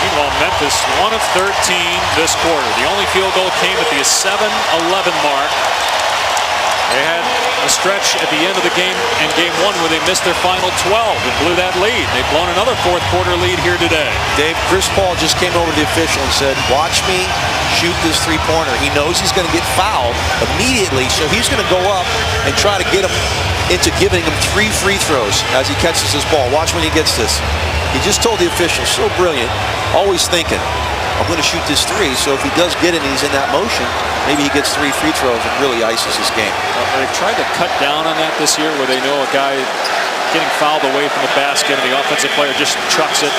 Meanwhile, Memphis 1 of 13 this quarter. The only field goal came at the 7-11 mark. They had a stretch at the end of the game in game 1 where they missed their final 12 and blew that lead. They've blown another 4th quarter lead here today. Dave, Chris Paul just came over to the official and said, watch me shoot this three-pointer. He knows he's going to get fouled immediately, so he's going to go up and try to get him into giving him 3 free throws as he catches his ball. Watch when he gets this. He just told the official, so brilliant, always thinking, I'm going to shoot this 3, so if he does get it and he's in that motion, maybe he gets 3 free throws and really ices his game. They've tried to cut down on that this year where they know a guy getting fouled away from the basket and the offensive player just chucks it.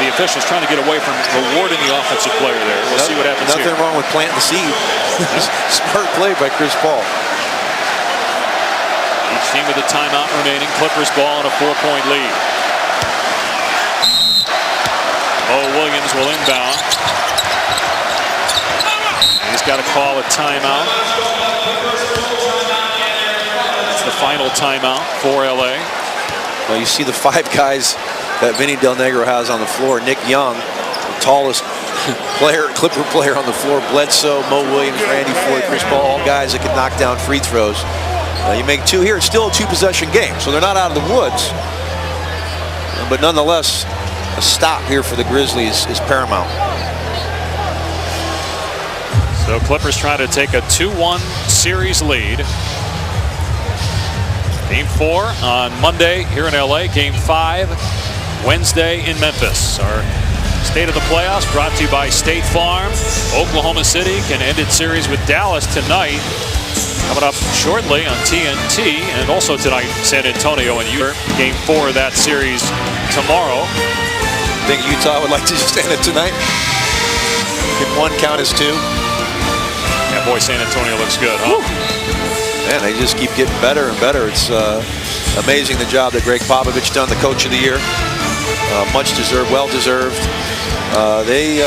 The official's trying to get away from rewarding the offensive player there. We'll see what happens here. Nothing wrong with planting the seed. Smart play by Chris Paul. Each team with a timeout remaining. Clippers ball and a 4-point lead. Williams will inbound. He's got to call a timeout. It's the final timeout for LA. Well, you see the 5 guys that Vinny Del Negro has on the floor. Nick Young, the tallest Clipper player on the floor. Bledsoe, Mo Williams, Randy Floyd, Chris Paul, all guys that can knock down free throws. You make 2 here. It's still a 2-possession game, so they're not out of the woods. But nonetheless, a stop here for the Grizzlies is paramount. So Clippers trying to take a 2-1 series lead. Game 4 on Monday here in LA. Game 5 Wednesday in Memphis. Our State of the Playoffs brought to you by State Farm. Oklahoma City can end its series with Dallas tonight. Coming up shortly on TNT, and also tonight San Antonio and Utah. Game 4 of that series tomorrow. Think Utah would like to just end it tonight? Can 1 count as 2? Yeah, boy, San Antonio looks good, huh? Man, they just keep getting better and better. It's amazing the job that Greg Popovich done, the coach of the year. Much deserved, well deserved. They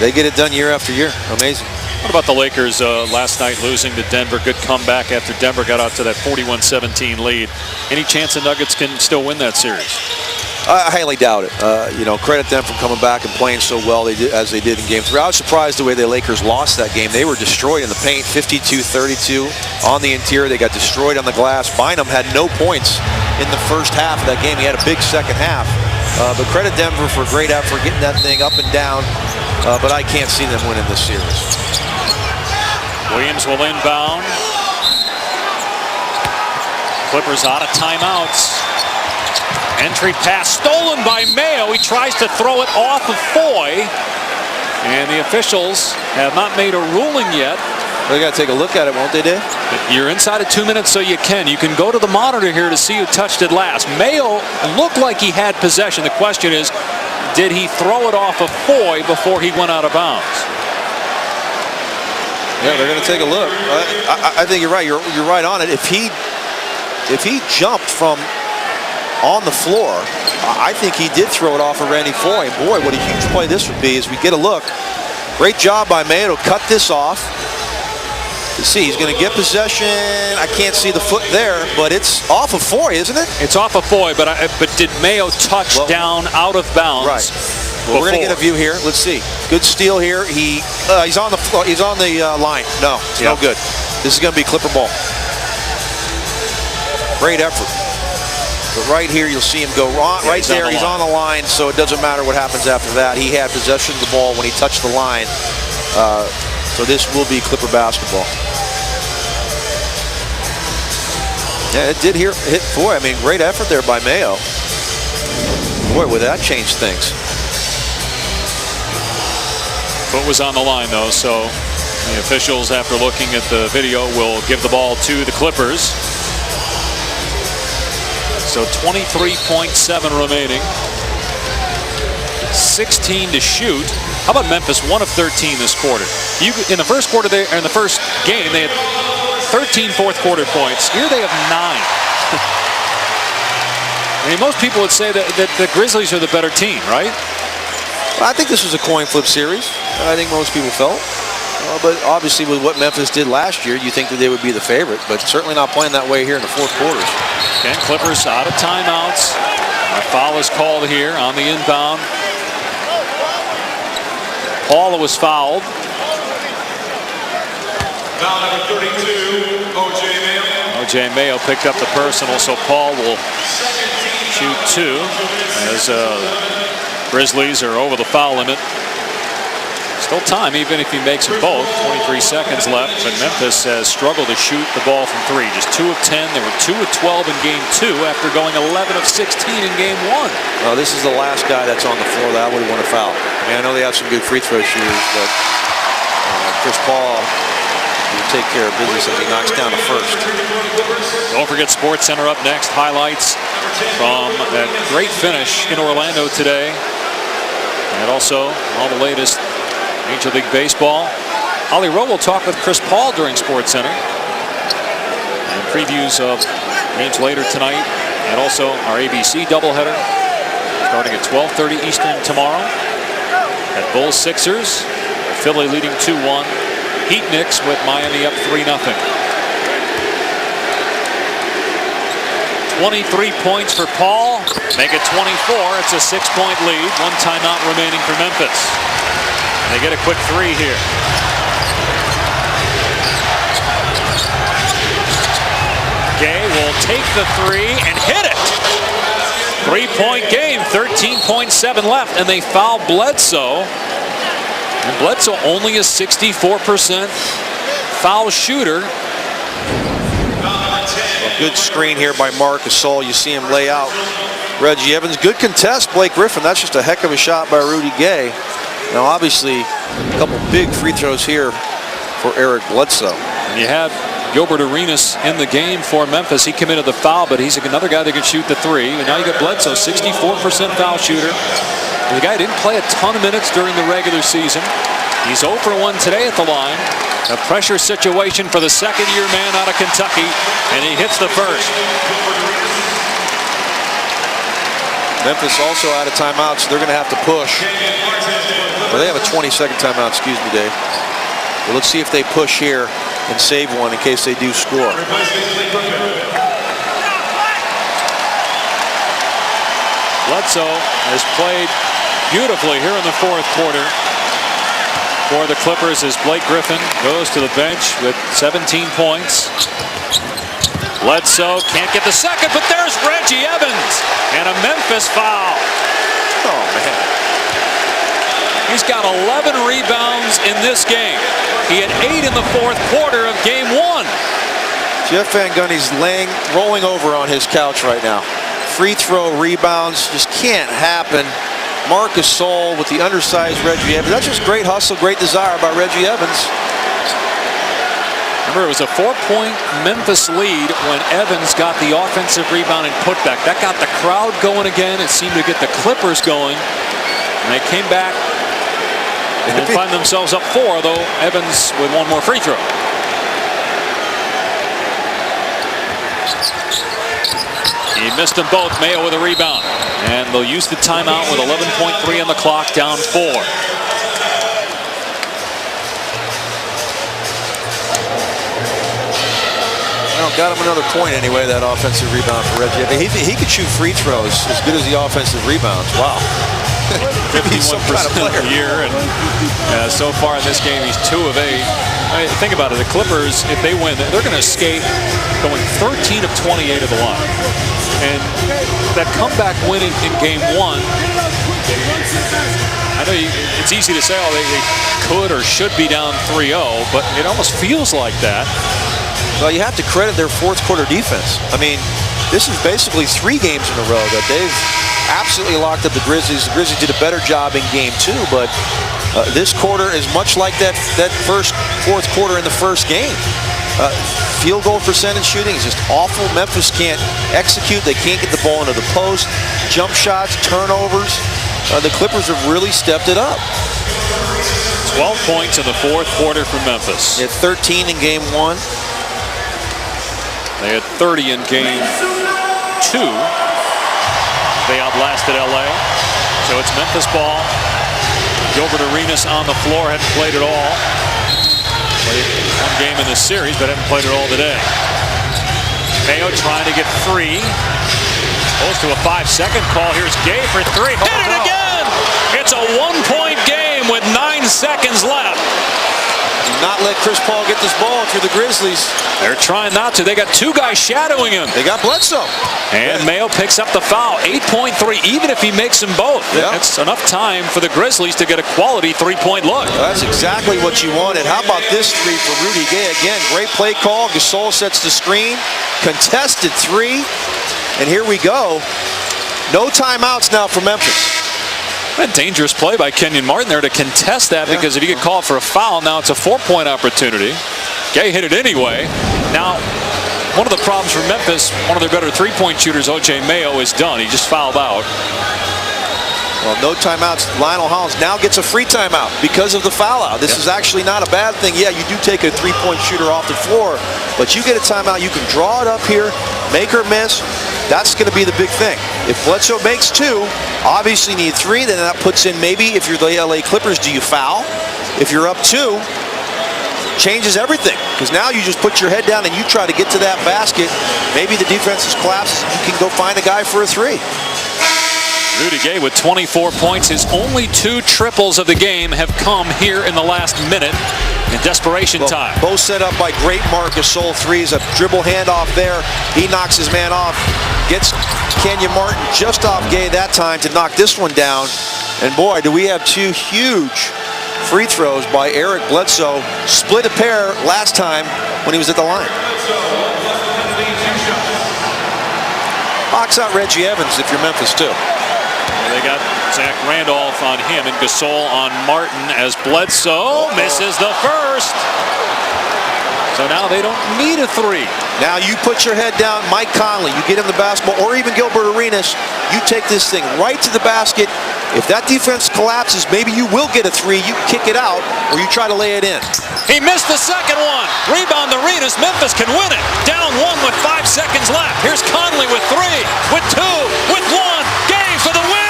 get it done year after year. Amazing. What about the Lakers last night losing to Denver? Good comeback after Denver got out to that 41-17 lead. Any chance the Nuggets can still win that series? I highly doubt it. Credit them for coming back and playing so well as they did in Game 3. I was surprised the way the Lakers lost that game. They were destroyed in the paint, 52-32 on the interior. They got destroyed on the glass. Bynum had no points in the first half of that game. He had a big second half. But credit Denver for a great effort getting that thing up and down. But I can't see them winning this series. Williams will inbound. Clippers out of timeouts. Entry pass stolen by Mayo. He tries to throw it off of Foy. And the officials have not made a ruling yet. They got to take a look at it, won't they, Dave? You're inside of 2 minutes, so you can. You can go to the monitor here to see who touched it last. Mayo looked like he had possession. The question is, did he throw it off of Foy before he went out of bounds? Yeah, they're going to take a look. I think you're right. You're right on it. If he jumped from on the floor, I think he did throw it off of Randy Foy. And boy, what a huge play this would be as we get a look. Great job by Mayo to cut this off. Let's see, he's going to get possession. I can't see the foot there, but it's off of Foy, isn't it? It's off of Foy, but did Mayo touch down out of bounds? Right. Well, we're going to get a view here. Let's see. Good steal here. He's on the floor. He's on the line. No, it's no good. This is going to be Clipper ball. Great effort. But right here, you'll see him go right there. He's on the line, so it doesn't matter what happens after that. He had possession of the ball when he touched the line. So this will be Clipper basketball. Yeah, it did hit Foy. I mean, great effort there by Mayo. Boy, would that change things. Foot was on the line, though, so the officials, after looking at the video, will give the ball to the Clippers. So 23.7 remaining. 16 to shoot. How about Memphis? 1 of 13 this quarter. In the first quarter, in the first game, they had 13 fourth quarter points. Here they have 9. I mean, most people would say that the Grizzlies are the better team, right? I think this was a coin flip series. I think most people felt. But obviously with what Memphis did last year, you think that they would be the favorite, but certainly not playing that way here in the fourth quarters. Again, Clippers out of timeouts. A foul is called here on the inbound. Paul was fouled. Foul number 32, O.J. Mayo. O.J. Mayo picked up the personal, so Paul will shoot 2 as Grizzlies are over the foul limit. Still time, even if he makes them both. 23 seconds left, but Memphis has struggled to shoot the ball from 3. Just 2 of 10. They were 2 of 12 in game 2 after going 11 of 16 in game 1. Well, this is the last guy that's on the floor that I would want to foul. I mean, I know they have some good free throw shooters, but Chris Paul will take care of business if he knocks down the first. Don't forget SportsCenter up next. Highlights from that great finish in Orlando today. And also all the latest Major League Baseball. Ollie Rowe will talk with Chris Paul during SportsCenter. And previews of games later tonight. And also our ABC doubleheader starting at 12:30 Eastern tomorrow. At Bulls Sixers. Philly leading 2-1. Heat Knicks with Miami up 3-0. 23 points for Paul. Make it 24. It's a 6-point lead. 1 timeout remaining for Memphis. And they get a quick 3 here. Gay will take the 3 and hit it. 3-point game. 13.7 left. And they foul Bledsoe. And Bledsoe only a 64% foul shooter. A good screen here by Marc Gasol. You see him lay out Reggie Evans. Good contest, Blake Griffin. That's just a heck of a shot by Rudy Gay. Now, obviously, a couple big free throws here for Eric Bledsoe. And you had Gilbert Arenas in the game for Memphis. He committed the foul, but he's another guy that can shoot the 3. And now you got Bledsoe, 64% foul shooter. And the guy didn't play a ton of minutes during the regular season. He's 0 for 1 today at the line. A pressure situation for the second-year man out of Kentucky, and he hits the first. Memphis also out of timeouts. They're going to have to push. Well, they have a 20-second timeout, excuse me, Dave. Well, let's see if they push here and save one in case they do score. Bledsoe has played beautifully here in the fourth quarter for the Clippers as Blake Griffin goes to the bench with 17 points. Bledsoe can't get the second, but there's Reggie Evans and a Memphis foul. Oh, man. He's got 11 rebounds in this game. He had 8 in the fourth quarter of game 1. Jeff Van Gundy's rolling over on his couch right now. Free throw rebounds just can't happen. Marc Gasol with the undersized Reggie Evans. That's just great hustle, great desire by Reggie Evans. Remember, it was a 4-point Memphis lead when Evans got the offensive rebound and putback. That got the crowd going again. It seemed to get the Clippers going. And they came back and find themselves up 4, though Evans with 1 more free throw. He missed them both. Mayo with a rebound. And they'll use the timeout with 11.3 on the clock, down 4. Well, got him another point anyway, that offensive rebound for Reggie. I mean, he could shoot free throws as good as the offensive rebounds. Wow. 51% of the year, and so far in this game, he's 2 of 8. I mean, think about it. The Clippers, if they win, they're going to escape going 13 of 28 of the line. And that comeback win in game 1, I know it's easy to say, oh, they could or should be down 3-0, but it almost feels like that. Well, you have to credit their fourth quarter defense. I mean, this is basically 3 games in a row that they've absolutely locked up the Grizzlies. The Grizzlies did a better job in game 2, but this quarter is much like that fourth quarter in the first game. Field goal percentage shooting is just awful. Memphis can't execute. They can't get the ball into the post. Jump shots, turnovers. The Clippers have really stepped it up. 12 points in the fourth quarter for Memphis. They had 13 in game 1. They had 30 in game 2. They outlasted LA. So it's Memphis ball. Gilbert Arenas on the floor, hadn't played at all. Played 1 game in this series, but haven't played at all today. Mayo trying to get free. Goes to a 5-second call. Here's Gay for 3. Hit it again! It's a 1-point game with 9 seconds left. Do not let Chris Paul get this ball if you're the Grizzlies. They're trying not to. They got 2 guys shadowing him. They got Bledsoe. And Mayo picks up the foul. 8.3, even if he makes them both. Yeah. That's enough time for the Grizzlies to get a quality 3-point look. Well, that's exactly what you wanted. How about this 3 for Rudy Gay? Again, great play call. Gasol sets the screen. Contested 3. And here we go. No timeouts now for Memphis. A dangerous play by Kenyon Martin there to contest that, because if you get called for a foul, now it's a 4-point opportunity. Gay hit it anyway. Now, one of the problems for Memphis, one of their better 3-point shooters, O.J. Mayo, is done. He just fouled out. Well, no timeouts. Lionel Hollins now gets a free timeout because of the foul out. This is actually not a bad thing. Yeah, you do take a 3-point shooter off the floor, but you get a timeout. You can draw it up here, make or miss. That's going to be the big thing. If Bledsoe makes 2, obviously need 3, then that puts in maybe, if you're the LA Clippers, do you foul? If you're up 2, changes everything, because now you just put your head down and you try to get to that basket. Maybe the defense is collapsed. You can go find a guy for a 3. Rudy Gay with 24 points. His only 2 triples of the game have come here in the last minute in desperation time. Both set up by great Marc Gasol. 3s, a dribble handoff there. He knocks his man off. Gets Kenyon Martin just off Gay that time to knock this one down. And boy, do we have 2 huge free throws by Eric Bledsoe. Split a pair last time when he was at the line. Box out Reggie Evans if you're Memphis too. They got Zach Randolph on him and Gasol on Martin as Bledsoe misses the first. So now they don't need a 3. Now you put your head down, Mike Conley, you get him the basketball, or even Gilbert Arenas, you take this thing right to the basket. If that defense collapses, maybe you will get a 3. You kick it out, or you try to lay it in. He missed the second one. Rebound Arenas. Memphis can win it. Down 1 with 5 seconds left. Here's Conley with 3, with 2, with 1. Gay for the win.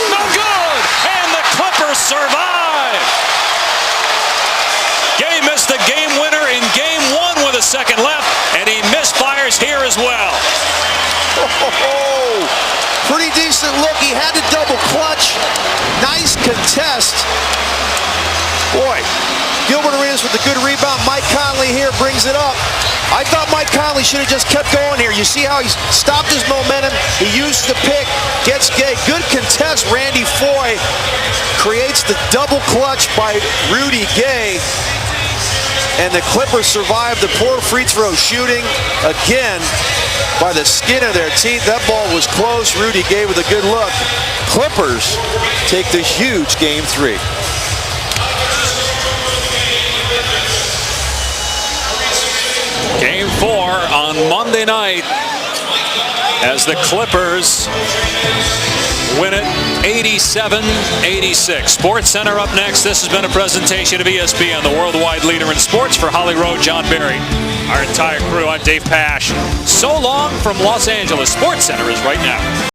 No good. And the Clippers survive. Gay missed the game winner in game 1 with a second left, and he misfires here as well. Pretty decent look. He had to double clutch. Nice contest. Boy, Gilbert Arenas with a good rebound. Mike Conley here brings it up. I thought Mike Conley should have just kept going here. You see how he stopped his momentum. He used the pick. Gets Gay. Good contest. Randy Foye creates the double clutch by Rudy Gay. And the Clippers survive the poor free throw shooting again by the skin of their teeth. That ball was close. Rudy Gay with a good look. Clippers take the huge game 3. Game 4 on Monday night as the Clippers win it 87-86. Sports Center up next. This has been a presentation of ESPN, the worldwide leader in sports. For Holly Rowe, John Barry, our entire crew, I'm Dave Pash. So long from Los Angeles. Sports Center is right now.